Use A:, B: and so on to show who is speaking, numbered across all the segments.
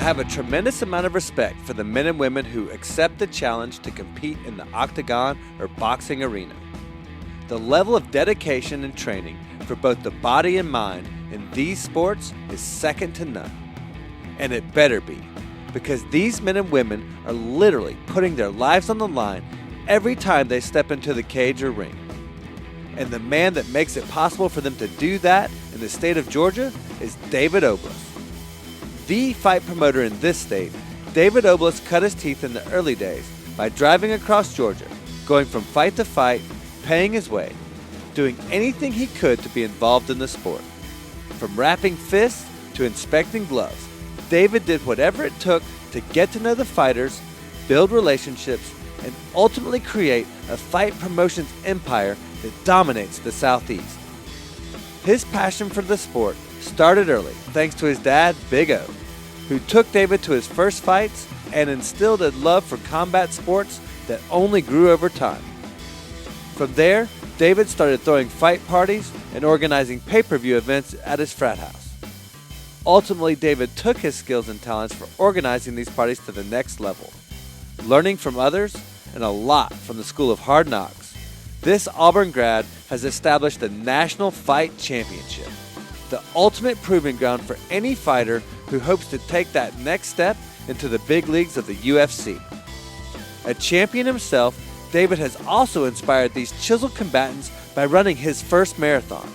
A: have a tremendous amount of respect for the men and women who accept the challenge to compete in the octagon or boxing arena. The level of dedication and training for both the body and mind in these sports is second to none. And it better be, because these men and women are literally putting their lives on the line every time they step into the cage or ring. And the man that makes it possible for them to do that in the state of Georgia is David Oblas. The fight promoter in this state, David Oblas cut his teeth in the early days by driving across Georgia, going from fight to fight, paying his way, doing anything he could to be involved in the sport. From wrapping fists to inspecting gloves, David did whatever it took to get to know the fighters, build relationships, and ultimately create a fight promotions empire that dominates the Southeast. His passion for the sport started early thanks to his dad, Big O, who took David to his first fights and instilled a love for combat sports that only grew over time. From there, David started throwing fight parties and organizing pay-per-view events at his frat house. Ultimately, David took his skills and talents for organizing these parties to the next level. Learning from others and a lot from the School of Hard Knocks, this Auburn grad has established the National Fight Championship, the ultimate proving ground for any fighter who hopes to take that next step into the big leagues of the UFC. A champion himself, David has also inspired these chiseled combatants by running his first marathon,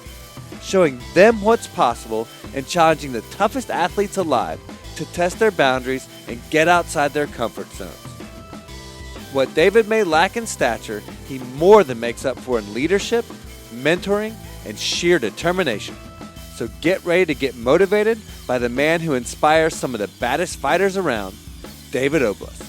A: showing them what's possible and challenging the toughest athletes alive to test their boundaries and get outside their comfort zones. What David may lack in stature, he more than makes up for in leadership, mentoring, and sheer determination. So get ready to get motivated by the man who inspires some of the baddest fighters around, David Oblas.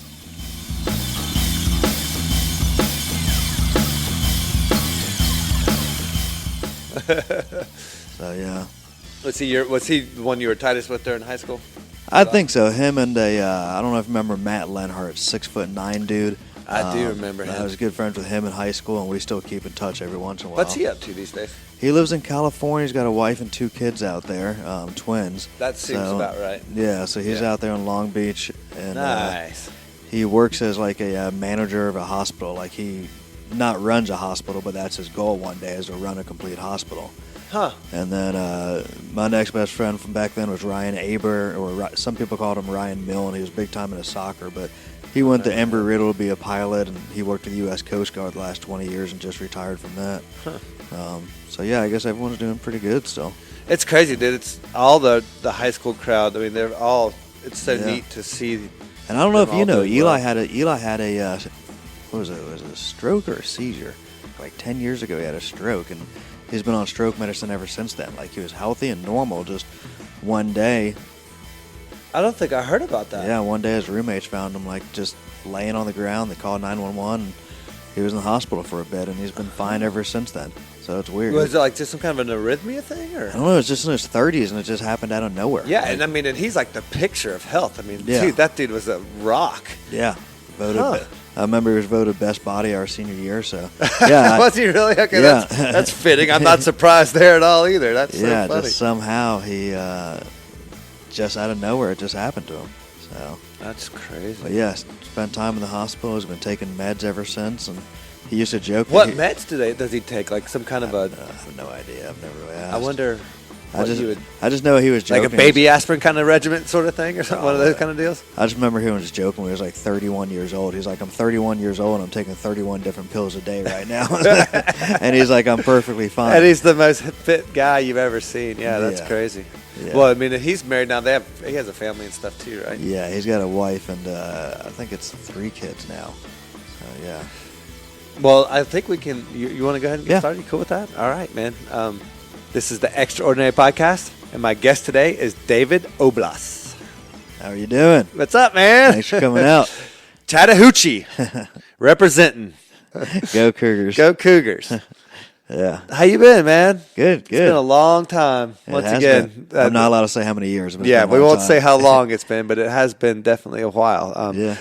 B: So yeah.
A: Was he the one you were tightest with there in high school?
B: I think so. Him and I don't know if you remember Matt Lenhart, 6'9" dude.
A: I do remember him.
B: I was good friends with him in high school, and we still keep in touch every once in a while.
A: What's he up to these days?
B: He lives in California. He's got a wife and 2 kids out there, twins.
A: That seems about right.
B: Yeah, so he's out there in Long Beach, and
A: nice.
B: He works as like a manager of a hospital. Like he not runs a hospital, but that's his goal one day, is to run a complete hospital.
A: Huh.
B: And then my next best friend from back then was Ryan Aber, or some people called him Ryan Milne. He was big time into soccer, but he went to Embry-Riddle to be a pilot, and he worked for the U.S. Coast Guard the last 20 years and just retired from that.
A: Huh.
B: So, yeah, I guess everyone's doing pretty good still.
A: It's crazy, dude. It's all the high school crowd. I mean, they're all – it's so neat to see.
B: And I don't know if you know, Eli had a what was it? Was it a stroke or a seizure? Like 10 years ago he had a stroke, and he's been on stroke medicine ever since then. Like, he was healthy and normal, just one day –
A: I don't think I heard about that.
B: Yeah, one day his roommates found him, like, just laying on the ground. They called 911, and he was in the hospital for a bit, and he's been fine ever since then. So it's weird.
A: Was it like just some kind of an arrhythmia thing? Or?
B: I don't know. It was just in his 30s, and it just happened out of nowhere.
A: Yeah, and I mean, and he's like the picture of health. I mean,
B: Yeah.
A: dude, that dude was a rock.
B: Yeah. Voted.
A: Huh.
B: I remember he was voted best body our senior year. So yeah.
A: Was he really? Okay,
B: Yeah.
A: that's fitting. I'm not surprised there at all either. That's
B: yeah,
A: so funny.
B: just somehow he just out of nowhere it just happened to him. So
A: that's crazy.
B: But yeah, spent time in the hospital. He's been taking meds ever since, and he used to joke.
A: What meds does he take? Like some kind of a?
B: I have no idea. I've never really asked.
A: I wonder.
B: I just know he was joking.
A: Like a baby aspirin kind of regiment sort of thing, or something. One of those kind of deals.
B: I just remember he was joking when he was like 31 years old. He's like, I'm 31 years old and I'm taking 31 different pills a day right now. And he's like, I'm perfectly fine.
A: And he's the most fit guy you've ever seen. Yeah, that's crazy.
B: Yeah.
A: Well, I mean, he's married now. He has a family and stuff too, right?
B: Yeah, he's got a wife and I think it's 3 kids now. So yeah.
A: Well, I think we can. You want to go ahead and get
B: Yeah.
A: started? You cool with that? All right, man. This is the Extraordinary Podcast, and my guest today is David Oblas.
B: How are you doing?
A: What's up, man?
B: Thanks for coming out.
A: Chattahoochee, representing.
B: Go Cougars.
A: Go Cougars.
B: Yeah.
A: How you been, man?
B: Good.
A: It's been a long time. Once again,
B: I'm not allowed to say how many years. But
A: yeah, we won't
B: time.
A: say how long it's been, but it has been definitely a while.
B: Yeah.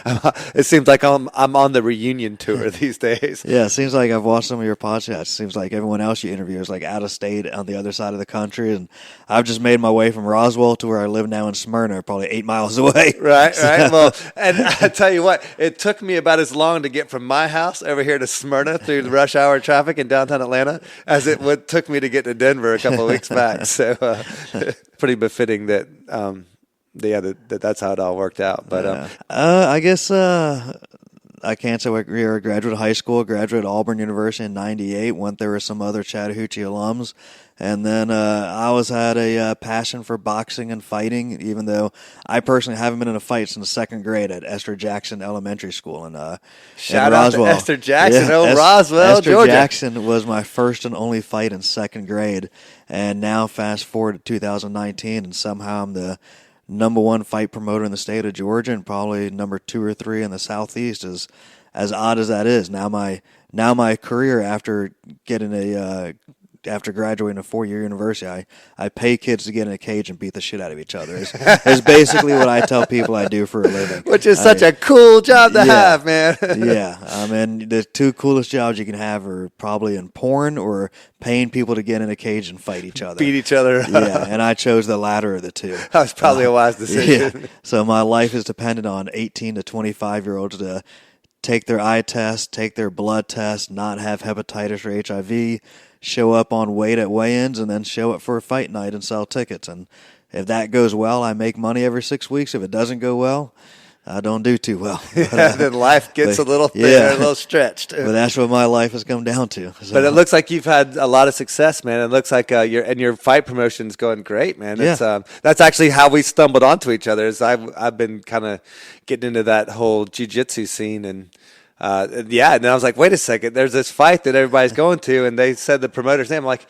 A: It seems like I'm on the reunion tour these days.
B: Yeah, it seems like I've watched some of your podcasts. It seems like everyone else you interview is like out of state on the other side of the country, and I've just made my way from Roswell to where I live now in Smyrna, probably 8 miles away.
A: Right. Well, and I tell you what, it took me about as long to get from my house over here to Smyrna through the rush hour traffic in downtown Atlanta as it took me to get to Denver a couple of weeks back. So pretty befitting that that's how it all worked out. But
B: I guess I can't say you're a graduate of high school, graduate of Auburn University in '98. Went there with some other Chattahoochee alums. And then I always had a passion for boxing and fighting, even though I personally haven't been in a fight since second grade at Esther Jackson Elementary School in
A: shout
B: in
A: out
B: Roswell.
A: to Esther Jackson, Roswell,
B: Esther
A: Georgia.
B: Jackson was my first and only fight in second grade. And now fast forward to 2019, and somehow I'm the number one fight promoter in the state of Georgia, and probably number 2 or 3 in the Southeast. As odd as that is, now my career after graduating a 4-year university, I pay kids to get in a cage and beat the shit out of each other. Is basically what I tell people I do for a living.
A: Which is such a cool job to have, man.
B: Yeah. I mean, the 2 coolest jobs you can have are probably in porn or paying people to get in a cage and fight each other.
A: Beat each other.
B: Yeah, and I chose the latter of the 2.
A: That was probably a wise decision.
B: Yeah. So my life is dependent on 18 to 25-year-olds to take their eye test, take their blood test, not have hepatitis or HIV, show up on weight at weigh-ins, and then show up for a fight night and sell tickets. And if that goes well, I make money every 6 weeks. If it doesn't go well, I don't do too well.
A: But, then life gets a little thinner, a little stretched.
B: But that's what my life has come down to. So.
A: But it looks like you've had a lot of success, man. It looks like your fight promotion's going great, man. It's, that's actually how we stumbled onto each other. Is I've been kind of getting into that whole jiu-jitsu scene, and and then I was like, wait a second, there's this fight that everybody's going to, and they said the promoter's name. I'm like,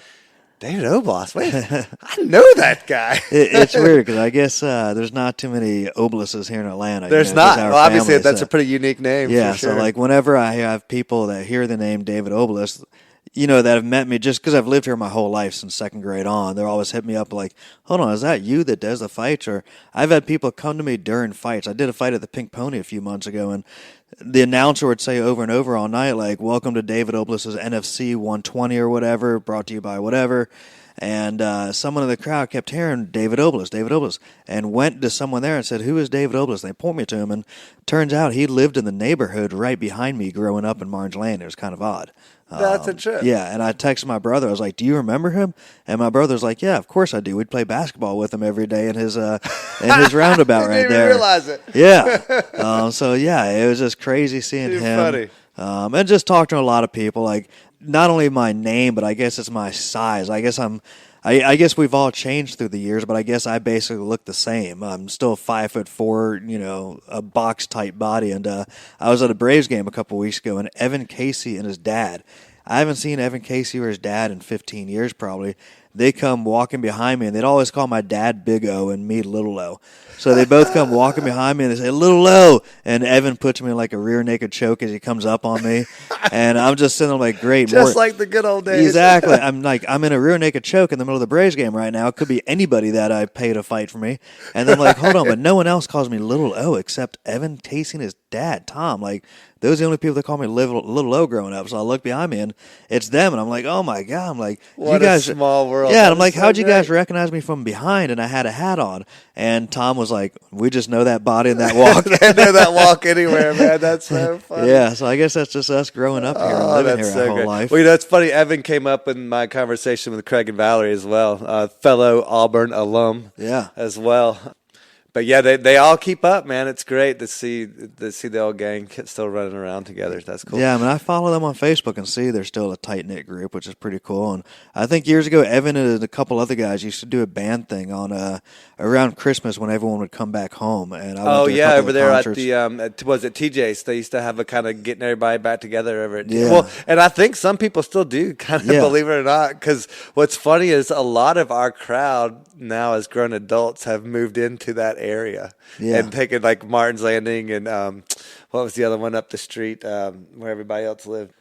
A: David Oblas. Wait, I know that guy.
B: It's weird because I guess there's not too many Oblases here in Atlanta.
A: There's not. Well, obviously, that's a pretty unique name.
B: Yeah,
A: for sure.
B: So like whenever I have people that hear the name David Oblas, that have met me just because I've lived here my whole life since second grade on, they're always hit me up like, hold on, is that you that does the fights? Or I've had people come to me during fights. I did a fight at the Pink Pony a few months ago, and the announcer would say over and over all night, like, welcome to David Oblas' NFC 120 or whatever, brought to you by whatever. And someone in the crowd kept hearing David Oblas, and went to someone there and said, who is David Oblas? And they point me to him, and turns out he lived in the neighborhood right behind me growing up in Marnes Lane. It was kind of odd.
A: That's a trip.
B: Yeah, and I texted my brother. I was like, do you remember him? And my brother's like, yeah, of course I do. We'd play basketball with him every day in his roundabout right there.
A: I didn't even realize it.
B: Yeah. So, yeah, it was just crazy seeing
A: You're
B: him.
A: funny.
B: And just talking to a lot of people, like, not only my name, but I guess it's my size. I guess we've all changed through the years, but I guess I basically look the same. I'm still 5'4", a box type body. And I was at a Braves game a couple weeks ago, and Evan Casey and his dad. I haven't seen Evan Casey or his dad in 15 years probably. They come walking behind me, and they'd always call my dad Big O and me Little O. So they both come walking behind me, and they say, Little O. And Evan puts me in like a rear naked choke as he comes up on me. And I'm just sitting there like, great.
A: Just like the good old days.
B: Exactly. I'm in a rear naked choke in the middle of the Braves game right now. It could be anybody that I pay to fight for me. And then like, hold on, but no one else calls me Little O except Evan Casey and his dad, Tom. Like, those are the only people that call me Little O growing up. So I look behind me, and it's them. And I'm like, oh, my God. I'm like,
A: what
B: you guys,
A: a small world.
B: Yeah, and I'm like, how'd you guys recognize me from behind? And I had a hat on. And Tom was like, we just know that body and that walk.
A: They know that walk anywhere, man. That's so funny.
B: Yeah, so I guess that's just us growing up here and living here our whole life.
A: Well, it's funny. Evan came up in my conversation with Craig and Valerie as well, fellow Auburn alum as well. But yeah, they all keep up, man. It's great to see the old gang still running around together. That's cool.
B: Yeah, I mean, I follow them on Facebook and see they're still a tight-knit group, which is pretty cool. And I think years ago, Evan and a couple other guys used to do a band thing on around Christmas when everyone would come back home. And
A: over there concerts. At the was it TJ's? They used to have a kind of getting everybody back together over it.
B: Yeah.
A: Well, and I think some people still do, kind of believe it or not. Because what's funny is a lot of our crowd now, as grown adults, have moved into that area and taken like Martin's Landing and what was the other one up the street where everybody else lived?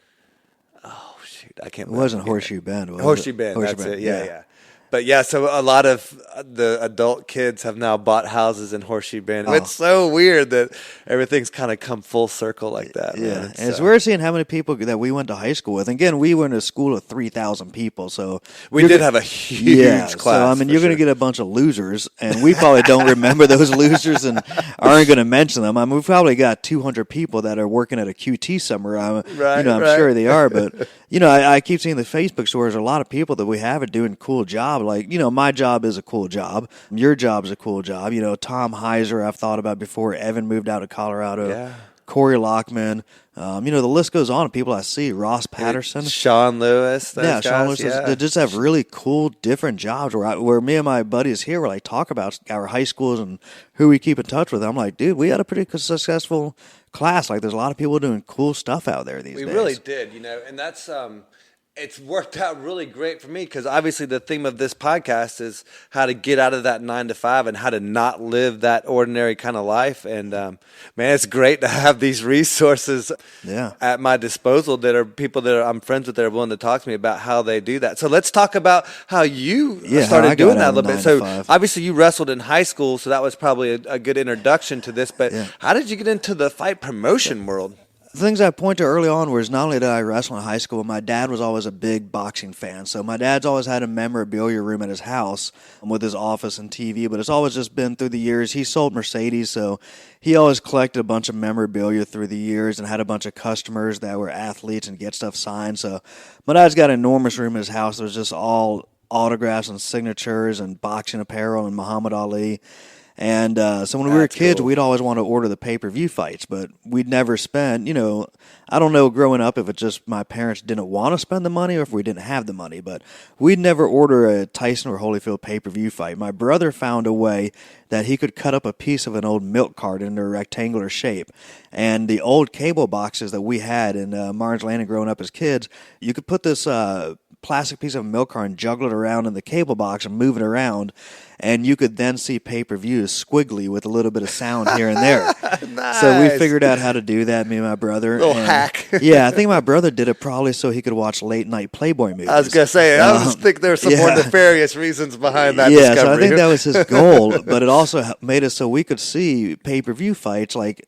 A: Oh Shoot, I can't.
B: It wasn't Horseshoe Bend, was
A: Horseshoe
B: it?
A: Bend.
B: Horseshoe
A: That's
B: Bend,
A: it. Yeah. But yeah, so a lot of the adult kids have now bought houses in Horseshoe Bend. It's so weird that everything's kind of come full circle like that, man.
B: Yeah, and it's weird seeing how many people that we went to high school with. And again, we were in a school of 3,000 people, so
A: we did have a huge class.
B: So I mean, you're going to get a bunch of losers, and we probably don't remember those losers and aren't going to mention them. I mean, we've probably got 200 people that are working at a QT somewhere. I'm sure they are, but I keep seeing the Facebook stories. A lot of people that we have are doing cool job. Like my job is a cool job. Your job is a cool job. Tom Heiser, I've thought about before. Evan moved out of Colorado.
A: Yeah.
B: Corey Lockman. The list goes on. People I see. Ross Patterson.
A: Sean Lewis.
B: Sean Lewis. They just have really cool, different jobs where me and my buddies here were like talk about our high schools and who we keep in touch with. I'm like, dude, we had a pretty successful class. Like, there's a lot of people doing cool stuff out there these days.
A: We really did, and that's it's worked out really great for me because obviously the theme of this podcast is how to get out of that 9-to-5 and how to not live that ordinary kind of life. And man, it's great to have these resources at my disposal that are people that I'm friends with that are willing to talk to me about how they do that. So let's talk about how you started doing that a little bit. So obviously you wrestled in high school, so that was probably a good introduction to this. But how did you get into the fight promotion world?
B: The things I point to early on was not only did I wrestle in high school, my dad was always a big boxing fan. So my dad's always had a memorabilia room at his house with his office and TV, but it's always just been through the years. He sold Mercedes, so he always collected a bunch of memorabilia through the years and had a bunch of customers that were athletes and get stuff signed. So my dad's got an enormous room in his house that was just all autographs and signatures and boxing apparel and Muhammad Ali. And so when we were kids, we'd always want to order the pay-per-view fights, but we'd never spend, I don't know growing up if it's just my parents didn't want to spend the money or if we didn't have the money, but we'd never order a Tyson or Holyfield pay-per-view fight. My brother found a way that he could cut up a piece of an old milk carton into a rectangular shape. And the old cable boxes that we had in Martin's Landing growing up as kids, you could put this plastic piece of milk carton, juggle it around in the cable box and move it around, and you could then see pay-per-views squiggly with a little bit of sound here and there.
A: Nice.
B: So we figured out how to do that, me and my brother.
A: Little hack.
B: Yeah, I think my brother did it probably so he could watch late-night Playboy movies.
A: I was going to say, I just think there's some more nefarious reasons behind that discovery.
B: Yeah, so I think that was his goal, but it also made it so we could see pay-per-view fights like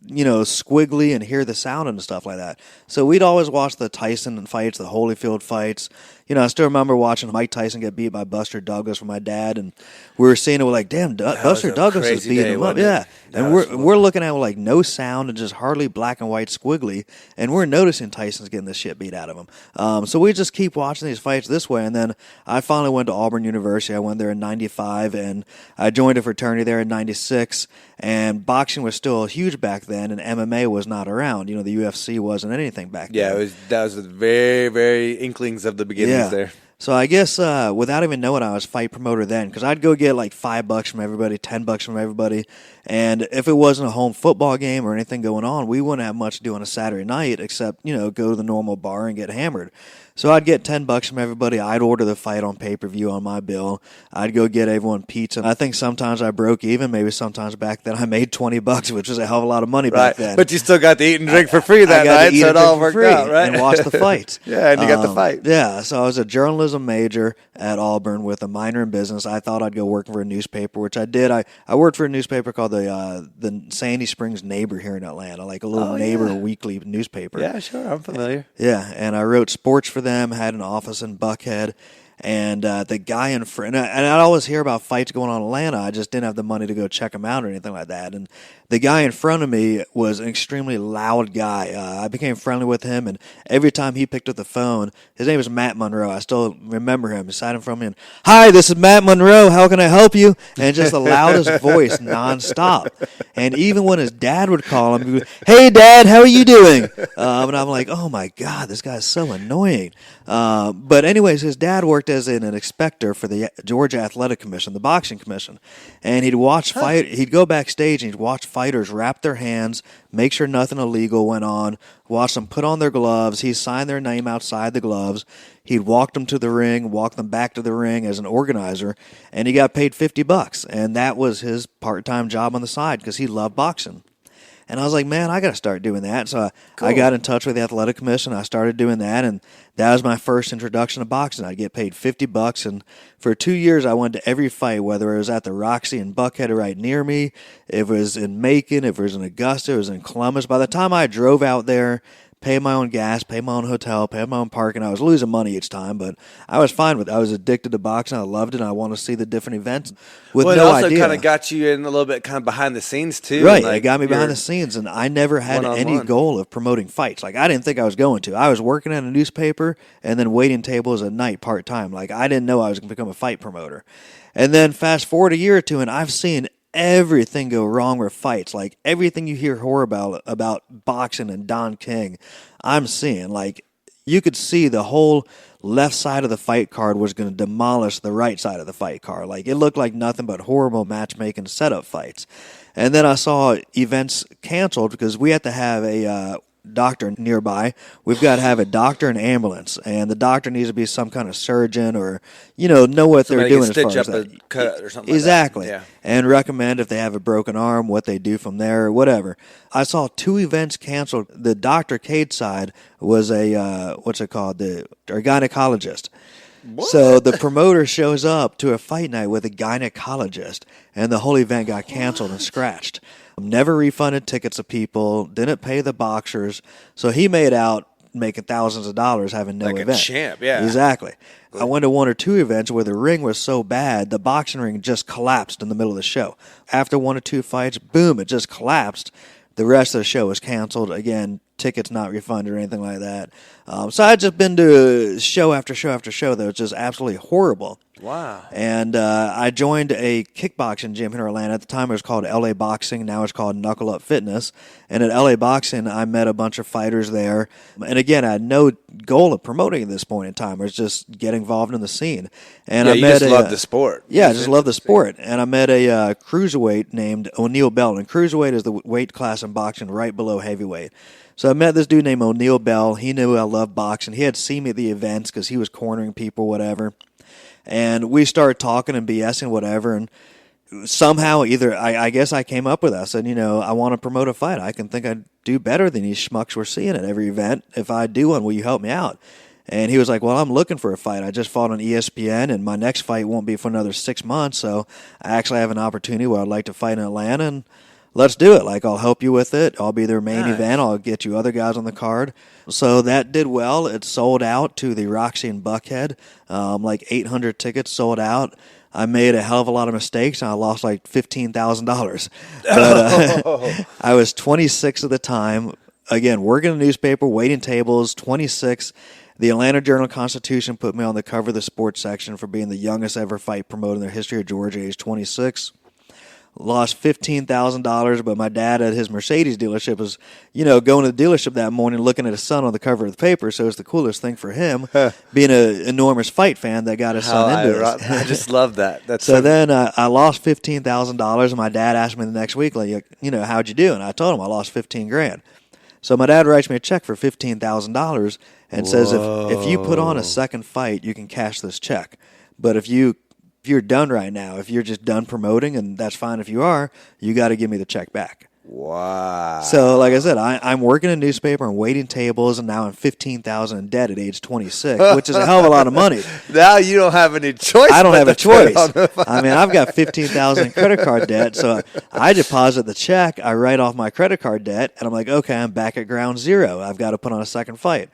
B: squiggly and hear the sound and stuff like that. So we'd always watch the Tyson fights, the Holyfield fights. I still remember watching Mike Tyson get beat by Buster Douglas with my dad, and we were seeing it. We're like, damn, Buster Douglas is beating him up. Yeah, and we're looking at it like no sound and just hardly black and white squiggly, and we're noticing Tyson's getting the shit beat out of him. So we just keep watching these fights this way, and then I finally went to Auburn University. I went there in '95, and I joined a fraternity there in '96. And boxing was still huge back then, and MMA was not around. The UFC wasn't anything back then.
A: Yeah, that was the very, very inklings of the beginnings there.
B: So I guess without even knowing, I was fight promoter then, because I'd go get like $5 from everybody, $10 from everybody, and if it wasn't a home football game or anything going on, we wouldn't have much to do on a Saturday night except go to the normal bar and get hammered. So I'd get $10 from everybody. I'd order the fight on pay-per-view on my bill. I'd go get everyone pizza. I think sometimes I broke even. Maybe sometimes back then I made $20, which was a hell of a lot of money back then.
A: But you still got to eat and drink for free that night, so it all worked out, right?
B: And watch the fights.
A: Yeah, and you got the fight.
B: Yeah, so I was a journalism major at Auburn with a minor in business. I thought I'd go working for a newspaper, which I did. I worked for a newspaper called the Sandy Springs Neighbor here in Atlanta, like a little neighbor weekly newspaper.
A: Yeah, sure, I'm familiar.
B: Yeah, and I wrote sports for them, had an office in Buckhead, and the guy in front, and I'd always hear about fights going on in Atlanta. I just didn't have the money to go check them out or anything like that. And the guy in front of me was an extremely loud guy. I became friendly with him, and every time he picked up the phone, his name was Matt Monroe. I still remember him. He sat in front of me and, "Hi, this is Matt Monroe. How can I help you?" And just the loudest voice nonstop. And even when his dad would call him, he'd go, "Hey, Dad, how are you doing?" And I'm like, "Oh my God, this guy's so annoying." But anyways, his dad worked as an inspector for the Georgia Athletic Commission, the boxing commission, and he'd watch fight. He'd go backstage and he'd watch fighters wrap their hands, make sure nothing illegal went on, watch them put on their gloves. He'd sign their name outside the gloves. He'd walk them to the ring, walk them back to the ring as an organizer, and he got paid $50, and that was his part-time job on the side because he loved boxing. And I was like, man, I got to start doing that. So I got in touch with the athletic commission. I started doing that, and that was my first introduction to boxing. I'd get paid $50, and for 2 years I went to every fight, whether it was at the Roxy in Buckhead right near me, if it was in Macon, if it was in Augusta, it was in Columbus. By the time I drove out there, paid my own gas, paid my own hotel, paid my own parking. I was losing money each time, but I was fine with it. I was addicted to boxing. I loved it, and I wanted to see the different events with no idea.
A: Well, it also kind of got you in a little bit kind of behind the scenes, too.
B: Right, it got me behind the scenes, and I never had any goal of promoting fights. Like, I didn't think I was going to. I was working at a newspaper and then waiting tables at night part-time. Like, I didn't know I was going to become a fight promoter. And then fast forward a year or two, and I've seen everything go wrong with fights. Like, everything you hear horror about boxing and Don King, I'm seeing. Like, you could see the whole left side of the fight card was going to demolish the right side of the fight card. Like, it looked like nothing but horrible matchmaking setup fights. And then I saw events canceled because we had to have a doctor nearby. We've got to have a doctor and ambulance, and the doctor needs to be some kind of surgeon or know what they're doing as far as that.
A: A cut or something
B: exactly
A: like that. Yeah.
B: And recommend if they have a broken arm what they do from there or whatever. I saw 2 events canceled. The Dr. Cade side was a gynecologist.
A: What?
B: So the promoter shows up to a fight night with a gynecologist, and the whole event got canceled and scratched. Never refunded tickets to people, didn't pay the boxers, so he made out making thousands of dollars having no event.
A: Like a champ, yeah.
B: Exactly. I went to 1 or 2 events where the ring was so bad, the boxing ring just collapsed in the middle of the show. After 1 or 2 fights, boom, it just collapsed. The rest of the show was canceled. Again, tickets not refunded or anything like that. So I'd just been to show after show after show that was just absolutely horrible.
A: Wow.
B: And I joined a kickboxing gym here in Atlanta. At the time, it was called LA Boxing. Now it's called Knuckle Up Fitness. And at LA Boxing, I met a bunch of fighters there. And again, I had no goal of promoting at this point in time. I was just getting involved in the scene. And
A: you just love the sport.
B: Yeah, I just love the sport. And I met a cruiserweight named O'Neal Bell. And cruiserweight is the weight class in boxing right below heavyweight. So I met this dude named O'Neal Bell. He knew I loved boxing. He had seen me at the events because he was cornering people, whatever. And we started talking and BSing, whatever. And somehow, I guess I came up with that. I said, I want to promote a fight. I can think I'd do better than these schmucks we're seeing at every event. If I do one, will you help me out? And he was like, well, I'm looking for a fight. I just fought on ESPN, and my next fight won't be for another 6 months. So I actually have an opportunity where I'd like to fight in Atlanta, and let's do it. Like, I'll help you with it. I'll be their main event. I'll get you other guys on the card. So that did well. It sold out to the Roxy in Buckhead. Like 800 tickets sold out. I made a hell of a lot of mistakes, and I lost like $15,000. But I was 26 at the time. Again, working in a newspaper, waiting tables, 26. The Atlanta Journal-Constitution put me on the cover of the sports section for being the youngest ever fight promoted in the history of Georgia, age 26. Lost $15,000, but my dad at his Mercedes dealership was, going to the dealership that morning looking at his son on the cover of the paper, so it was the coolest thing for him, being an enormous fight fan that got his son into this.
A: I just love that.
B: Then I lost $15,000, and my dad asked me the next week, like, how'd you do? And I told him I lost $15,000. So my dad writes me a check for $15,000 and says, if you put on a second fight, you can cash this check. But if you're done right now, if you're just done promoting, and that's fine if you are, you got to give me the check back.
A: Wow.
B: So, like I said, I'm working in a newspaper and waiting tables, and now I'm $15,000 in debt at age 26, which is a hell of a lot of money.
A: Now you don't have any choice.
B: I don't have a choice. I mean, I've got $15,000 in credit card debt, so I deposit the check, I write off my credit card debt, and I'm like, okay, I'm back at ground zero. I've got to put on a second fight.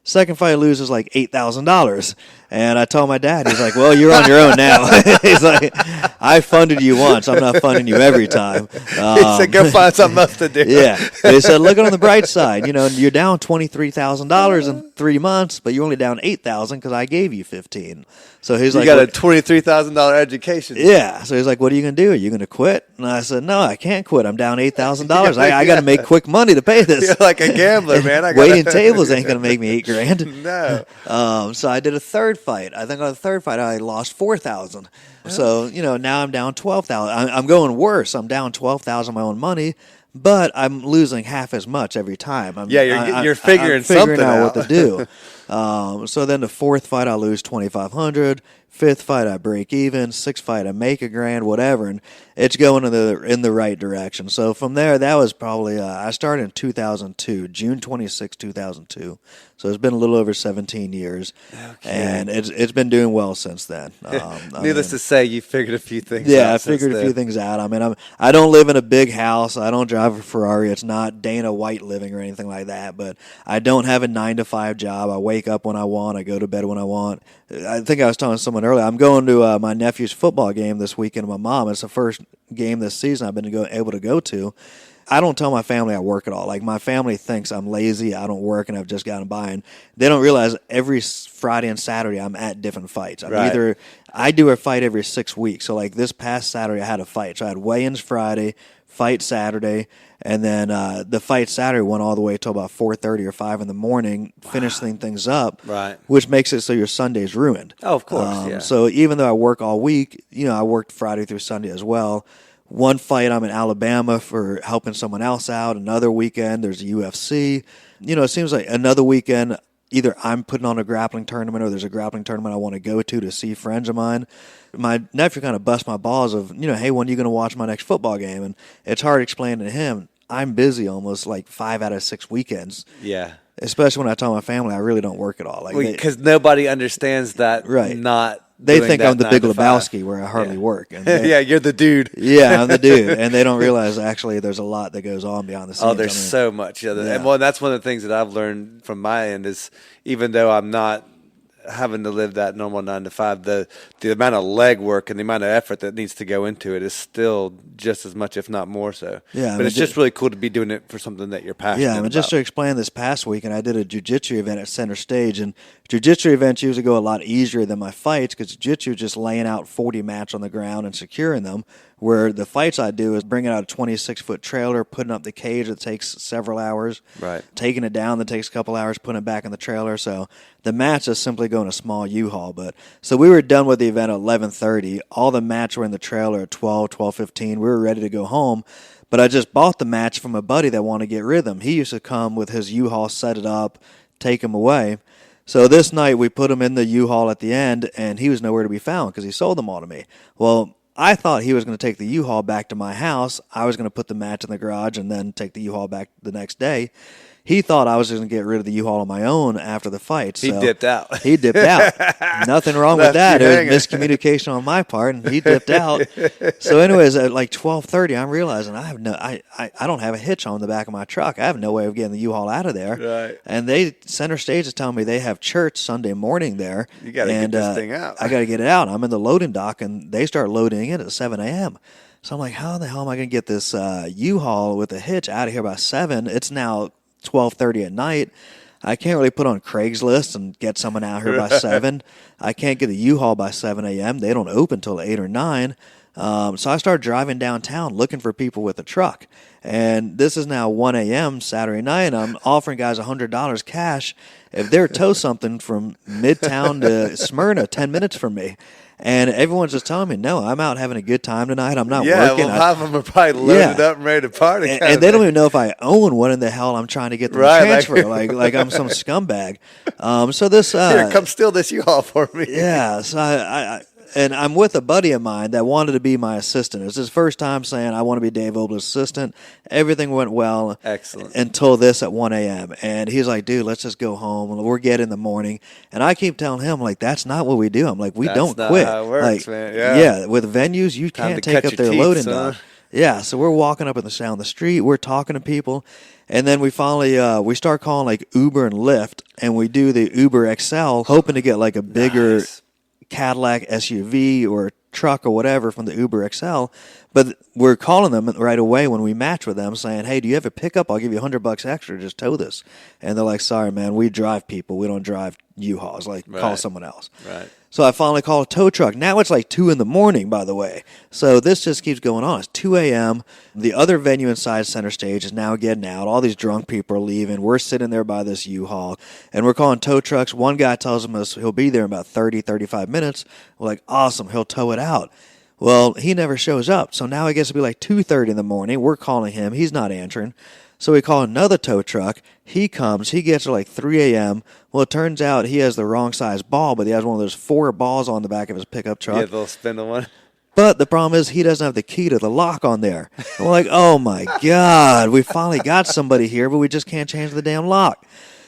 B: Second fight loses like $8,000. And I told my dad, he's like, well, you're on your own now. He's like, I funded you once. I'm not funding you every time.
A: He said, go find something else to do.
B: Yeah. He said, look on the bright side. You're down $23,000 in 3 months, but you're only down $8,000 because I gave you $15,000. So he's like,
A: you got a $23,000 education.
B: Yeah. So he's like, what are you going to do? Are you going to quit? And I said, no, I can't quit. I'm down $8,000. I got to make quick money to pay this.
A: You're like a gambler, man.
B: Waiting tables ain't going to make me $8,000.
A: No.
B: So I did a third fight. I think on the third fight I lost $4,000. So now I'm down $12,000. I'm going worse. I'm down $12,000 my own money, but I'm losing half as much every time.
A: You're figuring something
B: out what to do. So then the fourth fight, I lose $2,500. Fifth fight, I break even. Sixth fight, I make $1,000, whatever, and it's going in the right direction. So from there, that was probably I started in 2002, June 26, 2002. So it's been a little over 17 years, and it's been doing well since then.
A: Needless to say, you figured a few things out.
B: Yeah, I figured a few things out. I mean, I don't live in a big house. I don't drive a Ferrari. It's not Dana White living or anything like that. But I don't have a 9-to-5 job. I wake up when I want. I go to bed when I want. I think I was telling someone earlier, I'm going to my nephew's football game this weekend with my mom. It's the first game this season I've been able to go to. I don't tell my family I work at all. Like, my family thinks I'm lazy, I don't work, and I've just gotten by. And they don't realize every Friday and Saturday I'm at different fights. I do a fight every 6 weeks. So, like, this past Saturday I had a fight. So I had weigh-ins Friday, fight Saturday, and then the fight Saturday went all the way till about 4:30 or 5 in the morning, finishing things up, which makes it so your Sunday's ruined.
A: Oh, of course, yeah.
B: So even though I work all week, I worked Friday through Sunday as well. One fight, I'm in Alabama for helping someone else out. Another weekend, there's a UFC. It seems like another weekend, either I'm putting on a grappling tournament or there's a grappling tournament I want to go to see friends of mine. My nephew kind of busts my balls of, hey, when are you going to watch my next football game? And it's hard explaining to him, I'm busy almost like 5 out of 6 weekends. Yeah. Especially when I tell my family I really don't work at all.
A: Because nobody understands that not
B: they think I'm the Big Lebowski where I hardly work. And
A: yeah, you're the dude.
B: Yeah, I'm the dude. And they don't realize actually there's a lot that goes on behind the scenes.
A: Oh, there's so much. Yeah. And that's one of the things that I've learned from my end is even though I'm not having to live that normal 9-to-5, the amount of leg work and the amount of effort that needs to go into it is still just as much, if not more so. Yeah, but it's just really cool to be doing it for something that you're passionate about.
B: Just to explain, this past weekend I did a jiu-jitsu event at Center Stage, and jiu-jitsu events usually go a lot easier than my fights because jiu-jitsu is just laying out 40 mats on the ground and securing them, where the fights I do is bringing out a 26-foot trailer, putting up the cage that takes several hours, taking it down that takes a couple hours, putting it back in the trailer. So the mats is simply going a small U-Haul. So we were done with the event at 11:30. All the mats were in the trailer at 12:15. We were ready to go home. But I just bought the mats from a buddy that wanted to get rid of them. He used to come with his U-Haul, set it up, take them away. So this night we put them in the U-Haul at the end, and he was nowhere to be found because he sold them all to me. Well, I thought he was going to take the U-Haul back to my house. I was going to put the mats in the garage and then take the U-Haul back the next day. He thought I was going to get rid of the U-Haul on my own after the fight. So
A: he dipped out.
B: He dipped out. Nothing wrong with that. It was miscommunication on my part, and he dipped out. So anyways, at like 12:30, I'm realizing I don't have a hitch on the back of my truck. I have no way of getting the U-Haul out of there.
A: Right.
B: And Center Stage is telling me they have church Sunday morning there.
A: You got to get this thing out.
B: I got to get it out. I'm in the loading dock, and they start loading it at 7 a.m. So I'm like, how the hell am I going to get this U-Haul with a hitch out of here by 7? It's now 12:30 at night. I can't really put on Craigslist and get someone out here by 7. I can't get a U-Haul by 7 a.m. They don't open till 8 or 9. So I started driving downtown looking for people with a truck. And this is now 1 a.m. Saturday night, and I'm offering guys $100 cash if they're tow something from Midtown to Smyrna, 10 minutes from me. And everyone's just telling me, no, I'm out having a good time tonight. I'm not working.
A: Yeah, well, half of them are probably loaded up and ready to party.
B: And they don't even know if I own what in the hell I'm trying to get them to transfer. Like I'm some scumbag. So this...
A: Here, come steal this U-Haul for me.
B: Yeah, so and I'm with a buddy of mine that wanted to be my assistant. It's his first time saying, I want to be Dave Oblas' assistant. Everything went well.
A: Excellent.
B: Until this at 1 a.m. And he's like, dude, let's just go home. We'll get in the morning. And I keep telling him, like, that's not what we do. I'm like, we don't quit.
A: That's not how it works, man.
B: Yeah, with venues, you can't take up their loading dock. Yeah, so we're walking up down the street. We're talking to people. And then we finally, we start calling, like, Uber and Lyft. And we do the Uber XL, hoping to get, like, a bigger... Nice. Cadillac SUV or truck or whatever from the Uber XL, but we're calling them right away when we match with them saying, hey, do you have a pickup? I'll give you $100 extra. Just tow this. And they're like, sorry, man, we drive people. We don't drive U-Hauls. Call someone else.
A: Right.
B: So I finally call a tow truck. Now it's like 2 in the morning, by the way. So this just keeps going on. It's 2 a.m. The other venue inside Center Stage is now getting out. All these drunk people are leaving. We're sitting there by this U-Haul, and we're calling tow trucks. One guy tells us he'll be there in about 30, 35 minutes. We're like, awesome, he'll tow it out. Well, he never shows up. So now I guess it'll be like 2:30 in the morning. We're calling him. He's not answering. So we call another tow truck. He comes. He gets there like 3 a.m. Well, it turns out he has the wrong size ball, but he has one of those 4 balls on the back of his pickup truck.
A: Yeah, they'll spin the one.
B: But the problem is he doesn't have the key to the lock on there. I'm like, oh, my God. We finally got somebody here, but we just can't change the damn lock.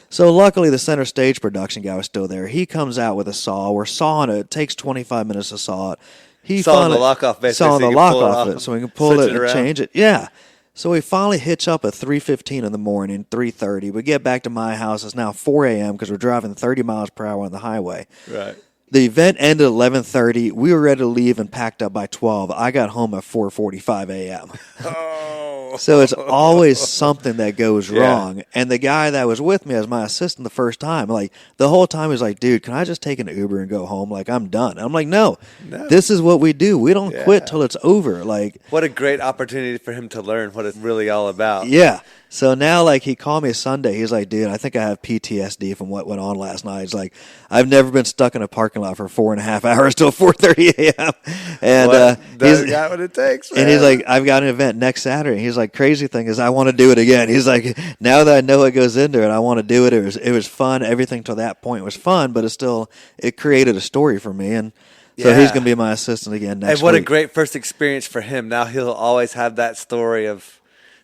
B: So luckily the center stage production guy was still there. He comes out with a saw. We're sawing it. It takes 25 minutes to saw it. He
A: sawing the lock off, basically.
B: Sawing the lock off it so we can pull it and
A: around.
B: change it. Yeah. So we finally hitch up at 3:15 in the morning, 3:30. We get back to my house. It's now 4 a.m. because we're driving 30 miles per hour on the highway.
A: Right.
B: The event ended at 11:30. We were ready to leave and packed up by 12. I got home at 4:45 a.m.
A: Oh.
B: So it's always something that goes wrong. And the guy that was with me as my assistant the first time, like the whole time he was like, dude, can I just take an Uber and go home? Like, I'm done. I'm like, no. This is what we do. We don't quit till it's over. Like,
A: what a great opportunity for him to learn what it's really all about.
B: Yeah. So now, like, he called me Sunday. He's like, dude, I think I have PTSD from what went on last night. He's like, I've never been stuck in a parking lot for 4.5 hours till 4:30 a.m. And
A: he's got what it takes, man.
B: And he's like, I've got an event next Saturday. He's like, crazy thing is I want to do it again. He's like, now that I know what goes into it, I want to do it. It was fun. Everything till that point was fun, but it created a story for me. And so he's going to be my assistant again next week.
A: And what a great first experience for him. Now he'll always have that story of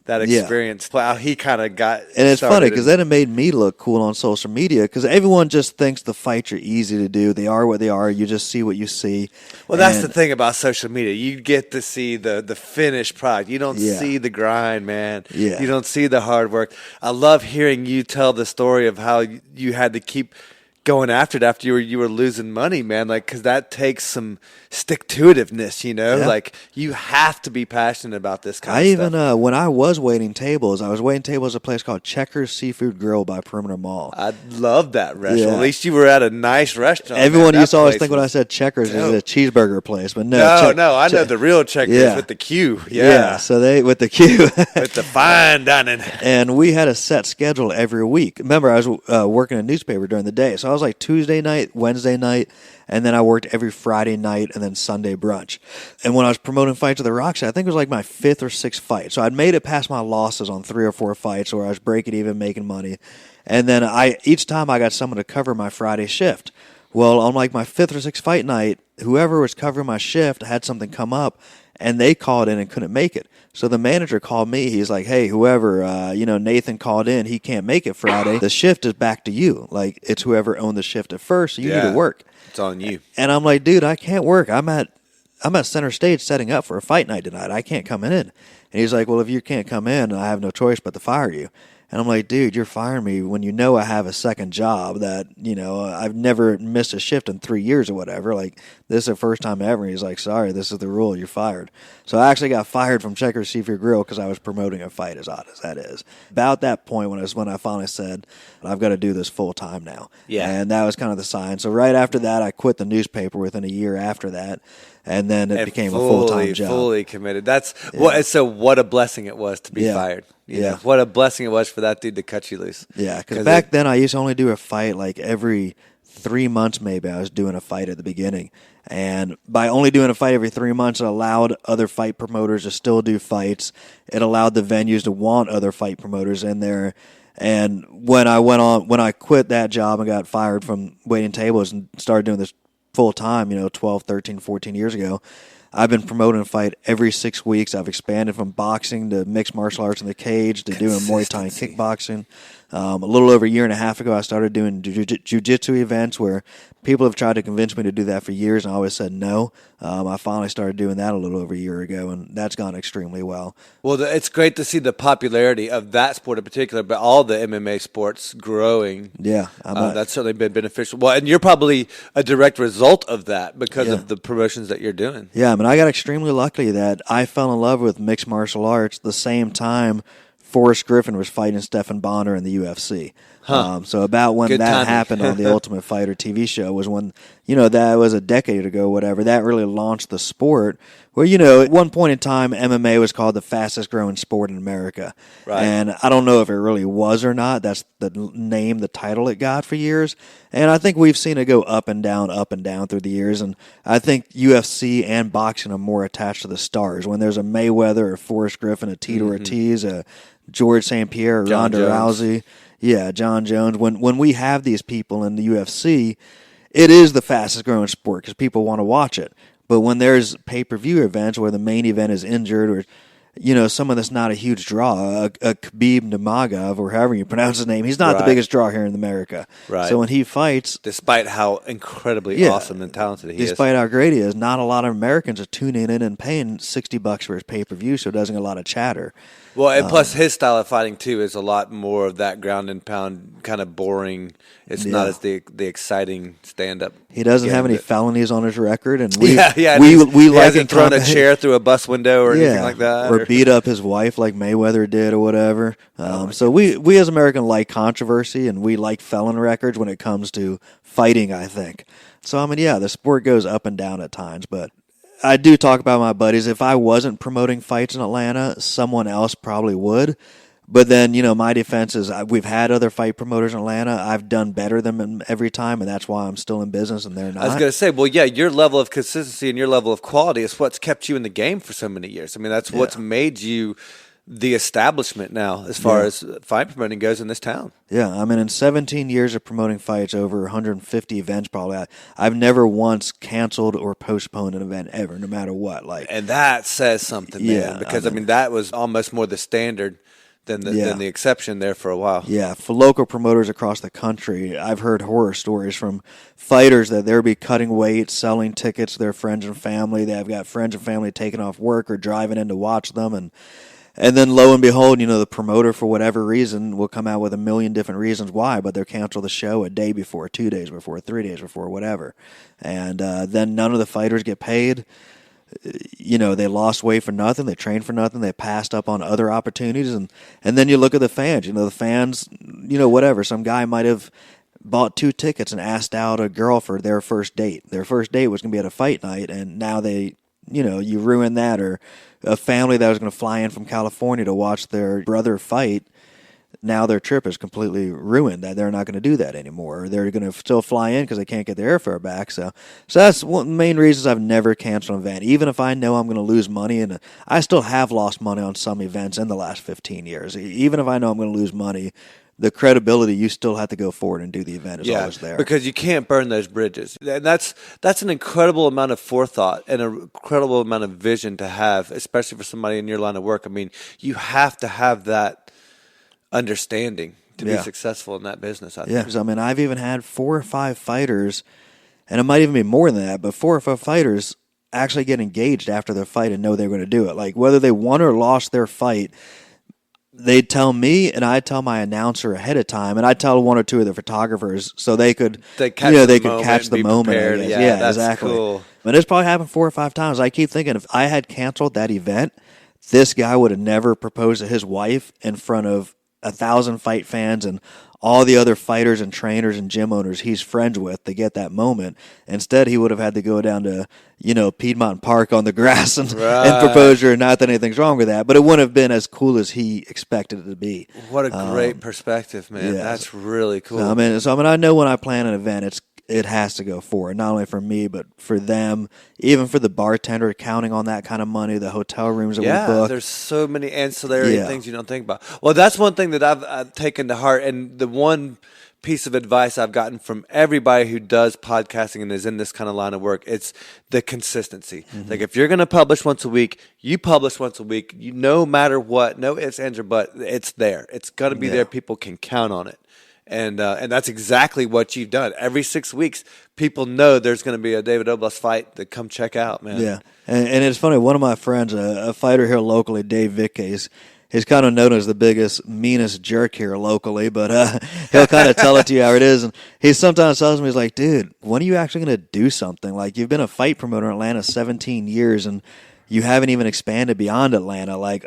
A: that experience, how he kind of got
B: And it's funny because then it made me look cool on social media because everyone just thinks the fights are easy to do. They are what they are. You just see what you see.
A: Well, that's the thing about social media. You get to see the finished product. You don't see the grind, man.
B: Yeah.
A: You don't see the hard work. I love hearing you tell the story of how you had to keep going after it after you were losing money, man, like, because that takes some stick-to-itiveness, you know? Like, you have to be passionate about this kind of stuff.
B: When I was waiting tables at a place called Checkers Seafood Grill by Perimeter Mall.
A: I love that restaurant. At least you were at a nice restaurant.
B: Everyone used to always think when I said Checkers it was a cheeseburger place, but no.
A: I know the real Checkers with the Q. Yeah,
B: so they with the Q.
A: With the fine dining.
B: And we had a set schedule every week. Remember, I was working a newspaper during the day, so I was like Tuesday night, Wednesday night, and then I worked every Friday night and then Sunday brunch. And when I was promoting fights at the Roxy, I think it was like my 5th or 6th fight. So I'd made it past my losses on 3 or 4 fights where I was breaking even, making money. And then each time I got someone to cover my Friday shift. Well, on like my 5th or 6th fight night, whoever was covering my shift had something come up, and they called in and couldn't make it. So the manager called me. He's like, hey, whoever, Nathan called in. He can't make it Friday. The shift is back to you. Like, it's whoever owned the shift at first, so you need to work.
A: It's on you.
B: And I'm like, dude, I can't work. I'm at center stage setting up for a fight night tonight. I can't come in. And he's like, well, if you can't come in, I have no choice but to fire you. And I'm like, dude, you're firing me when you know I have a second job that, I've never missed a shift in 3 years or whatever. Like, this is the first time ever. And he's like, sorry, this is the rule. You're fired. So I actually got fired from Checkers Seafood Grill because I was promoting a fight, as odd as that is. About that point when I finally said, I've got to do this full time now.
A: Yeah.
B: And that was kind of the sign. So right after that, I quit the newspaper within a year after that. And then it became a full-time job.
A: Fully committed. So what a blessing it was to be fired. You know, what a blessing it was for that dude to cut you loose.
B: Yeah, because back then I used to only do a fight like every 3 months maybe. I was doing a fight at the beginning. And by only doing a fight every 3 months, it allowed other fight promoters to still do fights. It allowed the venues to want other fight promoters in there. And when I quit that job and got fired from waiting tables and started doing this full time, 12, 13, 14 years ago, I've been promoting a fight every 6 weeks. I've expanded from boxing to mixed martial arts in the cage to doing Muay Thai and kickboxing. A little over a year and a half ago, I started doing jiu-jitsu events where people have tried to convince me to do that for years, and I always said no. I finally started doing that a little over a year ago, and that's gone extremely well.
A: Well, it's great to see the popularity of that sport in particular, but all the MMA sports growing.
B: Yeah.
A: That's certainly been beneficial. Well, and you're probably a direct result of that because of the promotions that you're doing.
B: Yeah, I mean, I got extremely lucky that I fell in love with mixed martial arts the same time Forrest Griffin was fighting Stephan Bonnar in the UFC. So about when
A: Good
B: that
A: timing.
B: happened on the Ultimate Fighter TV show was when, that was a decade ago, whatever. That really launched the sport. Well, at one point in time, MMA was called the fastest growing sport in America.
A: Right.
B: And I don't know if it really was or not. That's the name, the title it got for years. And I think we've seen it go up and down through the years. And I think UFC and boxing are more attached to the stars. When there's a Mayweather or Forrest Griffin, a Tito Ortiz, a George St. Pierre, or Ronda Rousey. Yeah, John Jones. When we have these people in the UFC, it is the fastest growing sport because people want to watch it. But when there's pay-per-view events where the main event is injured or, someone that's not a huge draw, a Khabib Nurmagomedov or however you pronounce his name, he's not the biggest draw here in America.
A: Right.
B: So when he fights...
A: Despite how incredibly awesome and talented he is.
B: Despite how great he is, not a lot of Americans are tuning in and paying $60 for his pay-per-view, so it doesn't get a lot of chatter.
A: Well, and plus his style of fighting, too, is a lot more of that ground and pound, kind of boring. It's not as the exciting stand-up.
B: He doesn't have any felonies on his record, and we
A: he hasn't thrown a chair through a bus window or anything like that.
B: Or beat up his wife like Mayweather did or whatever. So we as Americans like controversy, and we like felon records when it comes to fighting, I think. So, the sport goes up and down at times, but... I do talk about my buddies. If I wasn't promoting fights in Atlanta, someone else probably would. But then, my defense is we've had other fight promoters in Atlanta. I've done better than them every time, and that's why I'm still in business and they're not.
A: I was going to say, well, yeah, your level of consistency and your level of quality is what's kept you in the game for so many years. I mean, that's what's made you the establishment now as far as fight promoting goes in this town.
B: Yeah, in 17 years of promoting fights, over 150 events probably, I've never once canceled or postponed an event ever, no matter what.
A: And that says something, man, because, that was almost more the standard than the exception there for a while.
B: Yeah, for local promoters across the country, I've heard horror stories from fighters that they'll be cutting weight, selling tickets to their friends and family. They've got friends and family taking off work or driving in to watch them, and then lo and behold, the promoter, for whatever reason, will come out with a million different reasons why, but they'll cancel the show a day before, 2 days before, 3 days before, whatever. And then none of the fighters get paid. They lost weight for nothing. They trained for nothing. They passed up on other opportunities. And then you look at the fans. The fans, whatever. Some guy might have bought 2 tickets and asked out a girl for their first date. Their first date was going to be at a fight night, and now they... you ruin that. Or a family that was going to fly in from California to watch their brother fight, now their trip is completely ruined. That they're not going to do that anymore. Or they're going to still fly in because they can't get their airfare back. So that's one of the main reasons I've never canceled an event. Even if I know I'm going to lose money, and I still have lost money on some events in the last 15 years. Even if I know I'm going to lose money, the credibility, you still have to go forward and do the event is always there.
A: Because you can't burn those bridges. And that's an incredible amount of forethought and an incredible amount of vision to have, especially for somebody in your line of work. You have to have that understanding to be successful in that business. I think.
B: Yeah, because I've even had 4 or 5 fighters, and it might even be more than that, but 4 or 5 fighters actually get engaged after their fight and know they're going to do it. Like whether they won or lost their fight, they'd tell me, and I'd tell my announcer ahead of time, and I'd tell 1 or 2 of the photographers so they could catch the moment.
A: Yeah, that's
B: exactly.
A: Cool.
B: But it's probably happened 4 or 5 times. I keep thinking if I had canceled that event, this guy would have never proposed to his wife in front of 1,000 fight fans and all the other fighters and trainers and gym owners he's friends with to get that moment. Instead, he would have had to go down to, Piedmont Park on the grass and propose to her. Not that anything's wrong with that, but it wouldn't have been as cool as he expected it to be.
A: What a great perspective, man. Yeah. That's really cool.
B: So, I know when I plan an event, it has to go forward, not only for me, but for them, even for the bartender counting on that kind of money, the hotel rooms that we book.
A: Yeah, there's so many ancillary things you don't think about. Well, that's one thing that I've taken to heart, and the one piece of advice I've gotten from everybody who does podcasting and is in this kind of line of work, it's the consistency. Mm-hmm. Like if you're going to publish once a week, you publish once a week, no matter what, no ifs, ands, or buts, it's there. It's going to be there. People can count on it. And that's exactly what you've done. Every 6 weeks, people know there's going to be a David Oblas fight to come check out, man.
B: Yeah, and it's funny. One of my friends, a fighter here locally, Dave Vickes, he's kind of known as the biggest, meanest jerk here locally, but he'll kind of tell it to you how it is. And he sometimes tells me, he's like, dude, when are you actually going to do something? Like, you've been a fight promoter in Atlanta 17 years, and you haven't even expanded beyond Atlanta. Like,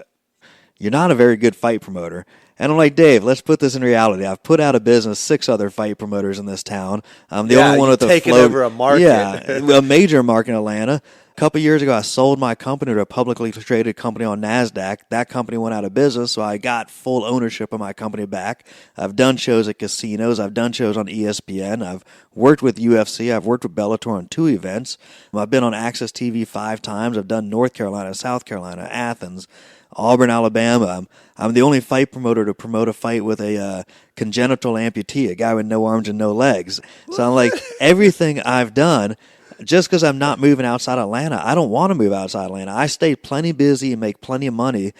B: you're not a very good fight promoter. And I'm like, Dave, let's put this in reality. I've put out of business 6 other fight promoters in this town. I'm the only one with
A: taking over a market.
B: Yeah, a major market in Atlanta. A couple years ago, I sold my company to a publicly traded company on NASDAQ. That company went out of business, so I got full ownership of my company back. I've done shows at casinos. I've done shows on ESPN. I've worked with UFC. I've worked with Bellator on 2 events. I've been on Access TV 5 times. I've done North Carolina, South Carolina, Athens, Auburn, Alabama. I'm the only fight promoter to promote a fight with a congenital amputee, a guy with no arms and no legs. So I'm like, everything I've done, just because I'm not moving outside Atlanta, I don't want to move outside Atlanta. I stay plenty busy and make plenty of money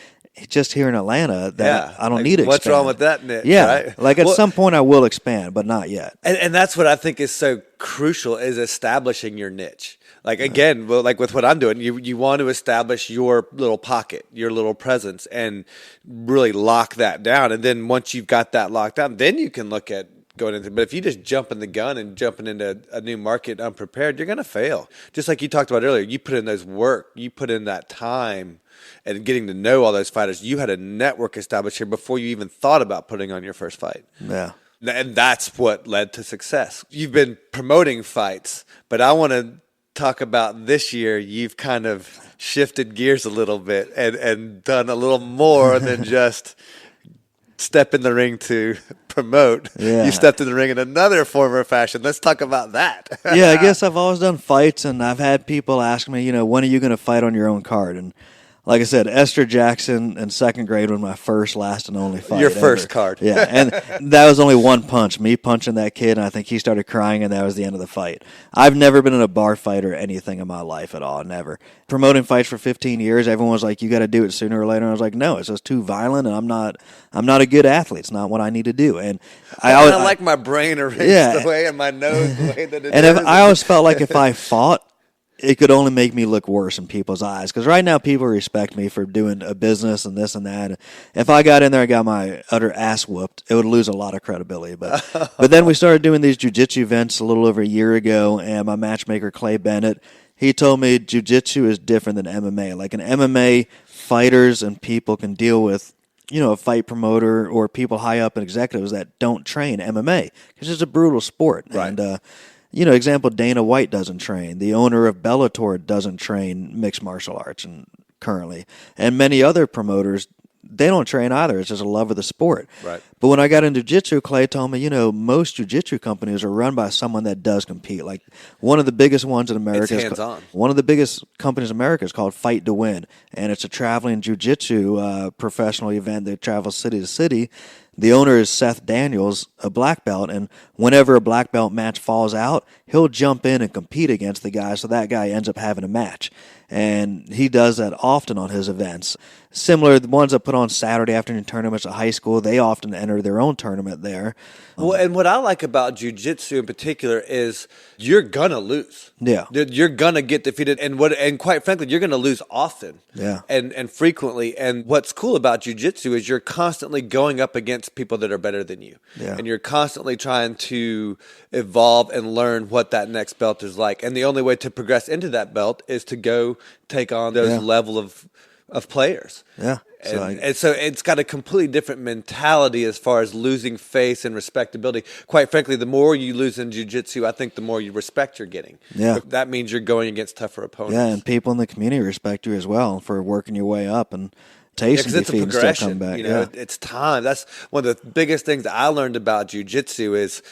B: just here in Atlanta that I don't need to expand.
A: What's wrong with that niche?
B: Yeah,
A: right?
B: like at some point I will expand, but not yet.
A: And that's what I think is so crucial, is establishing your niche. Like, again, like with what I'm doing, you want to establish your little pocket, your little presence, and really lock that down. And then once you've got that locked down, then you can look at going into. But if you just jump in the gun and jumping into a new market unprepared, you're going to fail. Just like you talked about earlier, you put in those work, you put in that time and getting to know all those fighters. You had a network established here before you even thought about putting on your first fight.
B: Yeah.
A: And that's what led to success. You've been promoting fights, but I want to talk about this year. You've kind of shifted gears a little bit and done a little more than just step in the ring to promote.
B: Yeah.
A: You stepped in the ring in another form or fashion. Let's talk about that.
B: Yeah, I guess I've always done fights, and I've had people ask me, when are you going to fight on your own card? And like I said, Esther Jackson in 2nd grade was my first, last, and only fight.
A: Your first card.
B: Yeah, and that was only one punch, me punching that kid, and I think he started crying, and that was the end of the fight. I've never been in a bar fight or anything in my life at all, never. Promoting fights for 15 years, everyone was like, you got to do it sooner or later. And I was like, no, it's just too violent, and I'm not a good athlete. It's not what I need to do. And
A: I like my brain arranged the way and my nose the way that it
B: is. I always felt like if I fought, it could only make me look worse in people's eyes. Because right now, people respect me for doing a business and this and that. If I got in there and got my utter ass whooped, it would lose a lot of credibility. But then we started doing these jiu-jitsu events a little over a year ago, and my matchmaker, Clay Bennett, he told me jiu-jitsu is different than MMA. Like in MMA, fighters and people can deal with, a fight promoter or people high up and executives that don't train MMA. Because it's a brutal sport.
A: Right.
B: And, example, Dana White doesn't train. The owner of Bellator doesn't train mixed martial arts currently. And many other promoters, they don't train either. It's just a love of the sport.
A: Right.
B: But when I got into jiu-jitsu, Clay told me, most jiu-jitsu companies are run by someone that does compete. Like one of the biggest ones in America.
A: It's hands-on.
B: One of the biggest companies in America is called Fight to Win. And it's a traveling jiu-jitsu professional event that travels city to city. The owner is Seth Daniels, a black belt, and whenever a black belt match falls out, he'll jump in and compete against the guy, so that guy ends up having a match. And he does that often on his events. Similar, the ones that put on Saturday afternoon tournaments at high school, they often enter their own tournament there.
A: Well, and what I like about jiu-jitsu in particular is you're going to lose.
B: Yeah.
A: You're going to get defeated. And quite frankly, you're going to lose often.
B: Yeah.
A: And frequently. And what's cool about jiu-jitsu is you're constantly going up against people that are better than you.
B: Yeah.
A: And you're constantly trying to evolve and learn what that next belt is like. And the only way to progress into that belt is to go take on those level of players.
B: Yeah.
A: And so it's got a completely different mentality as far as losing face and respectability. Quite frankly, the more you lose in jiu-jitsu, I think the more you respect you're getting.
B: Yeah.
A: That means you're going against tougher opponents.
B: Yeah, and people in the community respect you as well for working your way up and tasting defeat and still come back.
A: It's time. That's one of the biggest things that I learned about jiu-jitsu is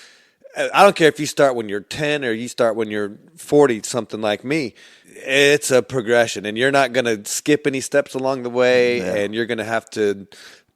A: I don't care if you start when you're 10 or you start when you're 40, something like me. It's a progression, and you're not going to skip any steps along the way, and you're going to have to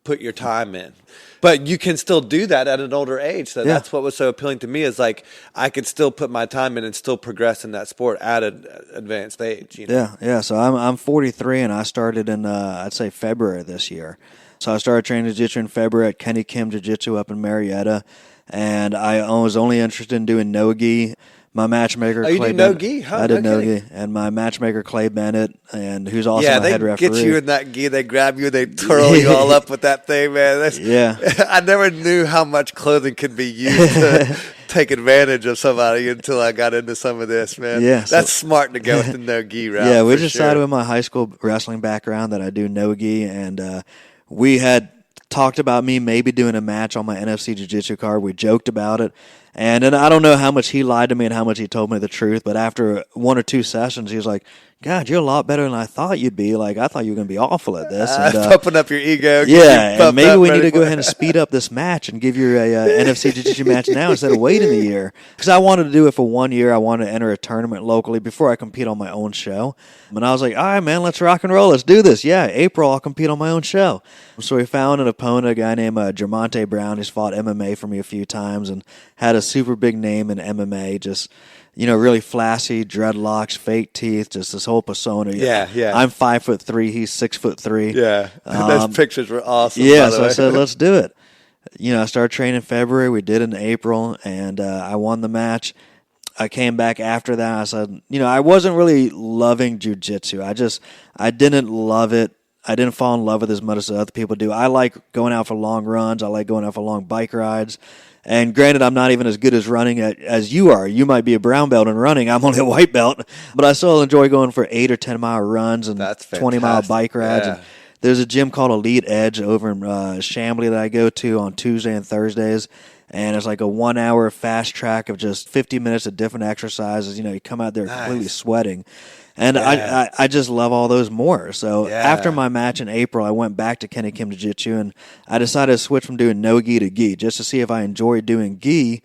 A: put your time in. But you can still do that at an older age. So that's what was so appealing to me is like I could still put my time in and still progress in that sport at an advanced age.
B: Yeah. So I'm 43, and I started in I'd say February this year. So I started training jiu-jitsu in February at Kenny Kim Jiu-Jitsu up in Marietta, and I was only interested in doing no-gi. My matchmaker,
A: Clay
B: Clay
A: Bennett.
B: No-gi?
A: Huh?
B: I did no-gi. And my matchmaker, Clay Bennett, and who's also my head referee.
A: Yeah, they get you in that gi. They grab you. They twirl you all up with that thing, man. I never knew how much clothing could be used to take advantage of somebody until I got into some of this, man.
B: Yeah,
A: That's smart to go with the no-gi route.
B: Yeah, we decided with my high school wrestling background that I do no-gi, and we had talked about me maybe doing a match on my NFC Jiu-Jitsu card. We joked about it. And then I don't know how much he lied to me and how much he told me the truth, but after 1 or 2 sessions, he was like, God, you're a lot better than I thought you'd be. Like, I thought you were going to be awful at this. And,
A: pumping up your ego.
B: Yeah, and maybe we need to go ahead and speed up this match and give you a NFC Jiu-Jitsu match now instead of waiting a year. Because I wanted to do it for 1 year. I wanted to enter a tournament locally before I compete on my own show. And I was like, all right, man, let's rock and roll. Let's do this. Yeah, April, I'll compete on my own show. So we found an opponent, a guy named Jermonte Brown. He's fought MMA for me a few times and had a super big name in MMA, just... really flashy, dreadlocks, fake teeth, just this whole persona.
A: Yeah.
B: I'm 5'3", he's 6'3".
A: Yeah, those pictures were awesome.
B: Yeah, so I said, let's do it. I started training in February. We did it in April, and I won the match. I came back after that. I said, I wasn't really loving jiu-jitsu. I didn't love it. I didn't fall in love with it as much as other people do. I like going out for long runs. I like going out for long bike rides. And granted, I'm not even as good as running as you are. You might be a brown belt in running. I'm only a white belt. But I still enjoy going for 8 or 10-mile runs and 20-mile bike rides.
A: Yeah.
B: And there's a gym called Elite Edge over in Chambly that I go to on Tuesday and Thursdays. And it's like a 1-hour fast track of just 50 minutes of different exercises. You come out there completely sweating. And I just love all those more. So after my match in April, I went back to Kenny Kim Jiu-Jitsu, and I decided to switch from doing no-gi to gi just to see if I enjoyed doing gi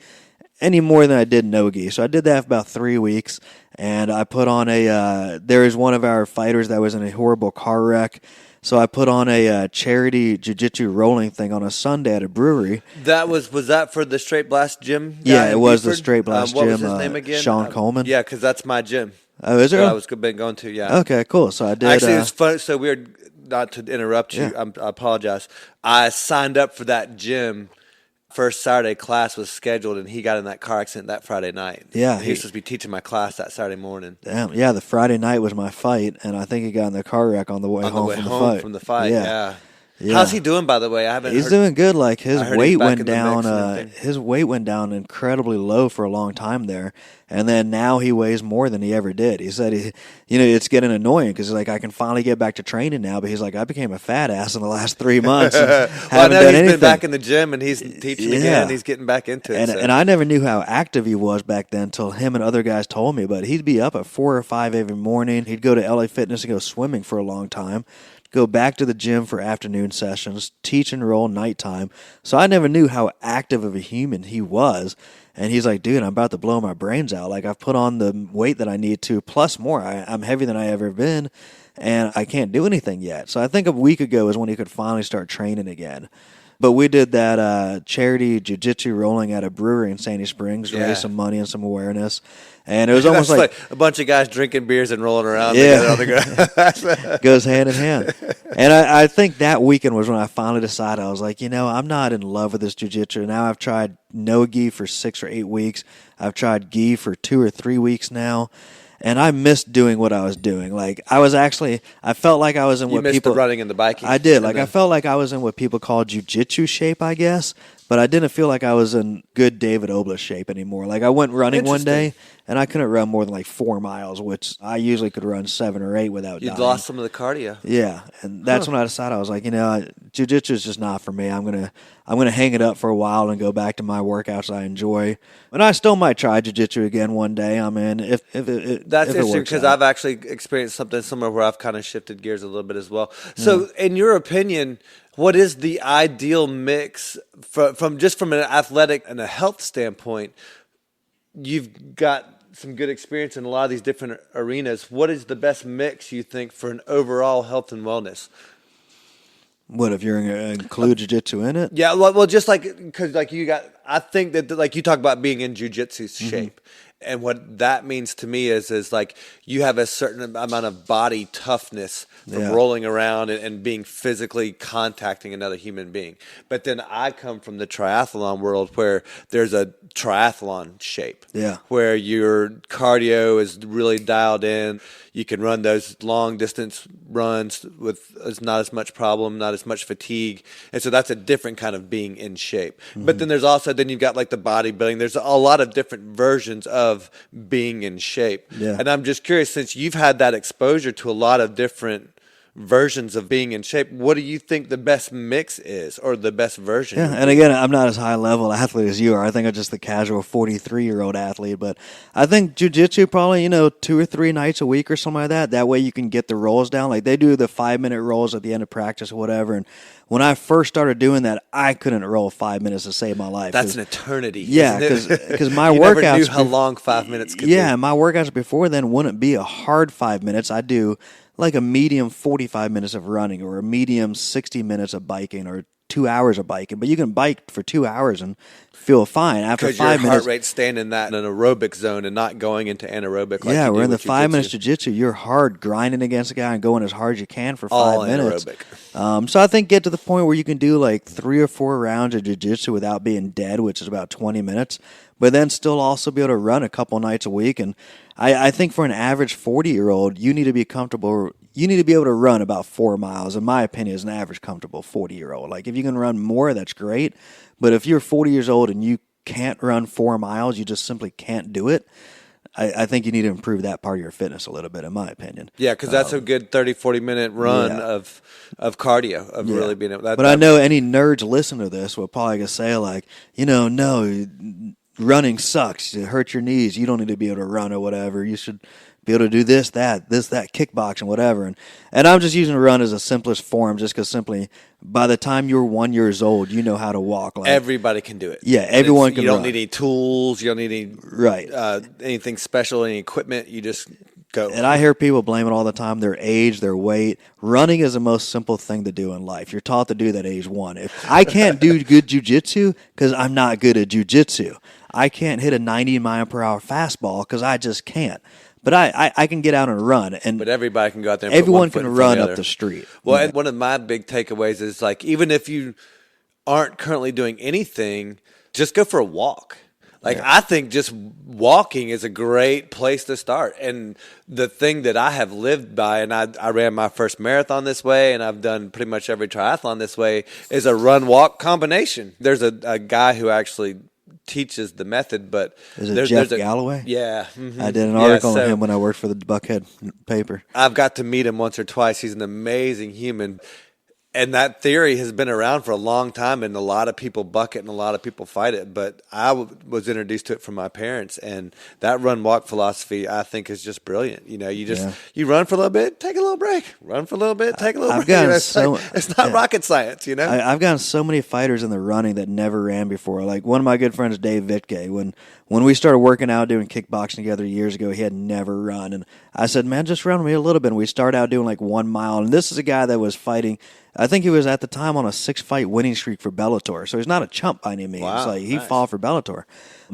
B: any more than I did no-gi. So I did that for about 3 weeks, and I put on there is one of our fighters that was in a horrible car wreck. So I put on a charity jiu-jitsu rolling thing on a Sunday at a brewery.
A: Was that for the Straight Blast gym?
B: Yeah, it was the Straight Blast gym.
A: What was his name again?
B: Sean Coleman.
A: Yeah, because that's my gym.
B: Oh, is there?
A: I was been going to, yeah.
B: Okay, cool. So I did.
A: Actually, it's fun. So weird, not to interrupt you.
B: Yeah.
A: I apologize. I signed up for that gym. First Saturday class was scheduled, and he got in that car accident that Friday night.
B: Yeah.
A: He was supposed to be teaching my class that Saturday morning.
B: Damn, yeah, the Friday night was my fight, and I think he got in the car wreck on the way home
A: from the fight. Yeah.
B: Yeah.
A: How's he doing, by the way?
B: He's doing good. Like his weight went down.
A: His
B: weight went down incredibly low for a long time there, and then now he weighs more than he ever did. He said, it's getting annoying because like I can finally get back to training now, but he's like I became a fat ass in the last 3 months. And
A: I know he's been back in the gym and he's teaching again. And he's getting back into it.
B: And I never knew how active he was back then until him and other guys told me. But he'd be up at 4 or 5 every morning. He'd go to LA Fitness and go swimming for a long time. Go back to the gym for afternoon sessions, teach and roll nighttime. So I never knew how active of a human he was. And he's like, dude, I'm about to blow my brains out. Like I've put on the weight that I need to, plus more. I'm heavier than I ever been, and I can't do anything yet. So I think a week ago is when he could finally start training again. But we did that charity jiu-jitsu rolling at a brewery in Sandy Springs, raised some money and some awareness. And it was almost like
A: a bunch of guys drinking beers and rolling around together on the ground.
B: Goes hand in hand. And I think that weekend was when I finally decided, I was like, I'm not in love with this jiu-jitsu. Now I've tried no-gi for 6 or 8 weeks. I've tried gi for 2 or 3 weeks now. And I missed doing what I was doing. Like I felt like I was in what people. You
A: missed the running and the biking.
B: I did. I felt like I was in what people call jiu-jitsu shape, I guess. But I didn't feel like I was in good David Oblas shape anymore. Like I went running one day, and I couldn't run more than like 4 miles, which I usually could run 7 or 8 without dying.
A: You'd lost some of the cardio.
B: Yeah, and that's when I decided I was like, jiu-jitsu is just not for me. I'm gonna hang it up for a while and go back to my workouts I enjoy. And I still might try jiu-jitsu again one day. I mean, if
A: that's interesting because I've actually experienced something similar where I've kind of shifted gears a little bit as well. So, in your opinion, what is the ideal mix from an athletic and a health standpoint? You've got some good experience in a lot of these different arenas. What is the best mix you think for an overall health and wellness?
B: What if you're going to include jiu-jitsu in it?
A: Yeah, well, just because I think that like you talk about being in jiu-jitsu shape. And what that means to me is like you have a certain amount of body toughness from rolling around and being physically contacting another human being. But then I come from the triathlon world where there's a triathlon shape.
B: Yeah.
A: Where your cardio is really dialed in. You can run those long distance runs with not as much problem, not as much fatigue. And so that's a different kind of being in shape. But then then you've got like the bodybuilding. There's a lot of different versions of being in shape.
B: Yeah.
A: And I'm just curious, since you've had that exposure to a lot of different versions of being in shape. What do you think the best mix is, or the best version?
B: Yeah, and again, I'm not as high level athlete as you are. I think I'm just the casual 43-year-old athlete. But I think jiu-jitsu probably, 2 or 3 nights a week or something like that. That way you can get the rolls down. Like they do the 5-minute rolls at the end of practice or whatever. And when I first started doing that, I couldn't roll 5 minutes to save my life.
A: That's an eternity.
B: Yeah, because my
A: you
B: workouts.
A: Never knew how long 5 minutes could be.
B: Yeah, my workouts before then wouldn't be a hard 5 minutes. I do like a medium 45 minutes of running, or a medium 60 minutes of biking, or 2 hours of biking. But you can bike for 2 hours and feel fine. After 5 minutes,
A: because your heart rate's staying in that an aerobic zone and not going into anaerobic. Like
B: we're in the 5 minutes jiu-jitsu. You're hard grinding against a guy and going as hard as you can for 5 minutes.
A: Anaerobic.
B: So I think get to the point where you can do like 3 or 4 rounds of jiu-jitsu without being dead, which is about 20 minutes. But then still also be able to run a couple nights a week. And I think for an average 40-year-old, you need to be comfortable. You need to be able to run about 4 miles, in my opinion, as an average comfortable 40-year-old. Like if you can run more, that's great. But if you're 40 years old and you can't run 4 miles, you just simply can't do it. I think you need to improve that part of your fitness a little bit, in my opinion.
A: Yeah, because that's a good 30, 40-minute run of cardio, of really being able to.
B: But I know any nerds listening to this will probably gonna say, like, no, running sucks. It hurts your knees. You don't need to be able to run or whatever. You should be able to do this, that, kickboxing, whatever. And I'm just using run as a simplest form, just because simply by the time you're 1 year old, you know how to walk. Like,
A: everybody can do it.
B: Yeah, everyone can.
A: You don't
B: run.
A: need any tools. You don't need anything special, any equipment. You just go.
B: And I hear people blame it all the time, their age, their weight. Running is the most simple thing to do in life. You're taught to do that at age 1. If I can't do good jiu-jitsu because I'm not good at jiu-jitsu. I can't hit a 90-mile-per-hour fastball because I just can't. But I can get out and run.
A: But everybody can go out there and
B: everyone
A: put one
B: can
A: foot in front
B: run
A: of
B: up
A: the other.
B: the street.
A: Well, and one of my big takeaways is, like, even if you aren't currently doing anything, just go for a walk. Like, I think just walking is a great place to start. And the thing that I have lived by, and I ran my first marathon this way, and I've done pretty much every triathlon this way, is a run-walk combination. There's a guy who actually teaches the method, but
B: is it Jeff Galloway?
A: Yeah. Mm-hmm.
B: I did an article on him when I worked for the Buckhead paper.
A: I've got to meet him once or twice. He's an amazing human. And that theory has been around for a long time, and a lot of people buck it and a lot of people fight it. But I was introduced to it from my parents, and that run-walk philosophy, I think, is just brilliant. You run for a little bit, take a little break. Run for a little bit, take a little break. It's not rocket science,
B: I've gotten so many fighters in the running that never ran before. Like one of my good friends, Dave Vitke, when we started working out doing kickboxing together years ago, he had never run. And I said, man, just run with me a little bit. And we started out doing like 1 mile. And this is a guy that was fighting. I think he was at the time on a 6-fight winning streak for Bellator. So he's not a chump by any means.
A: Wow,
B: like he
A: nice.
B: fought for Bellator.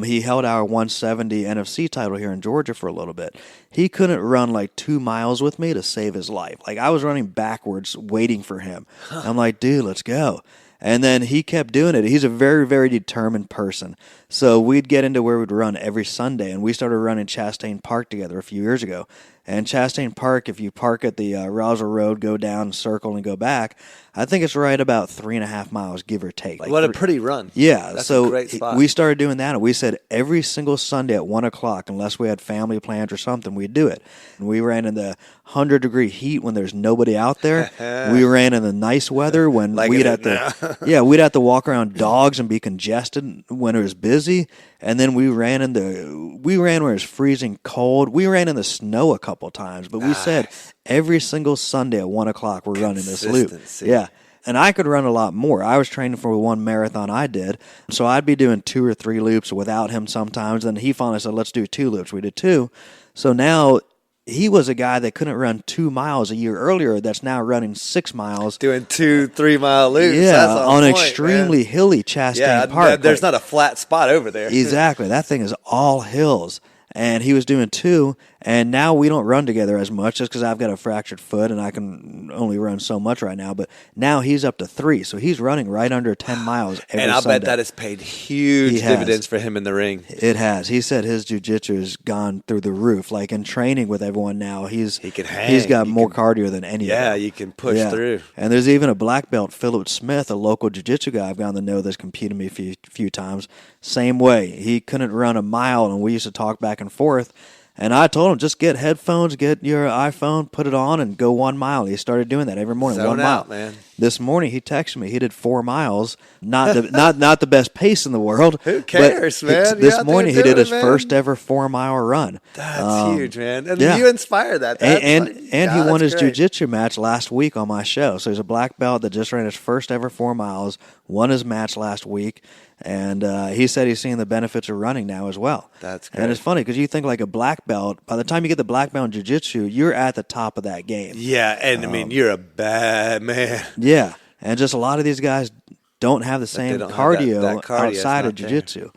B: He held our 170 NFC title here in Georgia for a little bit. He couldn't run like 2 miles with me to save his life. Like I was running backwards waiting for him. I'm like, dude, let's go. And then he kept doing it. He's a very, very determined person. So we'd get into where we'd run every Sunday, and we started running Chastain Park together a few years ago. And Chastain Park, if you park at the Rousel Road, go down, circle, and go back, I think it's right about 3.5 miles, give or take.
A: What a pretty run.
B: Yeah.
A: That's
B: so
A: a great spot.
B: We started doing that, and we said every single Sunday at 1 o'clock, unless we had family plans or something, we'd do it. And we ran in the 100-degree heat when there's nobody out there. We ran in the nice weather when we'd have to walk around dogs and be congested when it was busy. And then we ran where it was freezing cold. We ran in the snow a couple times, but we said every single Sunday at 1 o'clock we're running this loop. Yeah. And I could run a lot more. I was training for one marathon I did, so I'd be doing 2 or 3 loops without him sometimes. And he finally said, let's do 2 loops. We did 2. So now he was a guy that couldn't run 2 miles a year earlier that's now running 6 miles.
A: Doing 2-3 mile loops.
B: Yeah,
A: that's
B: on
A: point,
B: extremely hilly Chastain Park.
A: There's not a flat spot over there.
B: Exactly. That thing is all hills. And he was doing 2, and now we don't run together as much just because I've got a fractured foot and I can only run so much right now. But now he's up to 3, so he's running right under 10 miles every
A: And I'll
B: Sunday.
A: bet that has paid huge dividends for him in the ring.
B: It has. He said his jiu-jitsu has gone through the roof. Like in training with everyone now, he's got more cardio than any of them.
A: Yeah, you can push through.
B: And there's even a black belt, Philip Smith, a local jiu-jitsu guy I've gotten to know that's competed with me a few times. Same way. He couldn't run a mile, and we used to talk back and forth. And I told him, just get headphones, get your iPhone, put it on, and go 1 mile. He started doing that every morning.
A: Zone
B: 1 mile.
A: out, man.
B: This morning he texted me. He did 4 miles. Not the best pace in the world.
A: Who cares, man?
B: This morning he did his first ever 4 mile run.
A: That's huge, man. And you inspire that.
B: And he won his jiu-jitsu match last week on my show. So he's a black belt that just ran his first ever 4 miles, won his match last week. And he said he's seeing the benefits of running now as well.
A: That's great.
B: And it's funny because you think like a black belt, by the time you get the black belt in jiu-jitsu, you're at the top of that game.
A: Yeah, and I mean, you're a bad man.
B: Yeah, and just a lot of these guys don't have the same cardio,
A: that cardio
B: outside of jiu-jitsu.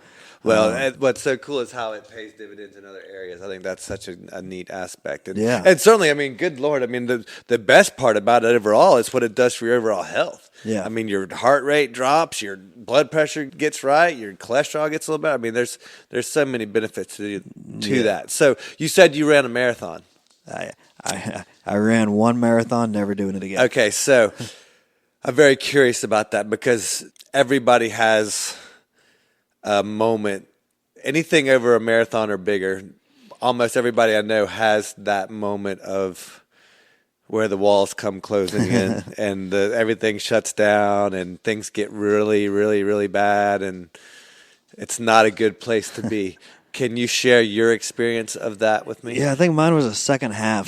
A: Well, what's so cool is how it pays dividends in other areas. I think that's such a neat aspect. And,
B: yeah.
A: And certainly, I mean, good Lord, I mean, the best part about it overall is what it does for your overall health.
B: Yeah.
A: I mean, your heart rate drops, your blood pressure gets right, your cholesterol gets a little better. I mean, there's so many benefits to that. So you said you ran a marathon.
B: I ran 1 marathon, never doing it again.
A: Okay, so I'm very curious about that because everybody has a moment, anything over a marathon or bigger, almost everybody I know has that moment of where the walls come closing in and everything shuts down and things get really, really, really bad and it's not a good place to be. Can you share your experience of that with me?
B: Yeah, I think mine was the second half.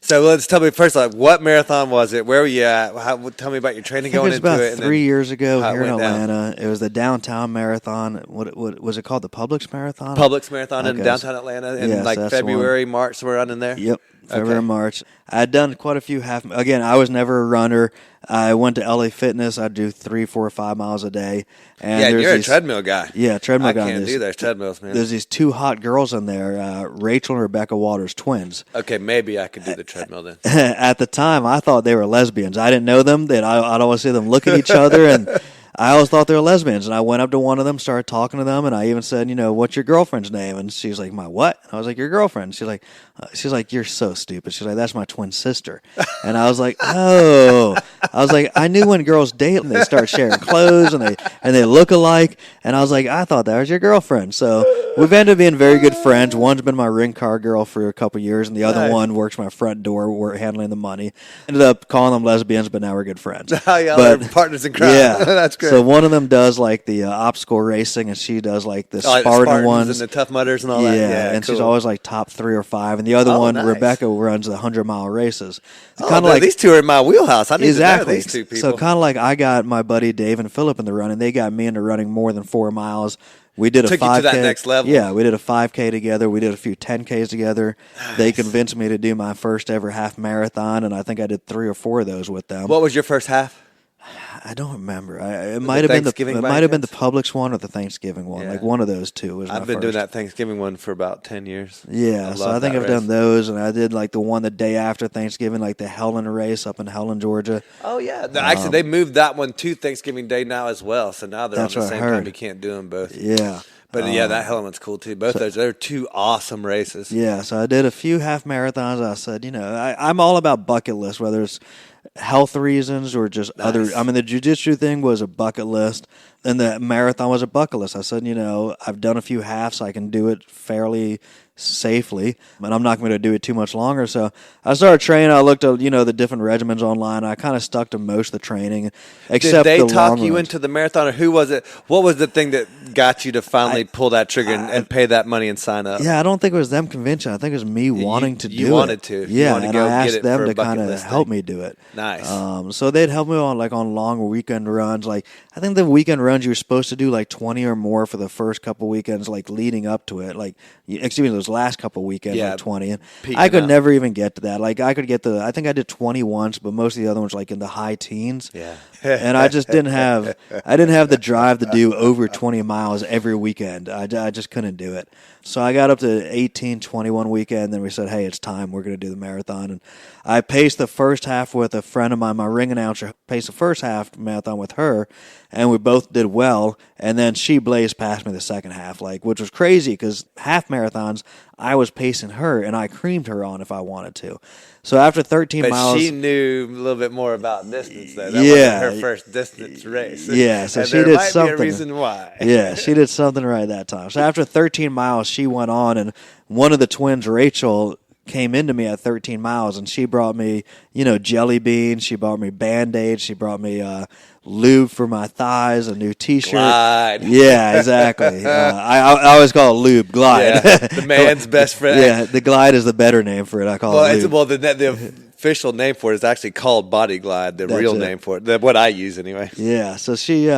A: So let's tell me first, like, what marathon was it? Where were you at? Tell me about your training going into it.
B: It was about 3 years ago here in Atlanta.
A: Down.
B: It was the downtown marathon. What was it called? The Publix Marathon?
A: Publix Marathon in downtown Atlanta in February, March, somewhere around in there?
B: Yep. February, March. I had done quite a few half. Again, I was never a runner. I went to LA Fitness. I'd do 3, 4, 5 miles a day. And
A: you're a treadmill guy.
B: Yeah, treadmill guy.
A: I can't do those treadmills, man.
B: There's these 2 hot girls in there, Rachel and Rebecca Waters, twins.
A: Okay, maybe I could do the treadmill then.
B: At the time, I thought they were lesbians. I didn't know them. I'd always see them look at each other, and I always thought they were lesbians. And I went up to one of them, started talking to them, and I even said, what's your girlfriend's name? And she's like, my what? And I was like, your girlfriend. She's like, you're so stupid. She's like, that's my twin sister. And I was like, oh. I was like, I knew when girls date and they start sharing clothes and they look alike. And I was like, I thought that was your girlfriend. So we've ended up being very good friends. One's been my ring car girl for a couple years, and the other one works my front door. We're handling the money. Ended up calling them lesbians, but now we're good friends.
A: Y'all are partners in crime.
B: Yeah.
A: That's great.
B: So one of them does like the obstacle racing, and she does like the Spartan ones.
A: And the Tough Mudders and all that. Yeah,
B: and
A: cool.
B: she's always like top 3 or 5. And the other one, nice. Rebecca, runs the 100-mile races.
A: Kind of like these two are in my wheelhouse. I need to know these two people.
B: So kind of like I got my buddy Dave and Philip in the running. They got me into running more than 4 miles. We did a 5K.
A: You to that next level.
B: Yeah, we did a 5K together. We did a few 10Ks together. Nice. They convinced me to do my first ever half marathon, and I think I did 3 or 4 of those with them.
A: What was your first half?
B: I don't remember. It might have been the Publix one or the Thanksgiving one. Yeah. Like one of those two was
A: I've been doing that Thanksgiving one for about 10 years.
B: Yeah, so I think I've done those, and I did like the one the day after Thanksgiving, like the Helen race up in Helen, Georgia.
A: Oh yeah, actually they moved that one to Thanksgiving Day now as well. So now they're on the same time. You can't do them both.
B: Yeah.
A: But that Helen one's cool too. Both those, they're 2 awesome races.
B: Yeah, so I did a few half marathons. I said, I'm all about bucket lists, whether it's health reasons or just other. I mean, the jiu-jitsu thing was a bucket list, and the marathon was a bucket list. I said, I've done a few halves. I can do it fairly safely, and I'm not going to do it too much longer. So I started training. I looked at the different regimens online. I kind of stuck to most of the training, except
A: did they talk you into the marathon, or who was it? What was the thing that got you to finally pull that trigger and pay that money and sign up?
B: Yeah, I don't think it was them convincing. I think it was me wanting to do it.
A: You wanted to.
B: Yeah, and I asked them to kind of help me do it.
A: Nice.
B: So they'd help me on long weekend runs. Like I think the weekend runs you were supposed to do like 20 or more for the first couple weekends, like leading up to it. Like those last couple weekends, like 20. And I could never even get to that. Like I could get I think I did 20 once, but most of the other ones like in the high teens.
A: Yeah.
B: And I just didn't have the drive to do over 20 miles every weekend. I just couldn't do it. So I got up to 18, 21 weekend, then we said, hey, it's time. We're going to do the marathon. And I paced the first half with a friend of mine, my ring announcer, paced the first half marathon with her, and we both did well. And then she blazed past me the second half, which was crazy because half marathons, I was pacing her, and I creamed her on if I wanted to. So after 13
A: but
B: miles...
A: she knew a little bit more about distance, though. That
B: Yeah.
A: wasn't her first distance race.
B: Yeah, so
A: and
B: she
A: there
B: did
A: might
B: something.
A: be a reason why.
B: Yeah, she did something right that time. So after 13 miles, she went on, and one of the twins, Rachel, came into me at 13 miles, and she brought me, jelly beans. She brought me Band-Aids. She brought me lube for my thighs, a new T-shirt.
A: Glide.
B: Yeah, exactly. I always call it lube, Glide.
A: Yeah, the man's best friend.
B: Yeah, the Glide is the better name for it. I call it lube.
A: Well, the official name for it is actually called Body Glide, the real name for it. What I use anyway.
B: Yeah, so she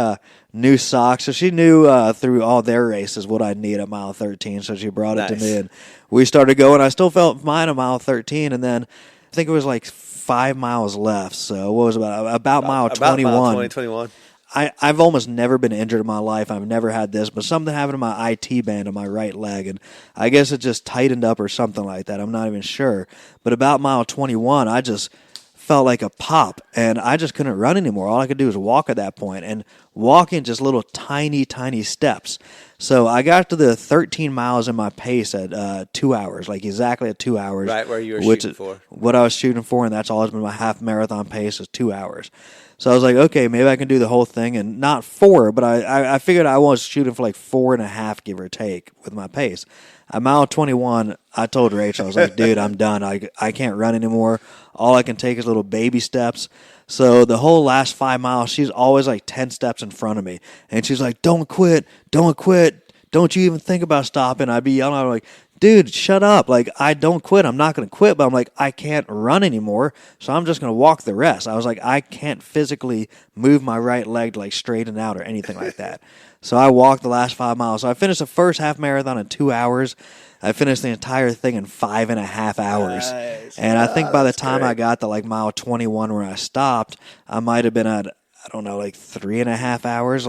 B: knew socks. So she knew through all their races what I'd need at mile 13. So she brought it to me, and we started going. I still felt fine at mile 13, and then I think it was like 5 miles left. So what was about mile 21?
A: About mile 21.
B: I've almost never been injured in my life. I've never had this, but something happened to my IT band on my right leg, and I guess it just tightened up or something like that. I'm not even sure. But about mile 21, I just felt like a pop, and I just couldn't run anymore. All I could do was walk at that point, and walking just little tiny, tiny steps. So I got to the 13 miles in my pace at 2 hours, like exactly at 2 hours.
A: Right where you were shooting for.
B: What I was shooting for, and that's always been my half marathon pace is 2 hours. So I was like, okay, maybe I can do the whole thing, and not 4, but I figured I was shooting for like 4.5, give or take, with my pace. At mile 21, I told Rachel, I was like, dude, I'm done. I can't run anymore. All I can take is little baby steps. So the whole last 5 miles, she's always like 10 steps in front of me. And she's like, don't quit. Don't you even think about stopping. I'd be yelling. I'm like, dude, shut up. Like, I don't quit. I'm not going to quit. But I'm like, I can't run anymore. So I'm just going to walk the rest. I was like, I can't physically move my right leg to like straighten out or anything like that. So I walked the last 5 miles. So I finished the first half marathon in 2 hours. I finished the entire thing in 5.5 hours.
A: Nice.
B: And I think by the time I got to like mile 21 where I stopped, I might have been at, I don't know, like 3.5 hours.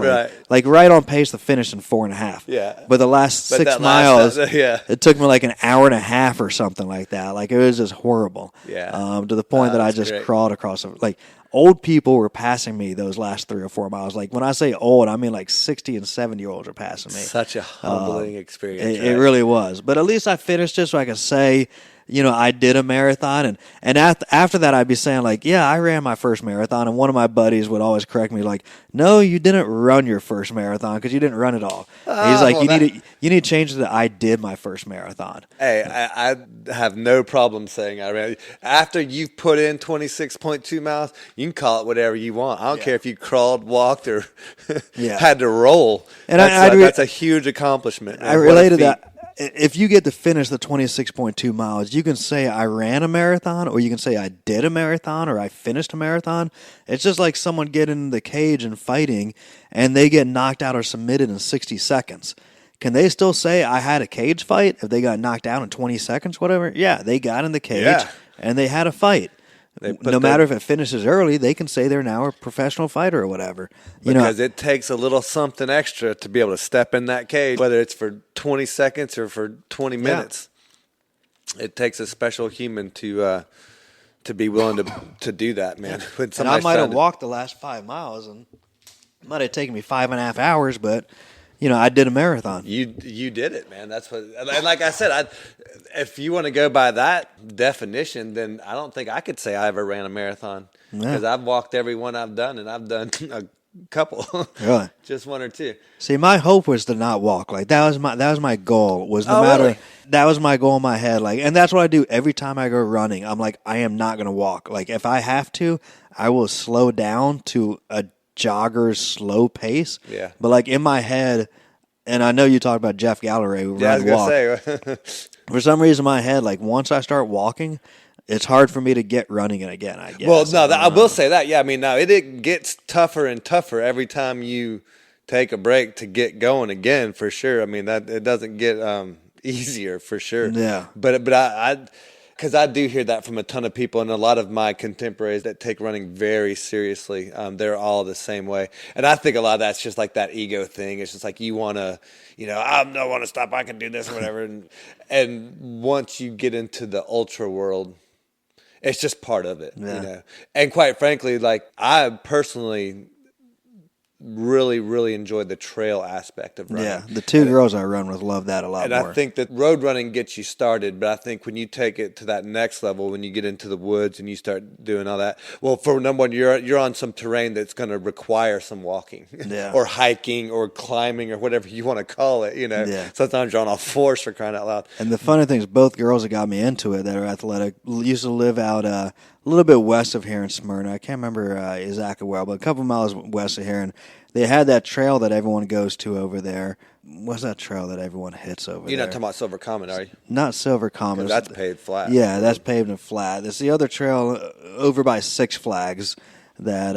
B: Like right on pace to finish in 4.5.
A: Yeah.
B: But the last 6 miles, it took me like an hour and a half or something like that. Like it was just horrible.
A: Yeah.
B: To the point that I just crawled across like old people were passing me those last 3 or 4 miles. Like when I say old, I mean like 60 and 70-year-olds are passing me.
A: Such a humbling experience.
B: It really was. But at least I finished it so I could say, I did a marathon. And after that, I'd be saying like, yeah, I ran my first marathon. And one of my buddies would always correct me like, no, you didn't run your first marathon because you didn't run it all. He's like, you need to change it to I did my first marathon.
A: Hey, I have no problem saying I ran. After you've put in 26.2 miles, you can call it whatever you want. I don't care if you crawled, walked, or had to roll. And that's a huge accomplishment.
B: I related that. If you get to finish the 26.2 miles, you can say I ran a marathon, or you can say I did a marathon, or I finished a marathon. It's just like someone getting in the cage and fighting, and they get knocked out or submitted in 60 seconds. Can they still say I had a cage fight if they got knocked out in 20 seconds, whatever? Yeah, they got in the cage, and they had a fight. No matter if it finishes early, they can say they're now a professional fighter or whatever.
A: Because it takes a little something extra to be able to step in that cage, whether it's for 20 seconds or for 20 minutes. It takes a special human to be willing to do that, man. When
B: and I might have walked the last 5 miles, and it might have taken me 5.5 hours, but I did a marathon.
A: You did it, man. That's what. And like I said, if you want to go by that definition, then I don't think I could say I ever ran a marathon because I've walked every one I've done, and I've done a couple. Really? Just 1 or 2.
B: See, my hope was to not walk. Like that was my goal. Was no matter really? That was my goal in my head. Like, and that's what I do every time I go running. I'm like, I am not going to walk. Like, if I have to, I will slow down to a jogger's slow pace.
A: Yeah.
B: But like in my head, and I know you talked about Jeff Galloway who ran walk.
A: Say.
B: For some reason in my head, like once I start walking, it's hard for me to get running again, I guess.
A: Well, no, I will say that. Yeah, I mean, now it gets tougher and tougher every time you take a break to get going again, for sure. I mean, that it doesn't get easier, for sure.
B: Yeah.
A: But I because I do hear that from a ton of people, and a lot of my contemporaries that take running very seriously. They're all the same way. And I think a lot of that's just like that ego thing. It's just like you want to, I don't want to stop. I can do this or whatever. And once you get into the ultra world, it's just part of it, And quite frankly, like I personally really, really enjoy the trail aspect of running.
B: Yeah, the two girls I run with love that a lot more.
A: And I think that road running gets you started, but I think when you take it to that next level, when you get into the woods and you start doing all that, well, for number one, you're on some terrain that's going to require some walking, or hiking, or climbing, or whatever you want to call it.
B: Yeah.
A: Sometimes you're on all fours, for crying out loud.
B: And the funny thing is, both girls that got me into it that are athletic used to live out a little bit west of here in Smyrna. I can't remember exactly where, but a couple miles west of here, and they had that trail that everyone goes to over there. What's that trail that everyone hits over there?
A: You're not talking about Silver Common, are you?
B: Not Silver Common.
A: That's paved flat.
B: Yeah, that's paved and flat. There's the other trail over by Six Flags that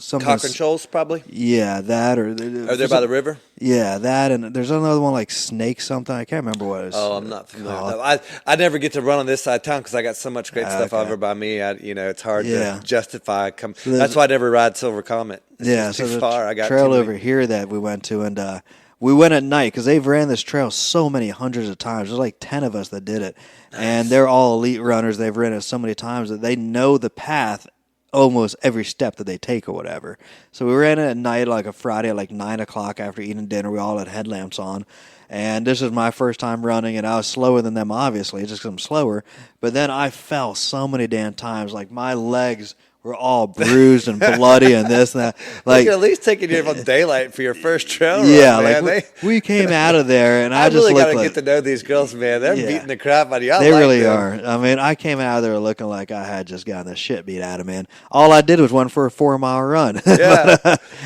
A: Cochran Shoals, probably?
B: Yeah, that or...
A: Are they by the river?
B: Yeah, that, and there's another one like Snake something. I can't remember what it's
A: I'm not familiar with that. I never get to run on this side of town because I got so much great stuff over by me. It's hard to justify. That's why I never ride Silver Comet. It's too far. I got
B: trail over here that we went to, and we went at night because they've ran this trail so many hundreds of times. There's like 10 of us that did it, and they're all elite runners. They've ran it so many times that they know the path almost every step that they take or whatever. So we ran it at night, like a Friday at like 9 o'clock after eating dinner. We all had headlamps on. And this was my first time running, and I was slower than them, obviously, just because I'm slower. But then I fell so many damn times. Like, my legs were all bruised and bloody and this and that. Like,
A: at least taking you from daylight for your first trail run,
B: man.
A: Like
B: we came out of there, and I just
A: really got to
B: like,
A: get to know these girls, man. They're beating the crap out of you.
B: They really are. I mean, I came out of there looking like I had just gotten the shit beat out of me. And all I did was went for a 4-mile run.
A: Yeah.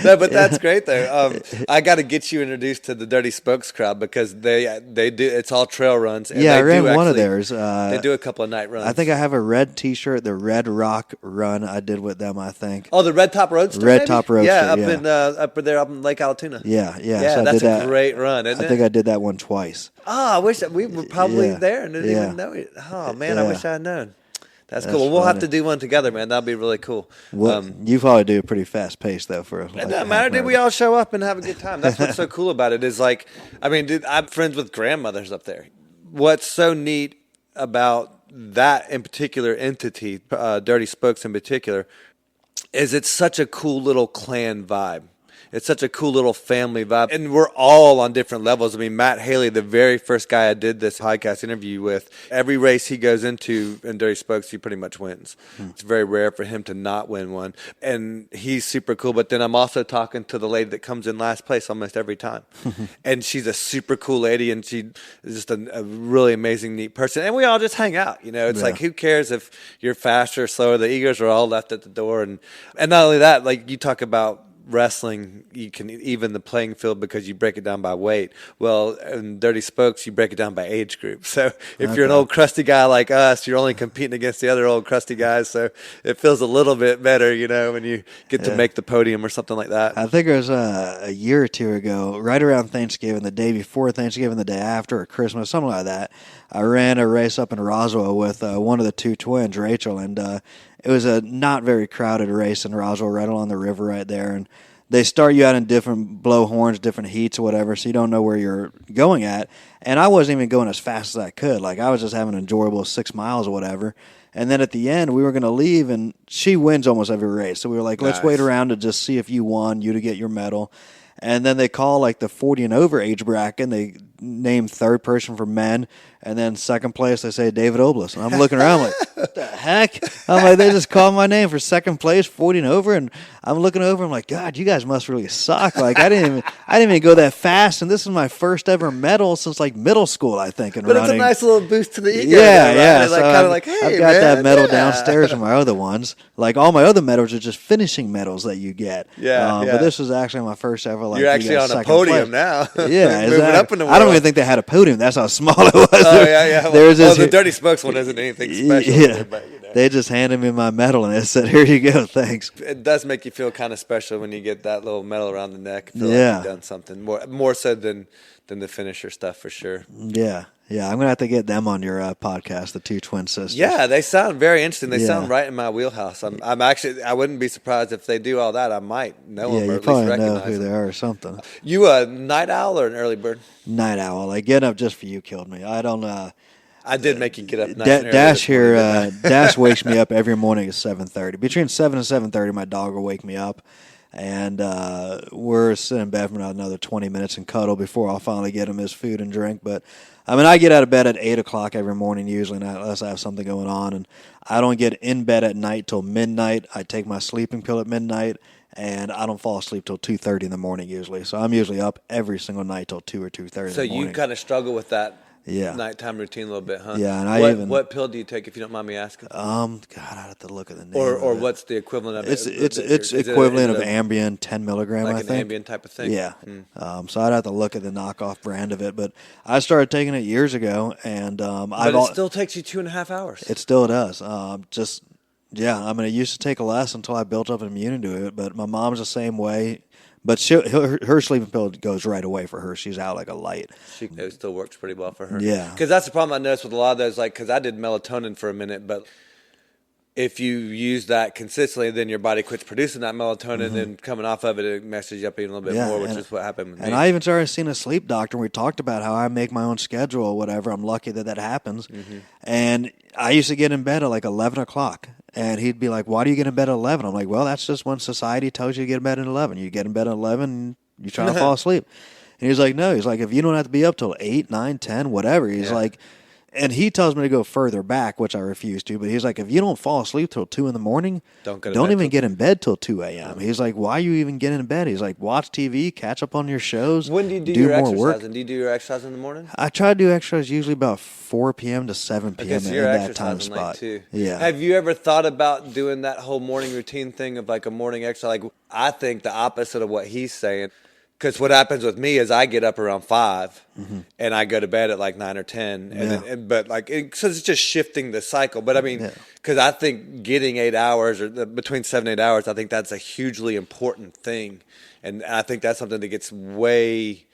A: But that's great, though. I got to get you introduced to the Dirty Spokes crowd because they do. It's all trail runs. And
B: I ran one of theirs.
A: They do a couple of night runs.
B: I think I have a red T-shirt, the Red Rock Run I did with them, I think.
A: Oh, the Red Top Roadster?
B: Red Top Roadster,
A: up there up in Lake Allatoona.
B: Yeah.
A: So that's a great run, isn't it?
B: I think I did that one twice.
A: Oh, I wish we were probably there and didn't even know it. Oh, man, I wish I had known. That's cool. Well, we'll have to do one together, man. That'll be really cool.
B: Well, you probably do a pretty fast pace, though. It
A: doesn't matter. Did we all show up and have a good time? That's what's so cool about it is like, I mean, dude, I'm friends with grandmothers up there. What's so neat about that in particular entity, Dirty Spokes in particular, is it's such a cool little clan vibe. It's such a cool little family vibe. And we're all on different levels. I mean, Matt Haley, the very first guy I did this podcast interview with, every race he goes into in Dirty Spokes, he pretty much wins. It's very rare for him to not win one. And he's super cool. But then I'm also talking to the lady that comes in last place almost every time. And she's a super cool lady, and she is just a really amazing, neat person. And we all just hang out. It's like, who cares if you're faster or slower? The egos are all left at the door. And not only that, like you talk about, wrestling, you can even the playing field because you break it down by weight. Well, in Dirty Spokes, you break it down by age group. So if you're an old crusty guy like us, you're only competing against the other old crusty guys. So it feels a little bit better, when you get to make the podium or something like that.
B: I think it was a year or two ago, right around Thanksgiving, the day before Thanksgiving, the day after, or Christmas, something like that. I ran a race up in Roswell with one of the two twins, Rachel, and it was a not very crowded race in Roswell, right along the river right there. And they start you out in different blow horns, different heats or whatever, so you don't know where you're going at. And I wasn't even going as fast as I could. Like, I was just having an enjoyable 6 miles or whatever. And then at the end, we were going to leave, and she wins almost every race. So we were like, let's wait around to just see if you won, you to get your medal. And then they call, like, the 40 and over age bracket, and they name third person for men. And then second place, they say David Oblas. And I'm looking around like, what the heck? I'm like, they just called my name for second place, 40 and over. And I'm looking over, I'm like, God, you guys must really suck. Like, I didn't even go that fast. And this is my first ever medal since like middle school, I think, in running.
A: But it's a nice little boost to the ego.
B: Yeah.
A: Right?
B: So hey, I've got that medal downstairs in my other ones. Like, all my other medals are just finishing medals that you get. But this was actually my first ever. Like,
A: you're actually on a podium now.
B: Yeah,
A: moving up in the world.
B: I don't even think they had a podium. That's how small it was.
A: Oh, yeah. Well, the Dirty Spokes one isn't anything special.
B: Yeah. But, they just handed me my medal and they said, here you go, thanks.
A: It does make you feel kind of special when you get that little medal around the neck. Feel like you've done something more so than the finisher stuff for sure.
B: Yeah, I'm going to have to get them on your podcast, the two twin sisters.
A: Yeah, they sound very interesting. They sound right in my wheelhouse. I'm actually, I wouldn't be surprised if they do all that. I might know them or at least recognize
B: know who they are or something.
A: You a night owl or an early bird?
B: Night owl. Like, getting up just for you killed me. I don't
A: I did make you get up nice and early.
B: Dash here, Dash wakes me up every morning at 7:30. Between 7 and 7:30, my dog will wake me up. And we're sitting in bed for another 20 minutes and cuddle before I'll finally get him his food and drink. But, I mean, I get out of bed at 8 o'clock every morning usually, unless I have something going on. And I don't get in bed at night till midnight. I take my sleeping pill at midnight, and I don't fall asleep till 2:30 in the morning usually. So I'm usually up every single night till 2 or 2:30 in the morning.
A: So you kind of struggle with that
B: Yeah.
A: nighttime routine a little bit, huh?
B: Yeah, and
A: what pill do you take, if you don't mind me asking?
B: God, I'd have to look at the name.
A: Or what's the equivalent of it?
B: It's equivalent of Ambien, 10 milligram,
A: like
B: I think.
A: Like an Ambien type of thing?
B: Yeah. So I'd have to look at the knockoff brand of it. But I started taking it years ago, and
A: but it still takes you 2.5 hours.
B: It still does. Yeah, I mean, it used to take less until I built up an immunity to it. But my mom's the same way. But her sleeping pill goes right away for her. She's out like a light.
A: It still works pretty well for her.
B: Yeah.
A: Because that's the problem I noticed with a lot of those, like, because I did melatonin for a minute, but if you use that consistently, then your body quits producing that melatonin, and coming off of it, it messes you up even a little bit more, which is what happened with me.
B: And I even started seeing a sleep doctor. We talked about how I make my own schedule or whatever. I'm lucky that happens. And I used to get in bed at like 11 o'clock. And he'd be like, why do you get in bed at 11? I'm like, well, that's just when society tells you to get in bed at 11. You get in bed at 11 and you're trying to fall asleep. And he's like, no. He's like, if you don't have to be up till 8, 9, 10, whatever. He's like, and he tells me to go further back, which I refuse to. But he's like, if you don't fall asleep till 2 in the morning, don't even get in bed till 2 a.m. He's like, why are you even getting in bed? He's like, watch TV, catch up on your shows.
A: When do you do your exercise? Do you do your exercise in the morning?
B: I try to do exercise usually about 4 p.m. to 7 p.m. in that time spot.
A: Too.
B: Yeah.
A: Have you ever thought about doing that whole morning routine thing of like a morning exercise? Like, I think the opposite of what he's saying. Because what happens with me is I get up around 5 and I go to bed at like 9 or 10. So it's just shifting the cycle. But I mean, because I think getting 8 hours or between 7 and 8 hours, I think that's a hugely important thing. And I think that's something that gets way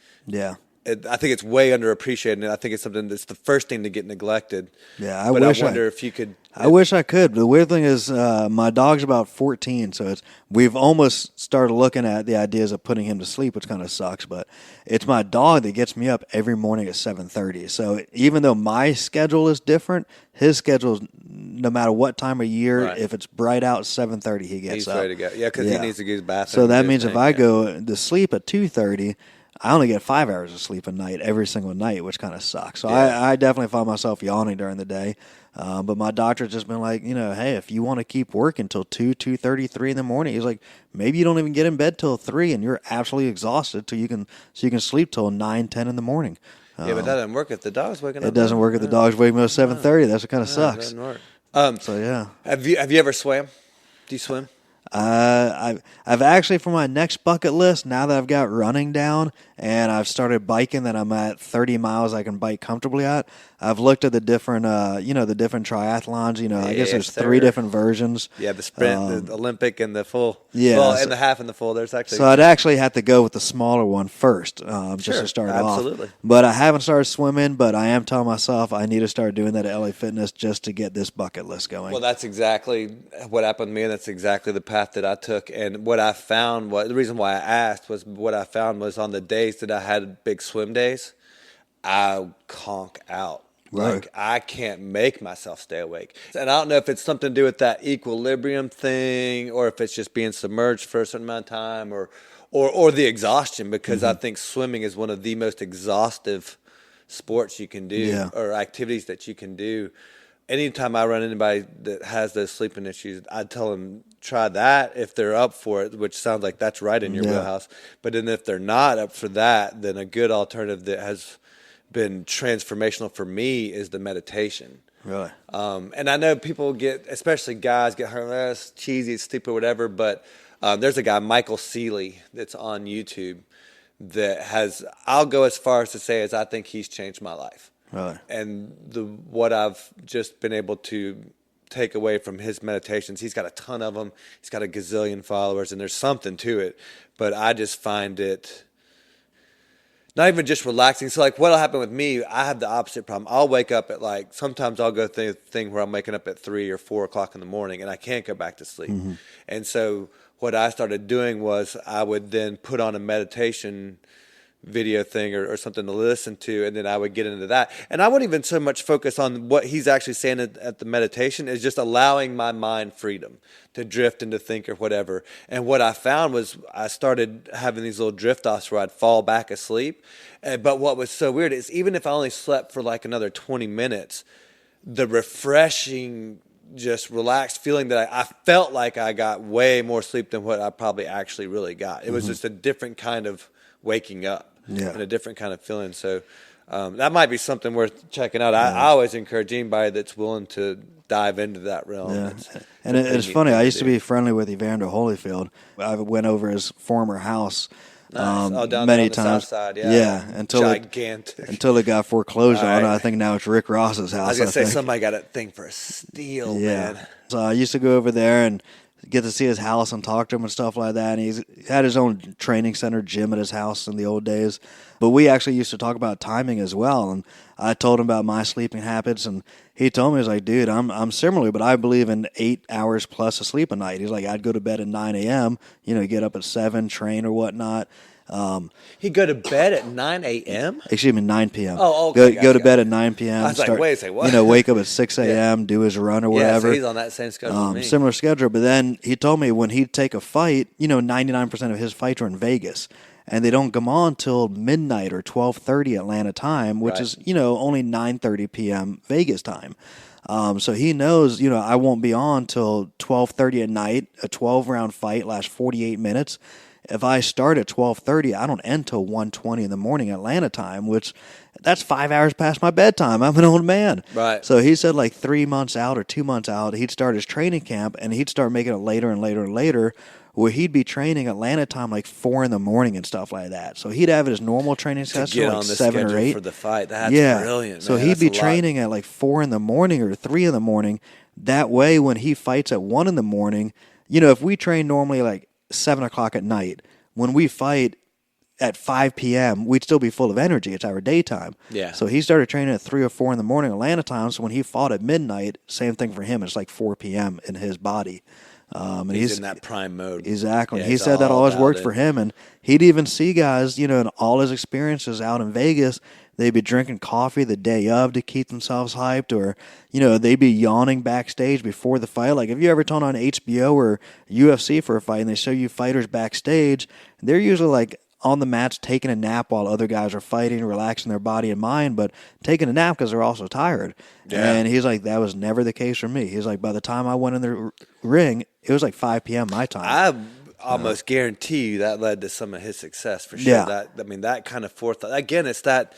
A: I think it's way underappreciated, and I think it's something that's the first thing to get neglected.
B: Yeah,
A: I wonder if you could.
B: I wish I could. The weird thing is, my dog's about 14, so we've almost started looking at the ideas of putting him to sleep, which kind of sucks. But it's my dog that gets me up every morning at 7:30. So even though my schedule is different, his schedule is no matter what time of year. Right. If it's bright out, 7:30 he gets
A: He's
B: up.
A: ready to go. Yeah, because he needs to get his bathroom.
B: So that means if I go to sleep at 2:30. I only get 5 hours of sleep a night every single night, which kind of sucks. So I definitely find myself yawning during the day. But my doctor's just been like, hey, if you want to keep working till 2:30, 3 in the morning, he's like, maybe you don't even get in bed till 3 and you're absolutely exhausted so you can sleep till 9, 10 in the morning.
A: But that doesn't work if the dog's waking up.
B: It doesn't work if the dog's waking up at 7:30. That's what kind of sucks.
A: It doesn't work.
B: So yeah.
A: Have you ever swam? Do you swim?
B: I've actually, for my next bucket list, now that I've got running down and I've started biking, that I'm at 30 miles I can bike comfortably at, I've looked at the different, the different triathlons. I guess there's 3 different versions. Yeah, the sprint, the Olympic, and the full. Yeah. Well, and the half and the full. There's actually. So I'd actually have to go with the smaller one first, just to start off. Absolutely. But I haven't started swimming, but I am telling myself I need to start doing that at LA Fitness just to get this bucket list going. Well, that's exactly what happened to me, and that's exactly the path that I took. And what I found the reason why I asked was what I found was on the days that I had big swim days, I conk out. Right. Like, I can't make myself stay awake. And I don't know if it's something to do with that equilibrium thing or if it's just being submerged for a certain amount of time or the exhaustion, because I think swimming is one of the most exhaustive sports you can do or activities that you can do. Anytime I run into anybody that has those sleeping issues, I tell them try that if they're up for it, which sounds like that's right in your wheelhouse. But then if they're not up for that, then a good alternative that has been transformational for me is the meditation. Really? And I know people especially guys, get hurt. It's cheesy, it's stupid, whatever. But there's a guy, Michael Seeley, that's on YouTube that I'll go as far as to say I think he's changed my life. Really? And what I've just been able to take away from his meditations, he's got a ton of them. He's got a gazillion followers, and there's something to it. But I just find it not even just relaxing. So, like, what'll happen with me, I have the opposite problem. I'll wake up at, sometimes I'll go through a thing where I'm waking up at 3 or 4 o'clock in the morning, and I can't go back to sleep. Mm-hmm. And so what I started doing was I would then put on a meditation
A: video thing or something to listen to, and then I would get into that. And I wouldn't even so much focus on what he's actually saying at the meditation, is just allowing my mind freedom to drift and to think or whatever. And what I found was I started having these little drift offs where I'd fall back asleep. But what was so weird is even if I only slept for like another 20 minutes, the refreshing, just relaxed feeling that I felt like I got way more sleep than what I probably actually really got. It was just a different kind of waking up.
B: Yeah.
A: And a different kind of feeling. So that might be something worth checking out. I always encourage anybody that's willing to dive into that realm.
B: Yeah. And it's funny. I used to be friendly with Evander Holyfield. I went over his former house
A: down
B: many
A: on the
B: times.
A: South side,
B: until
A: gigantic.
B: Until it got foreclosed on. I think now it's Rick Ross's house.
A: I was going to say somebody got a thing for a steal, man.
B: So I used to go over there and get to see his house and talk to him and stuff like that. And he had his own training center gym at his house in the old days. But we actually used to talk about timing as well. And I told him about my sleeping habits, and he told me, he's like, dude, I'm similar, but I believe in 8 hours plus of sleep a night. He's like, I'd go to bed at 9 a.m., get up at 7, train or whatnot.
A: He'd go to bed at 9 a.m.?
B: Excuse me, 9 p.m.
A: Oh, okay.
B: Go to bed at 9 p.m.
A: I was like, wait a second, what?
B: Wake up at 6 a.m., do his run or whatever.
A: So he's on that same schedule as me.
B: Similar schedule. But then he told me when he'd take a fight, 99% of his fights are in Vegas. And they don't come on till midnight or 12:30 Atlanta time, which is, only 9:30 p.m. Vegas time. So he knows, I won't be on till 12:30 at night. A 12-round fight lasts 48 minutes. If I start at 12:30, I don't end till 1:20 in the morning Atlanta time, which that's 5 hours past my bedtime. I'm an old man.
A: Right.
B: So he said like 3 months out or 2 months out, he'd start his training camp, and he'd start making it later and later and later, where he'd be training Atlanta time like 4 in the morning and stuff like that. So he'd have his normal training schedule like 7 or 8
A: for the fight. That's brilliant. Man.
B: So he'd be training at like 4 in the morning or 3 in the morning. That way, when he fights at 1 in the morning, if we train normally like 7 o'clock at night, when we fight at 5 p.m., we'd still be full of energy. It's our daytime.
A: Yeah.
B: So he started training at 3 or 4 in the morning Atlanta time. So when he fought at midnight, same thing for him. It's like 4 p.m. in his body. And
A: he's in that prime mode.
B: Exactly. Yeah, he said that always worked for him. And he'd even see guys, in all his experiences out in Vegas, they'd be drinking coffee the day of to keep themselves hyped, or, they'd be yawning backstage before the fight. Like, if you ever turn on HBO or UFC for a fight and they show you fighters backstage, they're usually like on the mats taking a nap while other guys are fighting, relaxing their body and mind, but taking a nap because they're also tired. Yeah. And he's like, that was never the case for me. He's like, by the time I went in the ring, it was like 5 p.m. my time.
A: I almost guarantee you that led to some of his success for sure. Yeah. That kind of forethought. Again, it's that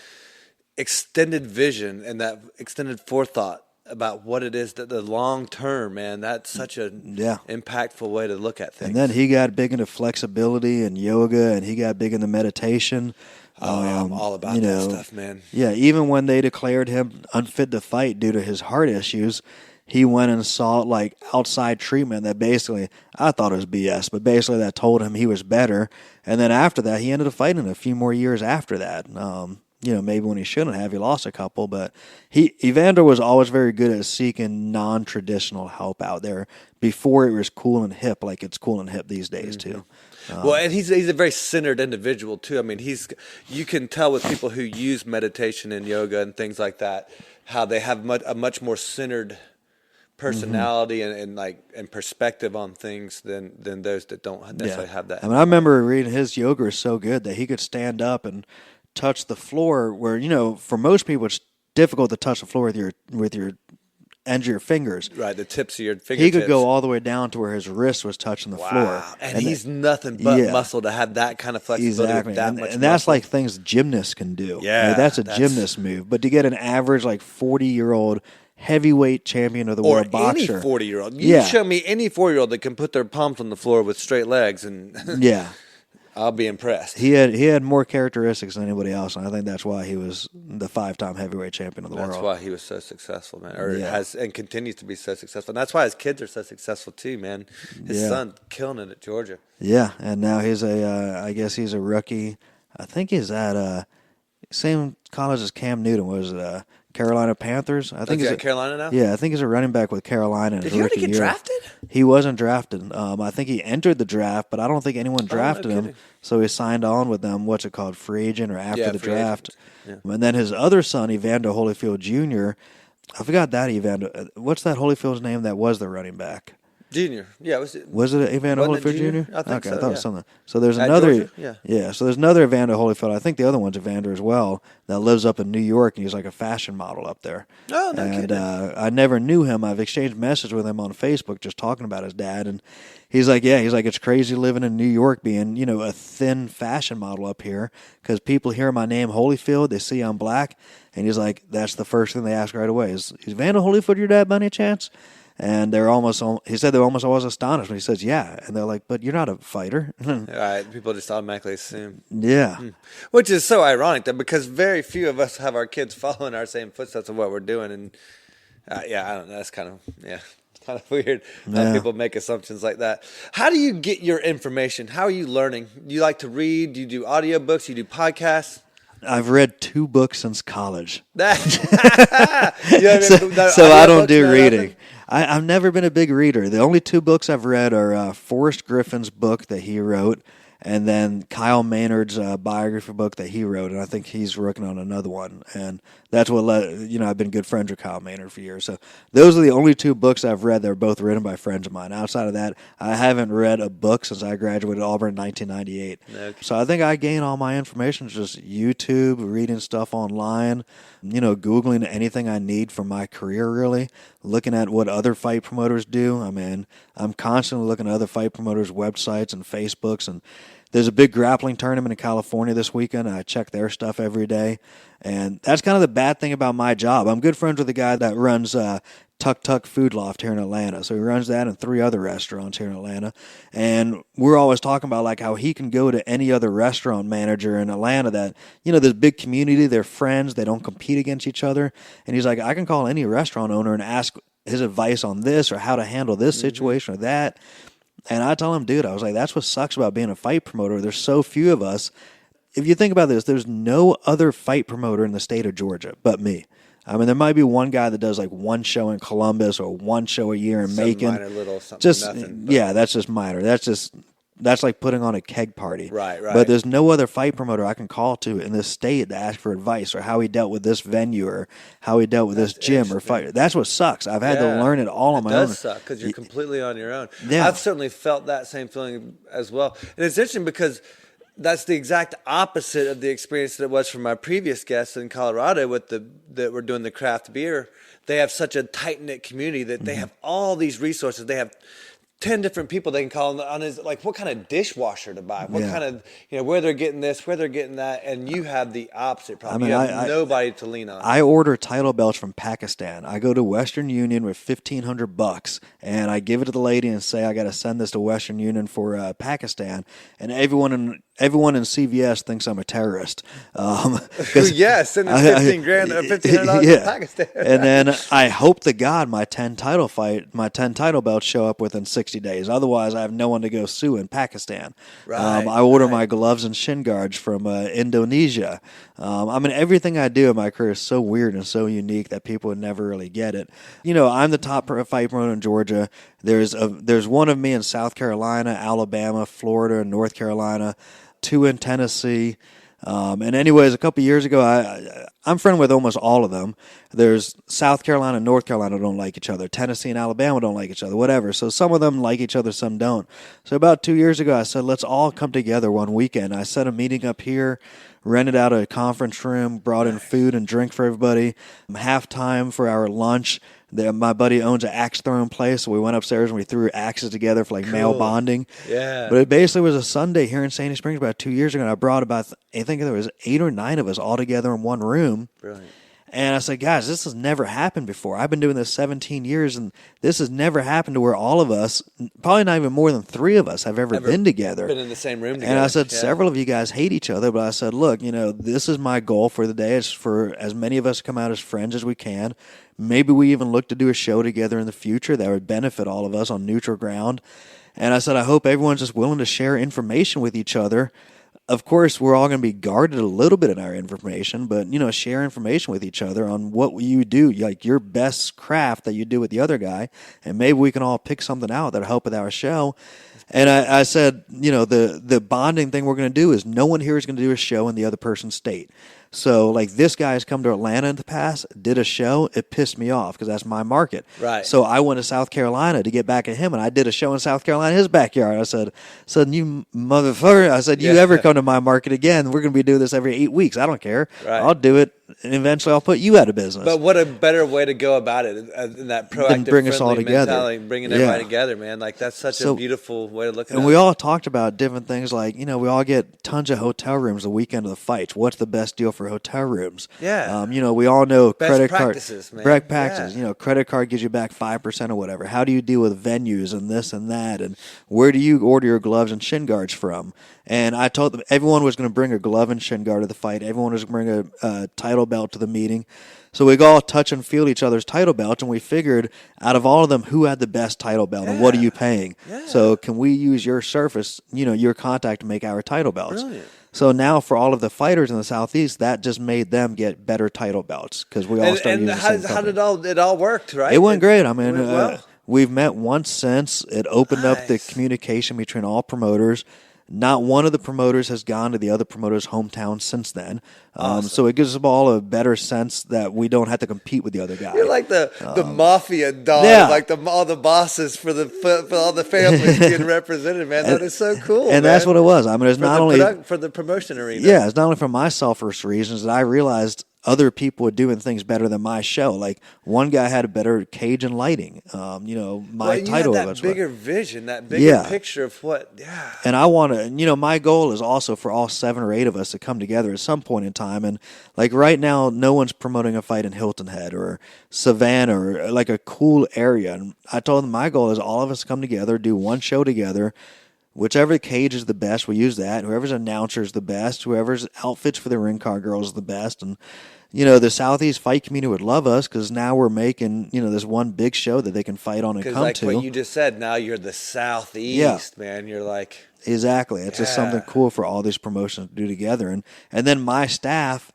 A: extended vision and that extended forethought about what it is that the long term, man, that's such an impactful way to look at things.
B: And then he got big into flexibility and yoga, and he got big into meditation.
A: I'm all about that stuff, man.
B: Yeah, even when they declared him unfit to fight due to his heart issues, he went and sought like outside treatment that basically, I thought it was BS, but basically that told him he was better. And then after that, he ended up fighting a few more years after that. Maybe when he shouldn't have, he lost a couple, but Evander was always very good at seeking non-traditional help out there before it was cool and hip, like it's cool and hip these days too.
A: Well, and he's a very centered individual too. I mean, you can tell with people who use meditation and yoga and things like that, how they have a much more centered personality and perspective on things than those that don't necessarily have that.
B: I mean, I remember reading his yoga is so good that he could stand up and touch the floor where, for most people it's difficult to touch the floor with your ends of your fingers.
A: Right, the tips of your fingertips.
B: He could go all the way down to where his wrist was touching the floor.
A: And he's nothing but muscle to have that kind of flexibility.
B: Exactly. And that's like things gymnasts can do.
A: Yeah.
B: That's a gymnast move. But to get an average 40-year-old heavyweight champion of the world boxer.
A: Or any 40-year-old. You show me any 4-year-old that can put their palms on the floor with straight legs and I'll be impressed.
B: He had more characteristics than anybody else, and I think that's why he was the 5-time heavyweight champion of the world.
A: That's why he was so successful, man, and continues to be so successful. And that's why his kids are so successful too, man. His son killing it at Georgia.
B: Yeah, and now he's I guess he's a rookie. I think he's at same college as Cam Newton was. Carolina Panthers. I think
A: he's at Carolina now?
B: Yeah, I think he's a running back with Carolina.
A: Did he already get drafted?
B: He wasn't drafted. I think he entered the draft, but I don't think anyone drafted him. So he signed on with them, what's it called, free agent or after the draft. Yeah. And then his other son, Evander Holyfield Jr., I forgot that Evander. What's that Holyfield's name that was the running back?
A: Junior. Yeah.
B: Was it Evander Holyfield Jr.?
A: I think so,
B: I thought it was something. So there's another. Yeah. So there's another Evander Holyfield. I think the other one's Evander as well, that lives up in New York, and he's like a fashion model up there.
A: Oh, no kidding.
B: And I never knew him. I've exchanged messages with him on Facebook just talking about his dad, and he's like, it's crazy living in New York being, a thin fashion model up here, because people hear my name Holyfield, they see I'm black, and he's like, that's the first thing they ask right away. Is Evander Holyfield your dad by any chance? And he said they're almost always astonished when he says, yeah. And they're like, but you're not a fighter.
A: Right. People just automatically assume.
B: Yeah.
A: Which is so ironic, though, because very few of us have our kids following our same footsteps of what we're doing. And, I don't know. That's kind of weird how people make assumptions like that. How do you get your information? How are you learning? Do you like to read? Do you do audiobooks? Do you do podcasts?
B: I've read 2 books since college.
A: So
B: I don't do reading. I've never been a big reader. The only 2 books I've read are Forrest Griffin's book that he wrote, and then Kyle Maynard's biography book that he wrote, and I think he's working on another one. And that's what I've been good friends with Kyle Maynard for years. So those are the only 2 books I've read that are both written by friends of mine. Outside of that, I haven't read a book since I graduated Auburn in 1998. Okay. So I think I gain all my information just YouTube, reading stuff online, Googling anything I need for my career, really, looking at what other fight promoters do. I mean, I'm constantly looking at other fight promoters' websites and Facebooks, and there's a big grappling tournament in California this weekend. I check their stuff every day, and that's kind of the bad thing about my job. I'm good friends with the guy that runs Tuk Tuk Food Loft here in Atlanta. So he runs that and 3 other restaurants here in Atlanta. And we're always talking about like how he can go to any other restaurant manager in Atlanta that, there's a big community, they're friends, they don't compete against each other. And he's like, I can call any restaurant owner and ask his advice on this or how to handle this situation or that. And I tell him, dude, I was like, that's what sucks about being a fight promoter. There's so few of us. If you think about this, there's no other fight promoter in the state of Georgia but me. I mean, there might be one guy that does like 1 show in Columbus or 1 show a year in Macon.
A: Minor little something, nothing.
B: Yeah, that's just minor. That's like putting on a keg party.
A: Right.
B: But there's no other fight promoter I can call to in this state to ask for advice or how he dealt with this venue or how he dealt with this gym or fight. That's what sucks. I've had to learn it all on my own.
A: It does suck because you're completely on your own.
B: Yeah.
A: I've certainly felt that same feeling as well. And it's interesting because that's the exact opposite of the experience that it was from my previous guests in Colorado that were doing the craft beer. They have such a tight-knit community that they have all these resources. They have 10 different people they can call on his, like what kind of dishwasher to buy, what kind of, where they're getting this, where they're getting that, and you have the opposite problem. I mean, you have nobody to lean on.
B: I order title belts from Pakistan. I go to Western Union with $1,500, and I give it to the lady and say I got to send this to Western Union for Pakistan, and everyone in CVS thinks I'm a terrorist.
A: Yes, send us $1,500 to Pakistan.
B: And then I hope to God my 10 title belts show up within 60 days. Otherwise, I have no one to go sue in Pakistan. I order my gloves and shin guards from Indonesia. Everything I do in my career is so weird and so unique that people would never really get it. I'm the top fight promoter in Georgia. There's one of me in South Carolina, Alabama, Florida, and North Carolina, 2 in Tennessee. And anyways, a couple years ago, I'm friend with almost all of them. There's South Carolina and North Carolina don't like each other. Tennessee and Alabama don't like each other, whatever. So some of them like each other, some don't. So about 2 years ago, I said, let's all come together one weekend. I set a meeting up here, rented out a conference room, brought in food and drink for everybody, halftime for our lunch. My buddy owns an axe throwing place, so we went upstairs and we threw axes together for like male bonding.
A: Yeah.
B: But it basically was a Sunday here in Sandy Springs about 2 years ago, and I brought about, I think there was 8 or 9 of us all together in one room.
A: Brilliant.
B: And I said, guys, this has never happened before. I've been doing this 17 years, and this has never happened to where all of us, probably not even more than 3 of us, have ever been together.
A: Been in the same room together.
B: And I said, several of you guys hate each other, but I said, look, this is my goal for the day. It's for as many of us to come out as friends as we can. Maybe we even look to do a show together in the future that would benefit all of us on neutral ground. And I said, I hope everyone's just willing to share information with each other of course, we're all going to be guarded a little bit in our information, but, share information with each other on what you do, like your best craft that you do with the other guy, and maybe we can all pick something out that'll help with our show. And I said, the bonding thing we're going to do is no one here is going to do a show in the other person's state. So, like, this guy has come to Atlanta in the past, did a show. It pissed me off because that's my market.
A: Right.
B: So I went to South Carolina to get back at him, and I did a show in South Carolina, his backyard. I said, you motherfucker. I said, you ever come to my market again, we're going to be doing this every 8 weeks. I don't care. Right. I'll do it, and eventually I'll put you out of business.
A: But what a better way to go about it in that proactive,
B: bring us all together.
A: mentality, bringing everybody together, man. Like, that's such a beautiful way to look at it.
B: And we all talked about different things like, we all get tons of hotel rooms the weekend of the fights. What's the best deal for hotel rooms?
A: Yeah.
B: We all know
A: best
B: credit
A: practices,
B: card.
A: Man.
B: Best practices. Yeah. Credit card gives you back 5% or whatever. How do you deal with venues and this and that? And where do you order your gloves and shin guards from? And I told them everyone was going to bring a glove and shin guard to the fight. Everyone was going to bring a title belt to the meeting. So we all touch and feel each other's title belts, and we figured out of all of them, who had the best title belt and what are you paying? Yeah. So can we use your surface, your contact to make our title belts?
A: Brilliant.
B: So now for all of the fighters in the Southeast, that just made them get better title belts because we all started using the same
A: how did it all worked, right?
B: It went great. I mean, we've met once since. It opened up the communication between all promoters. Not one of the promoters has gone to the other promoter's hometown since then. Awesome. So it gives us all a better sense that we don't have to compete with the other guy.
A: You're like the mafia dog, like all the bosses for all the families being represented, man. That is so cool.
B: And that's what it was. I mean, it's not only
A: for the promotion arena.
B: Yeah, it's not only for my selfish reasons that I realized other people were doing things better than my show. Like one guy had a better cage and lighting. My title.
A: You had that bigger vision, that bigger picture of what. Yeah.
B: And I want to. My goal is also for all 7 or 8 of us to come together at some point in time. And like right now, no one's promoting a fight in Hilton Head or Savannah or like a cool area. And I told them my goal is all of us come together, do one show together. Whichever cage is the best, we use that. Whoever's announcer is the best. Whoever's outfits for the ring car girls is the best. And, the Southeast fight community would love us because now we're making, this one big show that they can fight on and come
A: like
B: to.
A: What you just said, now you're the Southeast, man. You're like...
B: Exactly. It's just something cool for all these promotions to do together. And then my staff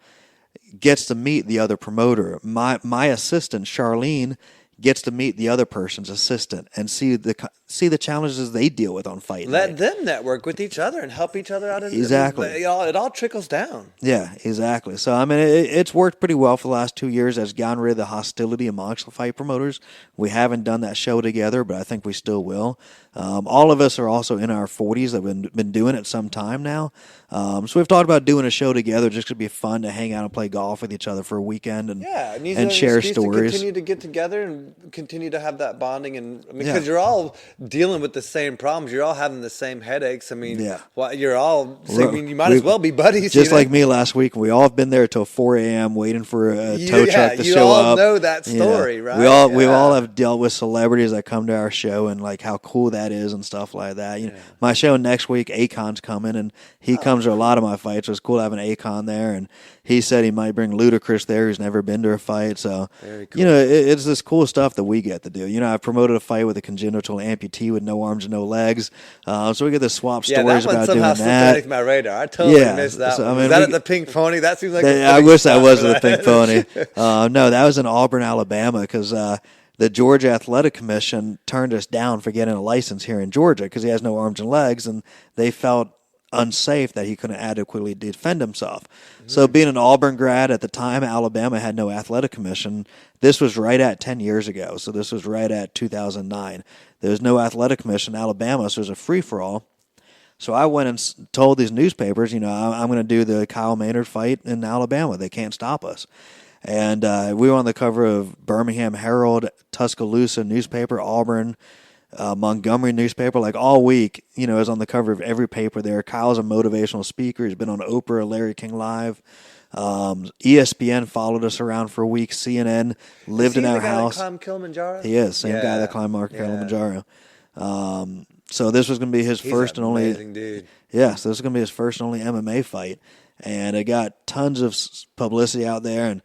B: gets to meet the other promoter. My assistant, Charlene, gets to meet the other person's assistant and see the challenges they deal with on fight night.
A: Let them network with each other and help each other out.
B: Exactly.
A: It all trickles down.
B: Yeah, exactly. So, I mean, it's worked pretty well for the last 2 years. It's gotten rid of the hostility amongst the fight promoters. We haven't done that show together, but I think we still will. All of us are also in our 40s that have been doing it some time now. So we've talked about doing a show together just to be fun to hang out and play golf with each other for a weekend and share stories.
A: To continue to get together and continue to have that bonding, and because you're all dealing with the same problems, you're all having the same headaches. I mean, you're all. You might as well be buddies.
B: Just like me last week, we all have been there till 4 a.m. waiting for a tow truck to show up.
A: You all know that story, right?
B: We all have dealt with celebrities that come to our show and like how cool that is and stuff like that. My show next week, Akon's coming, and he comes to a lot of my fights. So it's cool having Akon there, and he said he might bring Ludacris there, who's never been to a fight. So, very cool. It's this cool stuff that we get to do. I've promoted a fight with a congenital amputee with no arms and no legs. So we get to swap stories about doing that.
A: That was my radar. I totally missed that one. Was that at the Pink Pony? That seems like
B: I wish that was at the Pink Pony. No, that was in Auburn, Alabama, because the Georgia Athletic Commission turned us down for getting a license here in Georgia because he has no arms and legs, and they felt unsafe that he couldn't adequately defend himself. Mm-hmm. So being an Auburn grad at the time, Alabama had no athletic commission. This was right at 10 years ago. So this was right at 2009. There was no athletic commission in Alabama, so it was a free-for-all. So I went and told these newspapers, I'm going to do the Kyle Maynard fight in Alabama. They can't stop us. And we were on the cover of Birmingham Herald, Tuscaloosa newspaper, Auburn, Montgomery newspaper, like all week, is on the cover of every paper there. Kyle's a motivational speaker. He's been on Oprah, Larry King Live. ESPN followed us around for a week. CNN lived in our house.
A: Is he the guy that climbed Kilimanjaro?
B: He is. Same guy that climbed Kilimanjaro. So this was going to be his first and only.
A: Amazing dude.
B: Yeah, so this is going to be his first and only MMA fight. And it got tons of publicity out there. And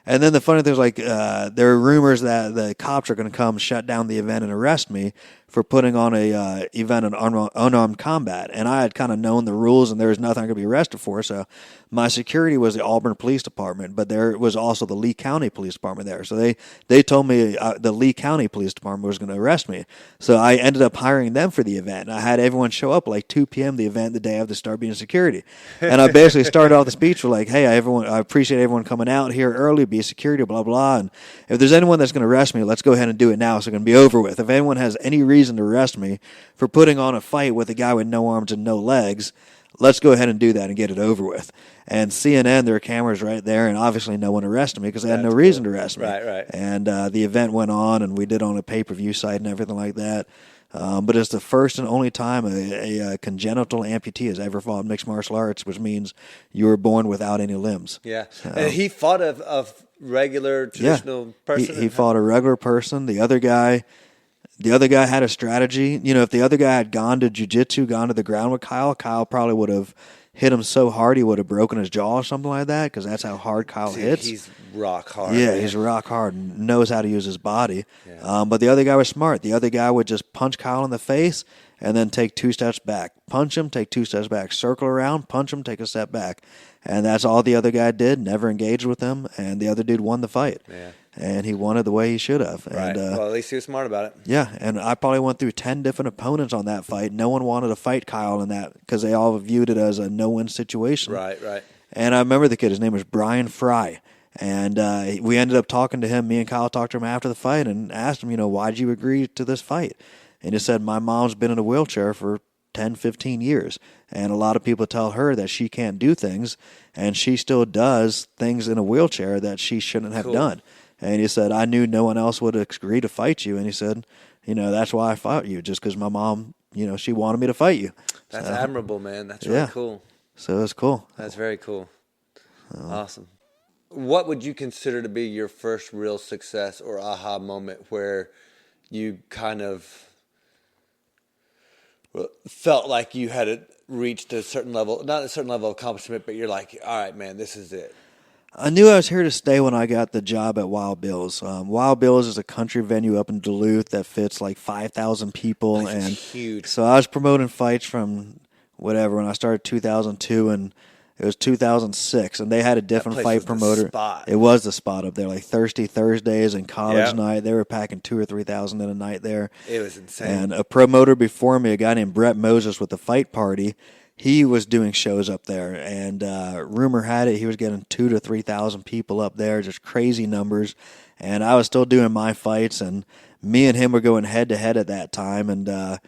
B: And then the funny thing is, like, there are rumors that the cops are going to come shut down the event and arrest me for putting on a event in unarmed combat. And I had kind of known the rules, and there was nothing I could be arrested for. So my security was the Auburn Police Department, but there was also the Lee County Police Department there. So they told me the Lee County Police Department was going to arrest me. So I ended up hiring them for the event. And I had everyone show up like 2 p.m. the event the day I have to start being security. And I basically started off the speech with like, hey, I appreciate everyone coming out here early, be security, blah, blah. And if there's anyone that's going to arrest me, let's go ahead and do it now so it can be over with. If anyone has any reason to arrest me for putting on a fight with a guy with no arms and no legs, let's go ahead and do that and get it over with. And CNN, there are cameras right there, and obviously no one arrested me because they had no reason to arrest me.
A: Right.
B: And the event went on, and we did on a pay-per-view site and everything like that. But it's the first and only time a congenital amputee has ever fought mixed martial arts, which means you were born without any limbs.
A: Yeah. And he fought a regular, traditional person?
B: He fought a regular person. The other guy had a strategy. You know, if the other guy had gone to jiu-jitsu, gone to the ground with Kyle probably would have hit him so hard he would have broken his jaw or something like that, because that's how hard Kyle hits.
A: He's rock hard.
B: Yeah,
A: man.
B: he's rock hard and knows how to use his body. Yeah. But the other guy was smart. The other guy would just punch Kyle in the face and then take 2 steps back. Punch him, take 2 steps back. Circle around, punch him, take a step back. And that's all the other guy did, never engaged with him, and the other dude won the fight.
A: Yeah.
B: And he won it the way he should have.
A: Right.
B: And,
A: well, at least he was smart about it.
B: Yeah, and I probably went through 10 different opponents on that fight. No one wanted to fight Kyle in that because they all viewed it as a no-win situation.
A: Right.
B: And I remember the kid. His name was Brian Fry. And we ended up talking to him. Me and Kyle talked to him after the fight and asked him, why'd you agree to this fight? And he said, my mom's been in a wheelchair for 10, 15 years. And a lot of people tell her that she can't do things, and she still does things in a wheelchair that she shouldn't have done. And he said, I knew no one else would agree to fight you. And he said, that's why I fought you, just because my mom, she wanted me to fight you.
A: That's admirable, man. That's really cool.
B: So it's cool.
A: That's very cool. Awesome. What would you consider to be your first real success or aha moment where you kind of felt like you had reached a certain level, not a certain level of accomplishment, but you're like, all right, man, this is it?
B: I knew I was here to stay when I got the job at Wild Bill's. Wild Bill's is a country venue up in Duluth that fits like 5,000 people.
A: That's huge.
B: So I was promoting fights from when I started 2002, and it was 2006, and they had a different fight promoter. It was the spot up there, like Thirsty Thursdays and College Night. They were packing 2,000 or 3,000 in a night there.
A: It was insane.
B: And a promoter before me, a guy named Brett Moses with the Fight Party, he was doing shows up there, and rumor had it he was getting 2,000 to 3,000 people up there, just crazy numbers. And I was still doing my fights, and me and him were going head-to-head at that time. And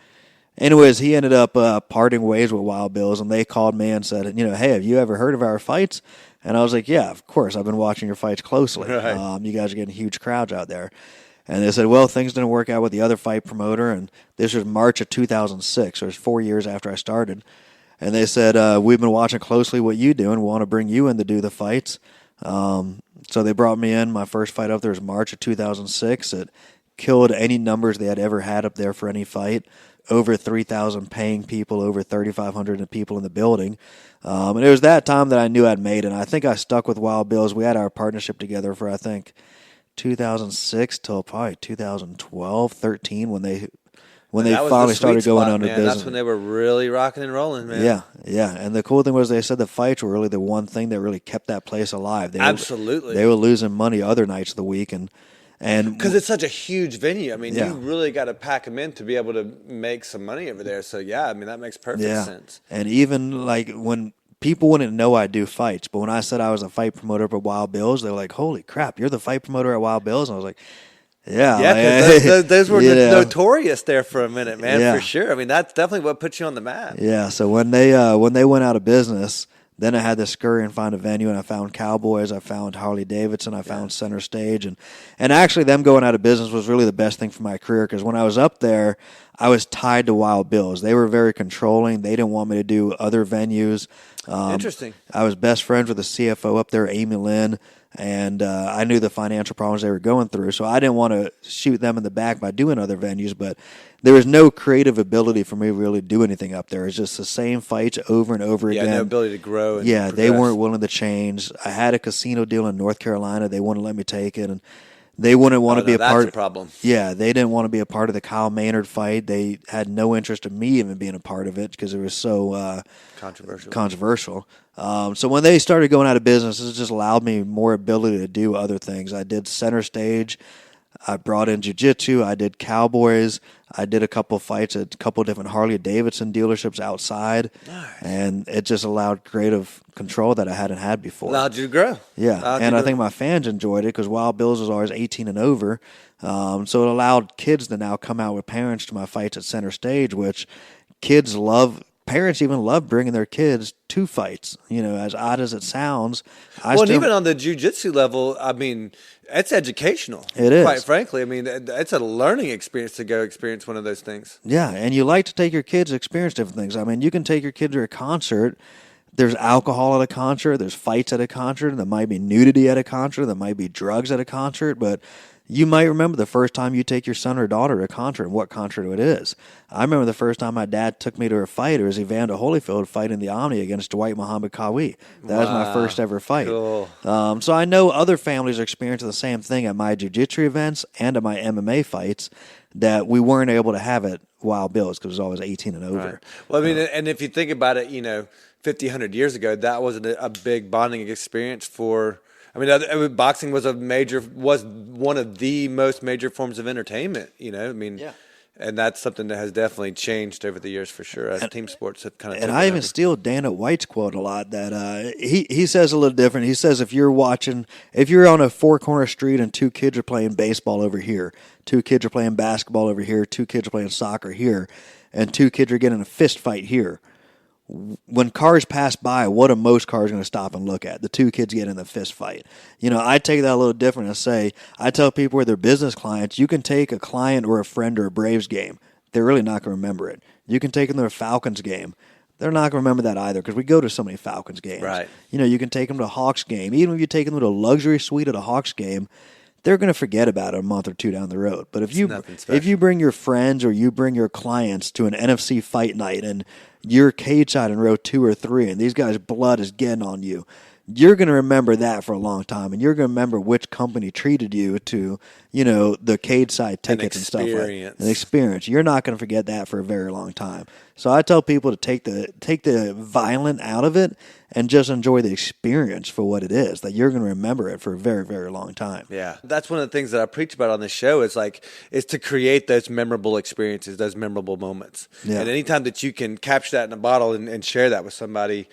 B: anyways, he ended up parting ways with Wild Bill's, and they called me and said, hey, have you ever heard of our fights? And I was like, yeah, of course. I've been watching your fights closely.
A: Right.
B: You guys are getting huge crowds out there. And they said, well, things didn't work out with the other fight promoter, and this was March of 2006, so it was 4 years after I started. And they said, we've been watching closely what you do and want to bring you in to do the fights. So they brought me in. My first fight up there was March of 2006. It killed any numbers they had ever had up there for any fight. Over 3,000 paying people, over 3,500 people in the building. And it was that time that I knew I'd made it. And I think I stuck with Wild Bill's. We had our partnership together for, I think, 2006 till probably 2012, 13 when they finally started going under business.
A: That's when they were really rocking and rolling, man.
B: Yeah. And the cool thing was they said the fights were really the one thing that really kept that place alive.
A: Absolutely.
B: They were losing money other nights of the week. And
A: because it's such a huge venue. I mean, you really got to pack them in to be able to make some money over there. So, that makes perfect sense.
B: And even like when people wouldn't know I do fights, but when I said I was a fight promoter for Wild Bill's, they were like, holy crap, you're the fight promoter at Wild Bill's? And I was like,
A: yeah, because those were notorious there for a minute, man, for sure. I mean, that's definitely what put you on the map.
B: Yeah, so when they went out of business, then I had to scurry and find a venue, and I found Cowboys, I found Harley Davidson, I found Center Stage, and actually them going out of business was really the best thing for my career, because when I was up there, I was tied to Wild Bill's. They were very controlling. They didn't want me to do other venues.
A: Interesting.
B: I was best friends with the CFO up there, Amy Lynn. And I knew the financial problems they were going through, so I didn't want to shoot them in the back by doing other venues, but there was no creative ability for me to really do anything up there. It's just the same fights over and over again.
A: Yeah, no ability to grow. And
B: yeah,
A: progress.
B: They weren't willing to change. I had a casino deal in North Carolina. They wouldn't let me take it, and they wouldn't want to be a part.
A: That's a problem.
B: Yeah, they didn't want to be a part of the Kyle Maynard fight. They had no interest in me even being a part of it because it was so controversial. So when they started going out of business, it just allowed me more ability to do other things. I did center stage. I brought in jiu-jitsu. I did cowboys. I did a couple of fights at a couple of different Harley-Davidson dealerships outside.
A: Nice.
B: And it just allowed creative control that I hadn't had before.
A: Allowed you to grow.
B: Yeah, and I think my fans enjoyed it because Wild Bills was always 18 and over. So it allowed kids to now come out with parents to my fights at center stage, which kids love. Parents even love bringing their kids to fights. As odd as it sounds.
A: And even on the jiu-jitsu level, I mean, it's educational.
B: It is.
A: Quite frankly. I mean, it's a learning experience to go experience one of those things.
B: Yeah, and you like to take your kids to experience different things. I mean, you can take your kids to a concert. There's alcohol at a concert. There's fights at a concert. There might be nudity at a concert. There might be drugs at a concert. But you might remember the first time you take your son or daughter to a concert and what concert it is. I remember the first time my dad took me to a fight. It was Evander Holyfield fighting the Omni against Dwight Muhammad Qawi. That was my first ever fight.
A: Cool.
B: So I know other families are experiencing the same thing at my jiu-jitsu events and at my MMA fights that we weren't able to have at Wild Bills because it was always 18 and over.
A: Right. Well, I mean, and if you think about it, 50, 100 years ago, that wasn't a big bonding experience for. I mean, boxing was one of the most major forms of entertainment.
B: Yeah.
A: And that's something that has definitely changed over the years for sure. As team sports have kind of.
B: And I even steal Dana White's quote a lot. That he says a little different. He says if you're on a four-corner street and two kids are playing baseball over here, two kids are playing basketball over here, two kids are playing soccer here, and two kids are getting a fist fight here. When cars pass by, what are most cars going to stop and look at? The two kids getting in the fist fight. I take that a little different and say, I tell people with their business clients, you can take a client or a friend or a Braves game. They're really not going to remember it. You can take them to a Falcons game. They're not going to remember that either because we go to so many Falcons games.
A: Right.
B: You can take them to a Hawks game. Even if you take them to a luxury suite at a Hawks game, they're going to forget about it a month or two down the road. But if you bring your friends or you bring your clients to an NFC fight night and you're cage side in row 2 or 3 and these guys' blood is getting on you, you're going to remember that for a long time, and you're going to remember which company treated you to, the cage side tickets and stuff like that. An experience. You're not going to forget that for a very long time. So I tell people to take the violent out of it and just enjoy the experience for what it is, that you're going to remember it for a very, very long time.
A: Yeah. That's one of the things that I preach about on this show is to create those memorable experiences, those memorable moments. Yeah. And anytime that you can capture that in a bottle and share that with somebody,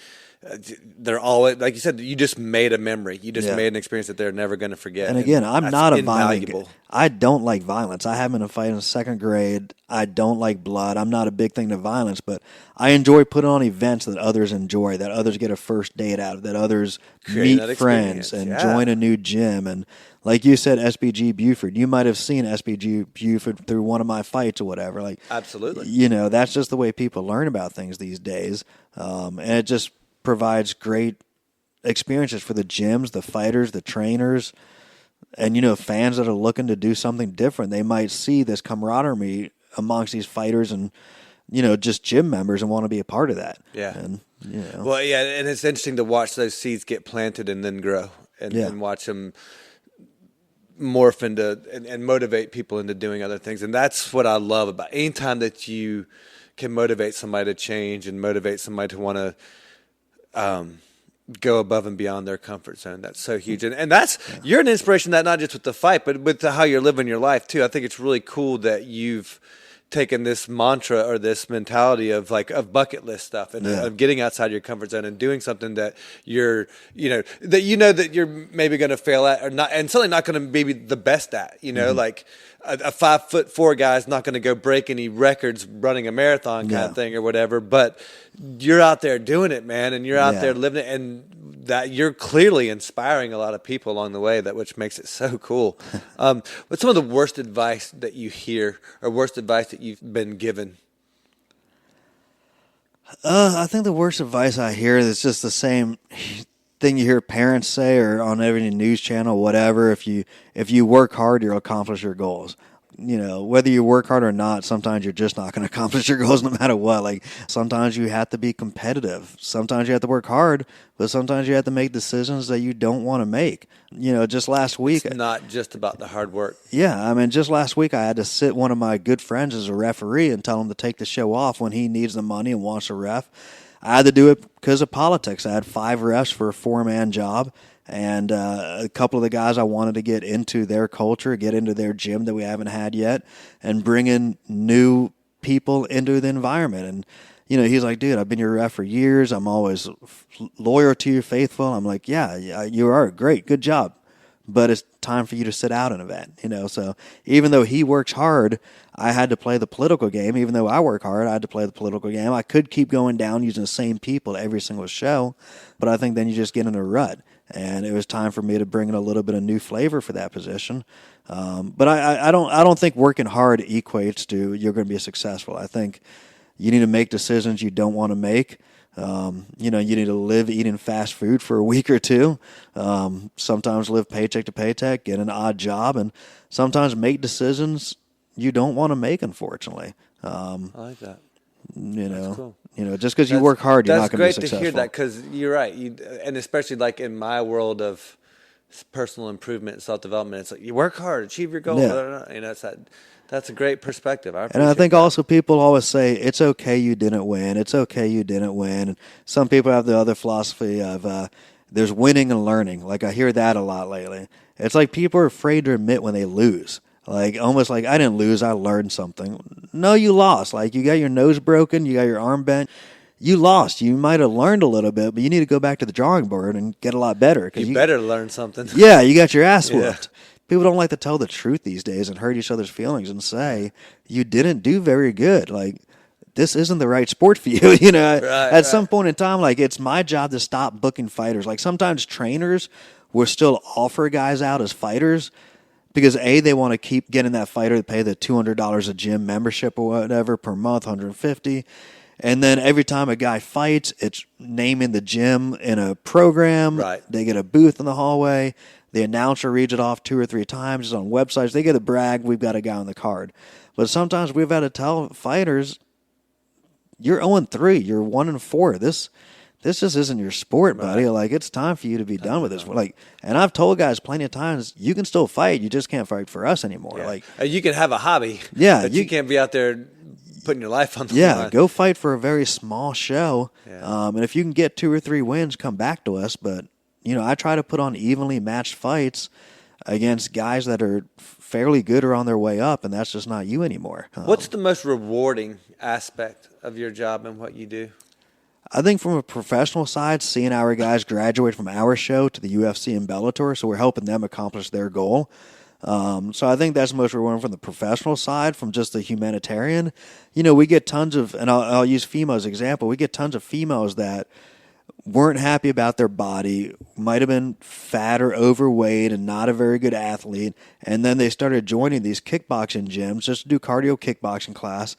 A: they're all, like you said, you just made a memory. You just made an experience that they're never going to forget.
B: And again, I'm not a violent guy. I don't like violence. I have been in a fight in 2nd grade. I don't like blood. I'm not a big thing to violence, but I enjoy putting on events that others enjoy, that others get a first date out of, that others meet friends and join a new gym. And like you said, SBG Buford, you might have seen SBG Buford through one of my fights or whatever.
A: Absolutely.
B: That's just the way people learn about things these days. And it just provides great experiences for the gyms, the fighters, the trainers, and fans that are looking to do something different. They might see this camaraderie amongst these fighters and just gym members and want to be a part of that. Yeah. And
A: well, yeah, and it's interesting to watch those seeds get planted and then grow and watch them morph into and motivate people into doing other things. And that's what I love about anytime that you can motivate somebody to change and motivate somebody to want to go above and beyond their comfort zone. That's so huge. And that's, you're an inspiration that not just with the fight, but with how you're living your life too. I think it's really cool that you've taken this mantra or this mentality of bucket list stuff and of getting outside your comfort zone and doing something that that you're maybe going to fail at or not, and certainly not going to be the best at, like a 5'4" guy is not going to go break any records running a marathon kind of thing or whatever, but you're out there doing it, man, and you're out there living it, and that you're clearly inspiring a lot of people along the way, which makes it so cool. What's some of the worst advice that you hear or worst advice that you've been given?
B: I think the worst advice I hear is just the same. thing you hear parents say, or on every news channel, whatever. If you work hard, you'll accomplish your goals. Whether you work hard or not, sometimes you're just not going to accomplish your goals no matter what. Like, sometimes you have to be competitive. Sometimes you have to work hard, but sometimes you have to make decisions that you don't want to make. Just last week.
A: It's not just about the hard work.
B: Yeah, I mean, just last week I had to sit one of my good friends as a referee and tell him to take the show off when he needs the money and wants a ref. I had to do it because of politics. I had 5 refs for a 4-man job. And a couple of the guys I wanted to get into their culture, get into their gym that we haven't had yet, and bring in new people into the environment. And, he's like, dude, I've been your ref for years. I'm always loyal to you, faithful. I'm like, yeah, you are. Great. Good job. But it's time for you to sit out an event, So even though he works hard, I had to play the political game. Even though I work hard, I had to play the political game. I could keep going down using the same people every single show, but I think then you just get in a rut. And it was time for me to bring in a little bit of new flavor for that position. But I don't think working hard equates to you're going to be successful. I think you need to make decisions you don't want to make. You need to live eating fast food for a week or two. Sometimes live paycheck to paycheck, get an odd job, and sometimes make decisions you don't want to make, unfortunately.
A: I like that.
B: That's
A: cool.
B: Just because you work hard, you're not going to be
A: That's
B: successful.
A: great to hear that, because you're right. And especially like in my world of personal improvement and self-development, it's like you work hard, achieve your goal.
B: Yeah.
A: That's a great perspective. I
B: think also people always say, it's okay you didn't win. It's okay you didn't win. And some people have the other philosophy of there's winning and learning. Like, I hear that a lot lately. It's like people are afraid to admit when they lose. Like, almost like, I didn't lose, I learned something. No, you lost. Like, you got your nose broken, you got your arm bent. You lost. You might have learned a little bit, but you need to go back to the drawing board and get a lot better.
A: You better learn something.
B: Yeah, you got your ass whooped. Yeah. People don't like to tell the truth these days and hurt each other's feelings and say, you didn't do very good. Like, this isn't the right sport for you. At some point in time, like, it's my job to stop booking fighters. Like, sometimes trainers will still offer guys out as fighters, because they want to keep getting that fighter to pay the $200 a gym membership or whatever per month, $150. And then every time a guy fights, it's naming the gym in a program.
A: Right.
B: They get a booth in the hallway. The announcer reads it off 2 or 3 times. It's on websites. They get a brag, we've got a guy on the card. But sometimes we've had to tell fighters, you're 0-3, you're 1-4. This just isn't your sport, buddy. Right. Like, it's time for you to be done with this. Like, and I've told guys plenty of times, you can still fight, you just can't fight for us anymore.
A: Yeah.
B: Like,
A: you can have a hobby,
B: but
A: you can't be out there putting your life on the line.
B: Yeah, go fight for a very small show.
A: Yeah.
B: And if you can get 2 or 3 wins, come back to us. But, I try to put on evenly matched fights against guys that are fairly good or on their way up, and that's just not you anymore.
A: What's the most rewarding aspect of your job and what you do?
B: I think from a professional side, seeing our guys graduate from our show to the UFC and Bellator, so we're helping them accomplish their goal. So I think that's most rewarding from the professional side. From just the humanitarian, we get tons of, and I'll use females as an example, we get tons of females that weren't happy about their body, might have been fat or overweight and not a very good athlete, and then they started joining these kickboxing gyms just to do cardio kickboxing class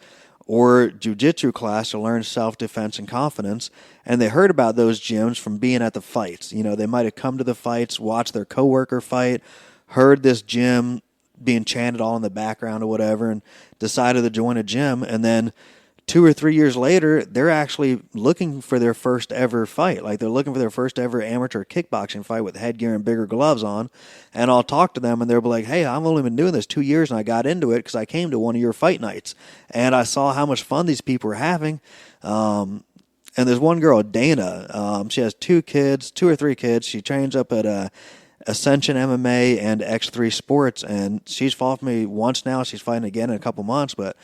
B: or jiu-jitsu class to learn self-defense and confidence, and they heard about those gyms from being at the fights. They might have come to the fights, watched their coworker fight, heard this gym being chanted all in the background or whatever, and decided to join a gym, and then 2 or 3 years later, they're actually looking for their first ever fight. Like, they're looking for their first ever amateur kickboxing fight with headgear and bigger gloves on. And I'll talk to them, and they'll be like, hey, I've only been doing this 2 years, and I got into it because I came to one of your fight nights. And I saw how much fun these people were having. And there's one girl, Dana. She has 2 or 3 kids. She trains up at Ascension MMA and X3 Sports, and she's fought me once now. She's fighting again in a couple months, but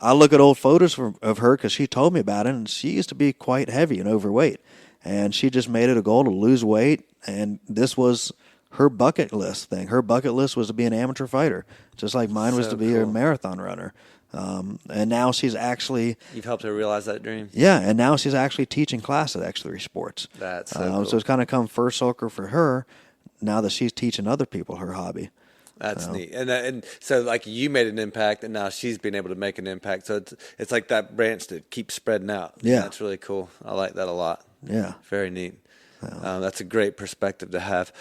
B: I look at old photos of her because she told me about it, and she used to be quite heavy and overweight. And she just made it a goal to lose weight, and this was her bucket list thing. Her bucket list was to be an amateur fighter, just like mine was to be a marathon runner. And now she's actually...
A: You've helped her realize that dream.
B: Yeah, and now she's actually teaching class at X3 Sports.
A: That's so cool.
B: So it's kind of come first circle for her now that she's teaching other people her hobby.
A: That's neat. And so, like, you made an impact, and now she's been able to make an impact. So it's like that branch that keeps spreading out.
B: Yeah.
A: That's really cool. I like that a lot.
B: Yeah.
A: Very neat. That's a great perspective to have.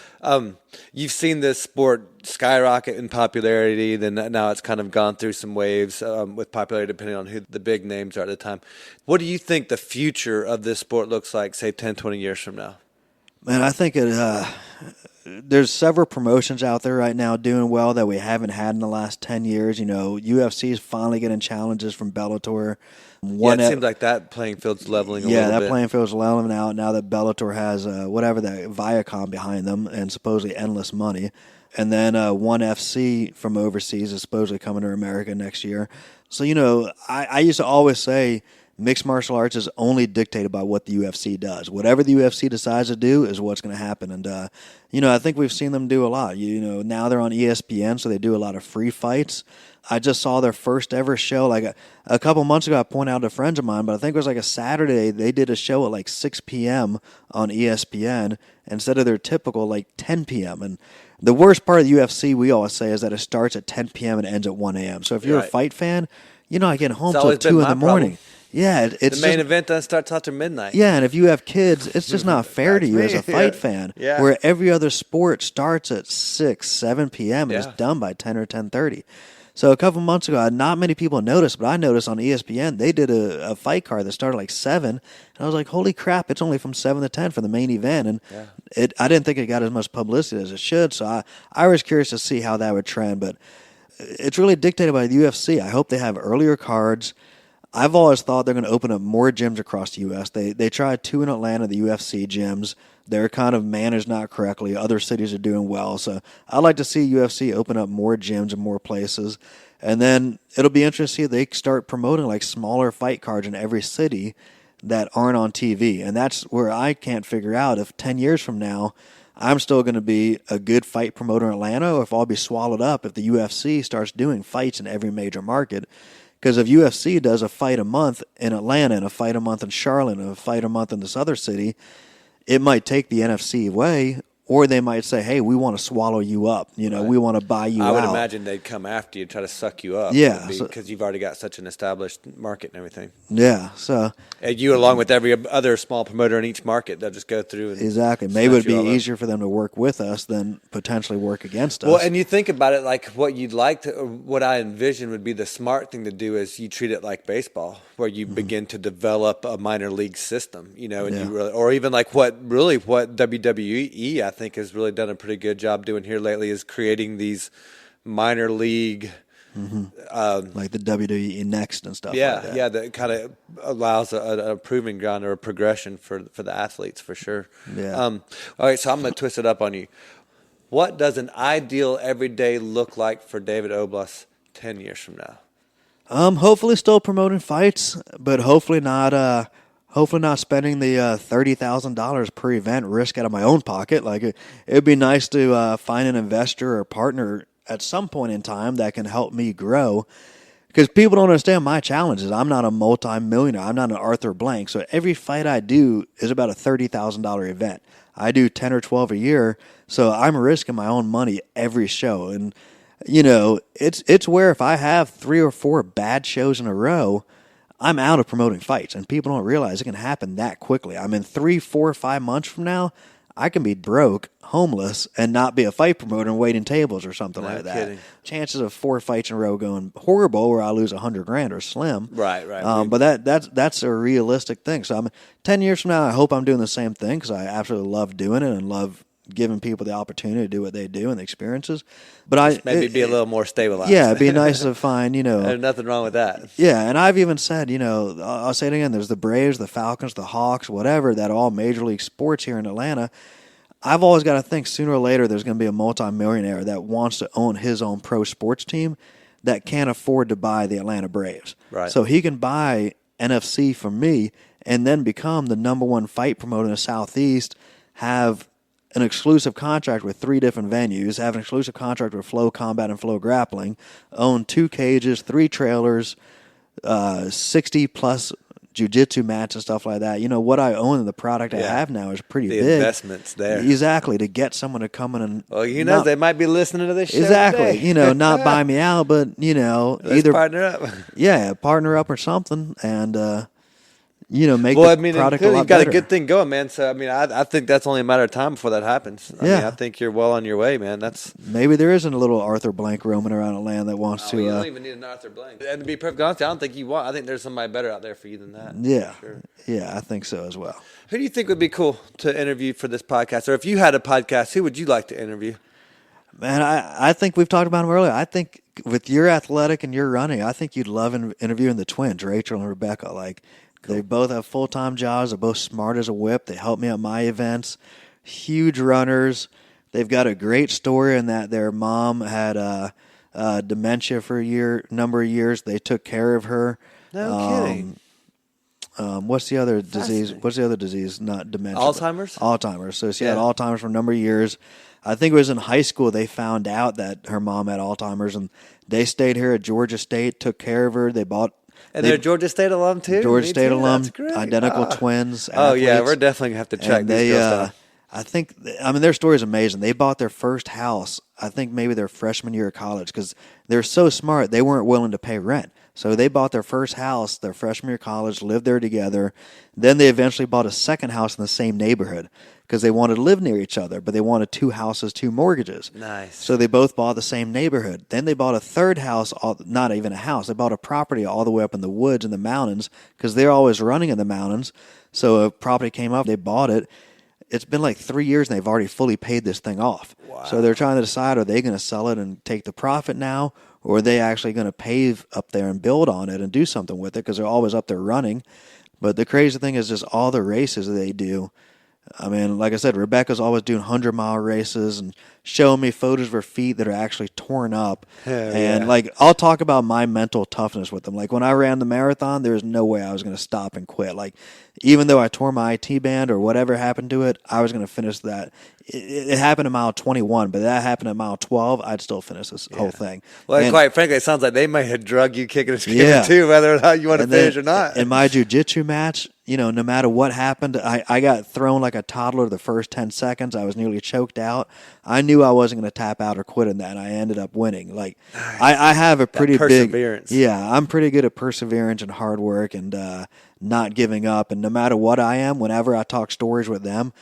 A: You've seen this sport skyrocket in popularity, then now it's kind of gone through some waves with popularity depending on who the big names are at the time. What do you think the future of this sport looks like, say, 10, 20 years from now?
B: Man, I think there's several promotions out there right now doing well that we haven't had in the last 10 years. UFC is finally getting challenges from Bellator.
A: It seems like that playing field's leveling a little bit. Yeah,
B: that playing field's leveling out now that Bellator has that Viacom behind them and supposedly endless money. And then ONE FC from overseas is supposedly coming to America next year. So, I used to always say mixed martial arts is only dictated by what the UFC does. Whatever the UFC decides to do is what's going to happen. And, I think we've seen them do a lot. Now they're on ESPN, so they do a lot of free fights. I just saw their first ever show. Like a couple months ago, I pointed out to friends of mine, but I think it was like a Saturday. They did a show at like 6 p.m. on ESPN instead of their typical 10 p.m. And the worst part of the UFC, we always say, is that it starts at 10 p.m. and ends at 1 a.m. So if you're a fight fan, you're not getting home till 2 in the morning. Yeah, it's
A: the main event doesn't start till after midnight.
B: Yeah, and if you have kids, it's just not fair to you as a fight fan.
A: Yeah.
B: Where every other sport starts at 6, 7 p.m. and is done by 10 or 10:30. So a couple months ago, not many people noticed, but I noticed on ESPN they did a fight card that started like 7, and I was like, holy crap, it's only from 7 to 10 for the main event, and I didn't think it got as much publicity as it should, so I was curious to see how that would trend, but it's really dictated by the UFC. I hope they have earlier cards. I've always thought they're going to open up more gyms across the U.S. They tried 2 in Atlanta, the UFC gyms. They're kind of managed not correctly. Other cities are doing well. So I'd like to see UFC open up more gyms in more places. And then it'll be interesting to see if they start promoting like smaller fight cards in every city that aren't on TV. And that's where I can't figure out if 10 years from now I'm still going to be a good fight promoter in Atlanta or if I'll be swallowed up if the UFC starts doing fights in every major market. Because if UFC does a fight a month in Atlanta and a fight a month in Charlotte and a fight a month in this other city, it might take the NFC away, or they might say, hey, we want to swallow you up. We want to buy you out.
A: I would imagine they'd come after you and try to suck you up.
B: Yeah.
A: Because you've already got such an established market and everything.
B: Yeah.
A: And you, along with every other small promoter in each market, they'll just go through.
B: Exactly. Maybe it would be easier for them to work with us than potentially work against us.
A: Well, and you think about it, like what you'd like to, or what I envision would be the smart thing to do is you treat it like baseball, where you begin to develop a minor league system, and you really, or even like what WWE, I think, has really done a pretty good job doing here lately is creating these minor league,
B: like the WWE Next and stuff. like that.
A: Yeah, that kind of allows a proving ground or a progression for the athletes for sure.
B: Yeah.
A: All right, so I'm going to twist it up on you. What does an ideal everyday look like for David Oblas 10 years from now?
B: Hopefully still promoting fights, but hopefully not spending the $30,000 per event risk out of my own pocket. Like it'd be nice to find an investor or partner at some point in time that can help me grow. Because people don't understand my challenges. I'm not a multi-millionaire. I'm not an Arthur Blank. So every fight I do is about a $30,000 event. I do 10 or 12 a year, so I'm risking my own money every show. And it's where if I have 3 or 4 bad shows in a row, I'm out of promoting fights, and people don't realize it can happen that quickly. I mean, 3, 4, 5 months from now, I can be broke, homeless, and not be a fight promoter and waiting tables or something like that.
A: Kidding.
B: Chances of 4 fights in a row going horrible where I lose $100,000 are slim.
A: Right.
B: But that's a realistic thing. So 10 years from now, I hope I'm doing the same thing because I absolutely love doing it and love giving people the opportunity to do what they do and the experiences. But
A: maybe be a little more stabilized.
B: Yeah, it'd be nice to find,
A: There's nothing wrong with that.
B: Yeah, and I've even said, I'll say it again, there's the Braves, the Falcons, the Hawks, whatever, that are all major league sports here in Atlanta. I've always got to think sooner or later there's going to be a multimillionaire that wants to own his own pro sports team that can't afford to buy the Atlanta Braves.
A: Right.
B: So he can buy NFC from me and then become the number 1 fight promoter in the Southeast, have an exclusive contract with 3 different venues, have an exclusive contract with Flow Combat and Flow Grappling, own 2 cages, 3 trailers, 60-plus jiu-jitsu mats and stuff like that. What I own and the product I have now is pretty big.
A: The investment's there.
B: Exactly, to get someone to come in and...
A: Well, they might be listening to this show
B: exactly,
A: today.
B: Not buy me out, but,
A: Let's
B: either...
A: partner up.
B: Yeah, partner up or something, and... make
A: well,
B: the
A: I mean,
B: product a lot
A: you've got
B: better.
A: a good thing going, man. So, I mean, I think that's only a matter of time before that happens. I mean, I think you're well on your way, man.
B: Maybe there isn't a little Arthur Blank roaming around Atlanta that wants to.
A: You don't even need an Arthur Blank. And to be perfectly honest, I don't think you want. I think there's somebody better out there for you than that.
B: Yeah,
A: sure.
B: Yeah, I think so as well.
A: Who do you think would be cool to interview for this podcast? Or if you had a podcast, who would you like to interview?
B: Man, I think we've talked about them earlier. I think with your athletic and your running, I think you'd love interviewing the twins, Rachel and Rebecca. Like, cool. They both have full-time jobs. They're both smart as a whip. They help me at my events. Huge runners. They've got a great story in that their mom had dementia for number of years. They took care of her.
A: No kidding.
B: What's the other disease? What's the other disease? Not dementia.
A: Alzheimer's?
B: Alzheimer's. So she had Alzheimer's for a number of years. I think it was in high school they found out that her mom had Alzheimer's, and they stayed here at Georgia State, took care of her.
A: And they're Georgia State alum, too?
B: Georgia State alum, identical twins.
A: Oh, yeah, we're definitely going to have to check these girls out.
B: Their story is amazing. They bought their first house, I think maybe their freshman year of college, because they're so smart, they weren't willing to pay rent. So they bought their first house, their freshman year of college, lived there together. Then they eventually bought a second house in the same neighborhood because they wanted to live near each other, but they wanted 2 houses, 2 mortgages.
A: Nice.
B: So they both bought the same neighborhood. Then they bought a third house, not even a house. They bought a property all the way up in the woods in the mountains because they're always running in the mountains. So a property came up, they bought it. It's been like 3 years and they've already fully paid this thing off.
A: Wow.
B: So they're trying to decide, are they going to sell it and take the profit now, or are they actually going to pave up there and build on it and do something with it because they're always up there running. But the crazy thing is just all the races that they do. I mean, like I said, Rebecca's always doing 100-mile races and showing me photos of her feet that are actually torn up. I'll talk about my mental toughness with them. Like, when I ran the marathon, there was no way I was going to stop and quit. Like, even though I tore my IT band or whatever happened to it, I was going to finish that. It happened at mile 21, but that happened at mile 12, I'd still finish this whole thing.
A: Well, quite frankly, it sounds like they might have drugged you kicking and screaming too, whether or not you want to finish or not.
B: In my jiu-jitsu match, no matter what happened, I got thrown like a toddler the first 10 seconds. I was nearly choked out. I knew I wasn't going to tap out or quit in that, and I ended up winning. Like, nice. I have a pretty
A: perseverance.
B: I'm pretty good at perseverance and hard work and not giving up. And no matter what I am, whenever I talk stories with them,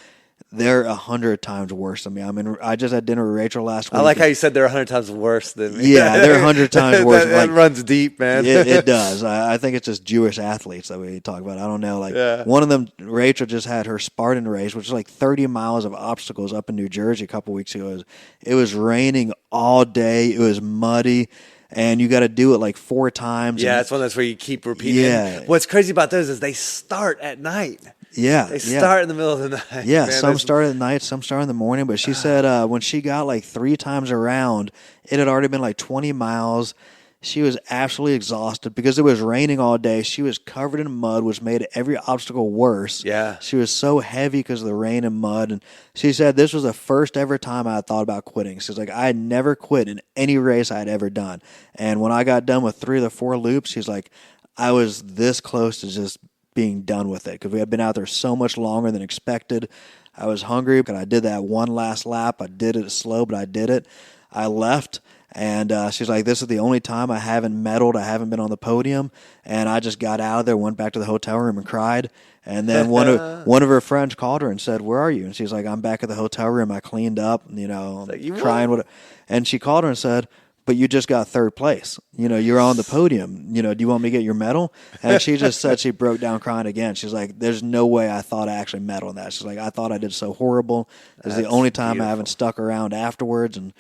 B: they're 100 times worse than me. I mean, I just had dinner with Rachel last week.
A: I like how you said they're 100 times worse than me.
B: Yeah, they're 100 times worse.
A: That runs deep, man.
B: It does. I think it's just Jewish athletes that we talk about. I don't know. One of them, Rachel just had her Spartan race, which is like 30 miles of obstacles up in New Jersey a couple weeks ago. It was raining all day. It was muddy. And you got to do it like 4 times.
A: Yeah, it's one of those where you keep repeating.
B: Yeah.
A: What's crazy about those is they start at night.
B: Yeah.
A: They start in the middle of the night.
B: Yeah,
A: man,
B: some start at night, some start in the morning. But she said when she got like 3 times around, it had already been like 20 miles. She was absolutely exhausted because it was raining all day. She was covered in mud, which made every obstacle worse.
A: Yeah.
B: She was so heavy because of the rain and mud. And she said this was the first ever time I had thought about quitting. She's like, I had never quit in any race I had ever done. And when I got done with 3 of the 4 loops, she's like, I was this close to just being done with it because we had been out there so much longer than expected. I was hungry, but I did that one last lap. I did it slow, but I did it. I left, and she's like, this is the only time I haven't medaled. I haven't been on the podium. And I just got out of there, went back to the hotel room and cried. And then one of her friends called her and said, where are you? And she's like, I'm back at the hotel room. I cleaned up, crying. And she called her and said, but you just got 3rd place. You're on the podium. Do you want me to get your medal? And she just said she broke down crying again. She's like, there's no way I thought I actually medaled in that. She's like, I thought I did so horrible. It's the only time beautiful. I haven't stuck around afterwards. And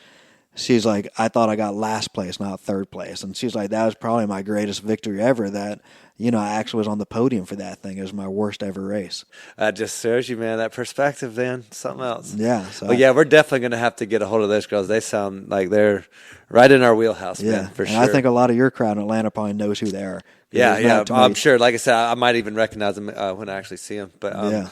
B: she's like, I thought I got last place, not 3rd place. And she's like, that was probably my greatest victory ever, that, I actually was on the podium for that thing. It was my worst ever race.
A: That just shows you, man, that perspective, then something else.
B: Yeah.
A: We're definitely going to have to get a hold of those girls. They sound like they're right in our wheelhouse, man, for sure.
B: I think a lot of your crowd in Atlanta probably knows who they are.
A: Yeah, I'm sure. Like I said, I might even recognize them when I actually see them. But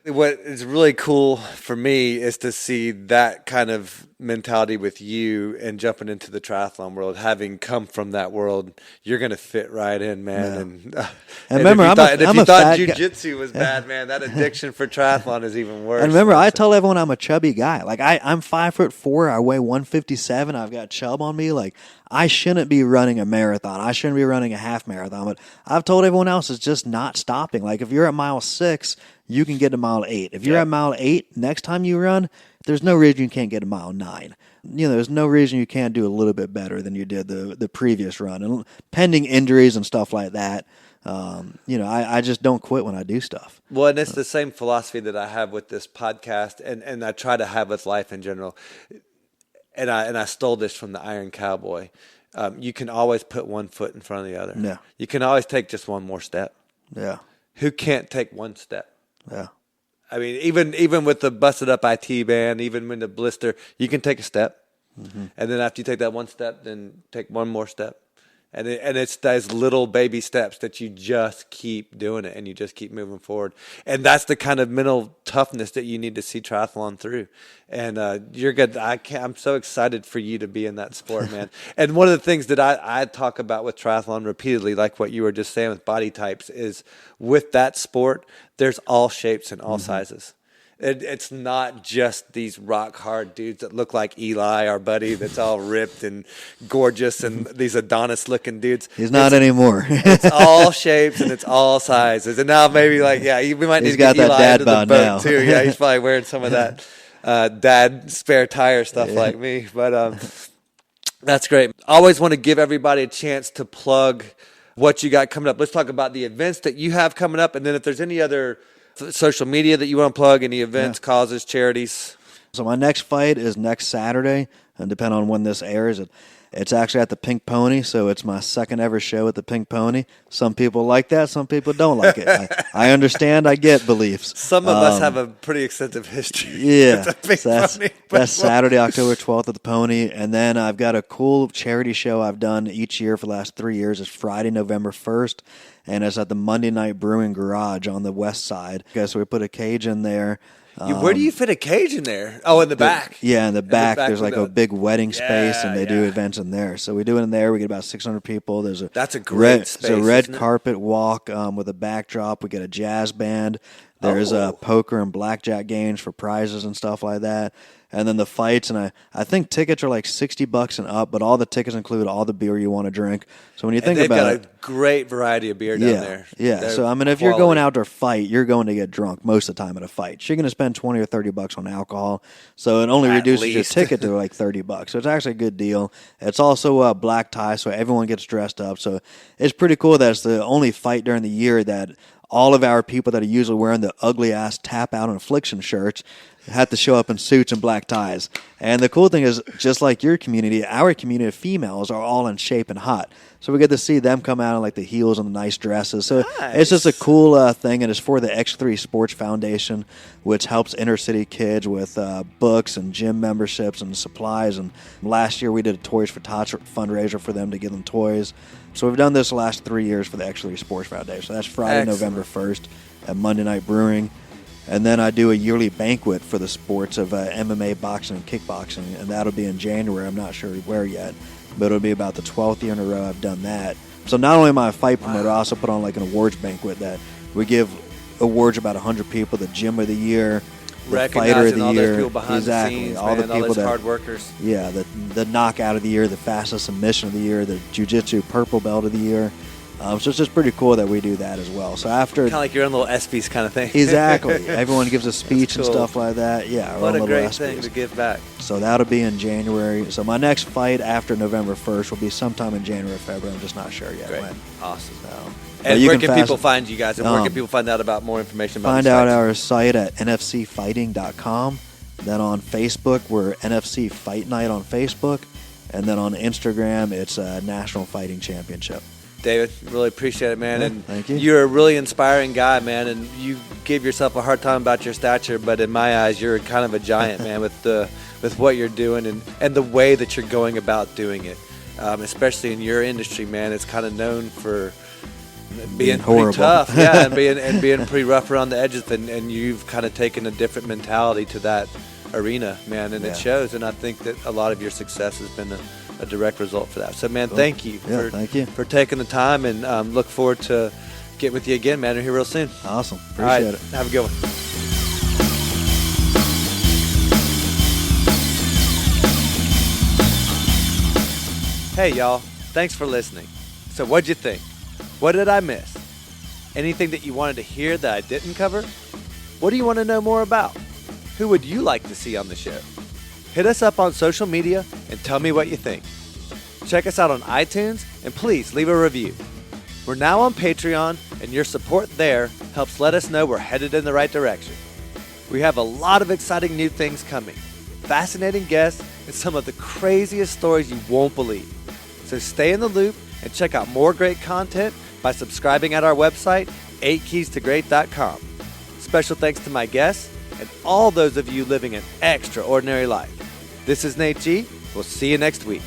A: what is really cool for me is to see that kind of mentality with you and jumping into the triathlon world. Having come from that world, you're going to fit right in, man.
B: Yeah. And remember,
A: if you thought jiu-jitsu was bad, man, that addiction for triathlon is even worse.
B: And remember, I tell everyone I'm a chubby guy. Like, I'm 5'4", I weigh 157. I've got chub on me. Like, I shouldn't be running a marathon. I shouldn't be running a half marathon. But I've told everyone else it's just not stopping. Like if you're at mile 6, you can get to mile 8. If you're at mile 8, next time you run, there's no reason you can't get to mile 9. There's no reason you can't do a little bit better than you did the previous run. And pending injuries and stuff like that, I just don't quit when I do stuff.
A: Well, and it's the same philosophy that I have with this podcast, and I try to have with life in general. And I stole this from the Iron Cowboy. You can always put one foot in front of the other.
B: Yeah.
A: You can always take just one more step.
B: Yeah.
A: Who can't take one step?
B: Yeah.
A: I mean, even with the busted up IT band, even with the blister, you can take a step. Mm-hmm. And then after you take that one step, then take one more step. And it's those little baby steps that you just keep doing it and you just keep moving forward. And that's the kind of mental toughness that you need to see triathlon through. And you're good. I'm so excited for you to be in that sport, man. And one of the things that I talk about with triathlon repeatedly, like what you were just saying with body types, is with that sport, there's all shapes and all sizes. It's not just these rock hard dudes that look like Eli, our buddy, that's all ripped and gorgeous, and these Adonis looking dudes.
B: He's not anymore.
A: It's all shapes and it's all sizes. And now maybe we might need to get Eli into the boat now too. Yeah, he's probably wearing some of that dad spare tire stuff like me. But that's great. I always want to give everybody a chance to plug what you got coming up. Let's talk about the events that you have coming up, and then if there's any other social media that you want to plug, any events, causes, charities.
B: So my next fight is next Saturday, and depending on when this airs, it's actually at the Pink Pony, so it's my second ever show at the Pink Pony. Some people like that, some people don't like it. I understand, I get beliefs.
A: Some of us have a pretty extensive history.
B: Yeah, that's Saturday, October 12th at the Pony, and then I've got a cool charity show I've done each year for the last 3 years. It's Friday, November 1st. And it's at the Monday Night Brewing Garage on the west side. Okay, so we put a cage in there.
A: Where do you fit a cage in there? Oh, in the back.
B: Yeah, in the back. There's like a big wedding space, and they do events in there. So we do it in there. We get about 600 people. That's a
A: great space.
B: It's a red carpet walk with a backdrop. We get a jazz band. There's poker and blackjack games for prizes and stuff like that. And then the fights, and I think tickets are like $60 and up, but all the tickets include all the beer you want to drink. So when you think about it,
A: they've got a great variety of beer down there.
B: Yeah. So I mean, if you're going out to fight, you're going to get drunk most of the time at a fight. So you're going to spend $20 or $30 on alcohol. So it only reduces your ticket to like $30. So it's actually a good deal. It's also a black tie, so everyone gets dressed up. So it's pretty cool that it's the only fight during the year that all of our people that are usually wearing the ugly-ass tap-out and affliction shirts had to show up in suits and black ties. And the cool thing is, just like your community, our community of females are all in shape and hot. So we get to see them come out in like the heels and the nice dresses. So it's just a cool thing, and it's for the X3 Sports Foundation, which helps inner-city kids with books and gym memberships and supplies. And last year we did a Toys for Tots fundraiser for them to give them toys. So we've done this the last 3 years for the X3 Sports Foundation. So that's Friday, November 1st at Monday Night Brewing. And then I do a yearly banquet for the sports of MMA, boxing, and kickboxing, and that'll be in January. I'm not sure where yet, but it'll be about the 12th year in a row I've done that. So not only am I a fight promoter, I also put on like an awards banquet that we give awards about 100 people, the gym of the year, the fighter of the
A: all
B: year.
A: Those people behind the scenes,
B: all the people
A: all those
B: that
A: hard workers.
B: Yeah, the knockout of the year, the fastest submission of the year, the jiu-jitsu purple belt of the year. So it's just pretty cool that we do that as well. So after
A: kind of like your own little ESPYs kind of thing.
B: Exactly. Everyone gives a speech and stuff like that. Yeah.
A: What a great thing to give back.
B: So that'll be in January. So my next fight after November 1st will be sometime in January or February. I'm just not sure yet when.
A: Awesome. And where can people find you guys? And where can people find out about more information about
B: Find out our site at nfcfighting.com. Then on Facebook, we're NFC Fight Night on Facebook. And then on Instagram, it's National Fighting Championship.
A: David, really appreciate it, man.
B: Yeah,
A: and
B: thank you.
A: You're a really inspiring guy, man. And you give yourself a hard time about your stature, but in my eyes, you're kind of a giant, man, with what you're doing and the way that you're going about doing it. Especially in your industry, man, it's kind of known for being pretty tough, and being pretty rough around the edges. And you've kind of taken a different mentality to that arena, man, and it shows. And I think that a lot of your success has been a direct result for that. So, man, thank you for taking the time, and look forward to getting with you again, man. We're here real soon.
B: Awesome. Appreciate it.
A: Have a good one. Hey, y'all. Thanks for listening. So what'd you think? What did I miss? Anything that you wanted to hear that I didn't cover? What do you want to know more about? Who would you like to see on the show? Hit us up on social media and tell me what you think. Check us out on iTunes and please leave a review. We're now on Patreon, and your support there helps let us know we're headed in the right direction. We have a lot of exciting new things coming, fascinating guests, and some of the craziest stories you won't believe. So stay in the loop and check out more great content by subscribing at our website, 8keysto great.com. Special thanks to my guests and all those of you living an extraordinary life. This is Nate G. We'll see you next week.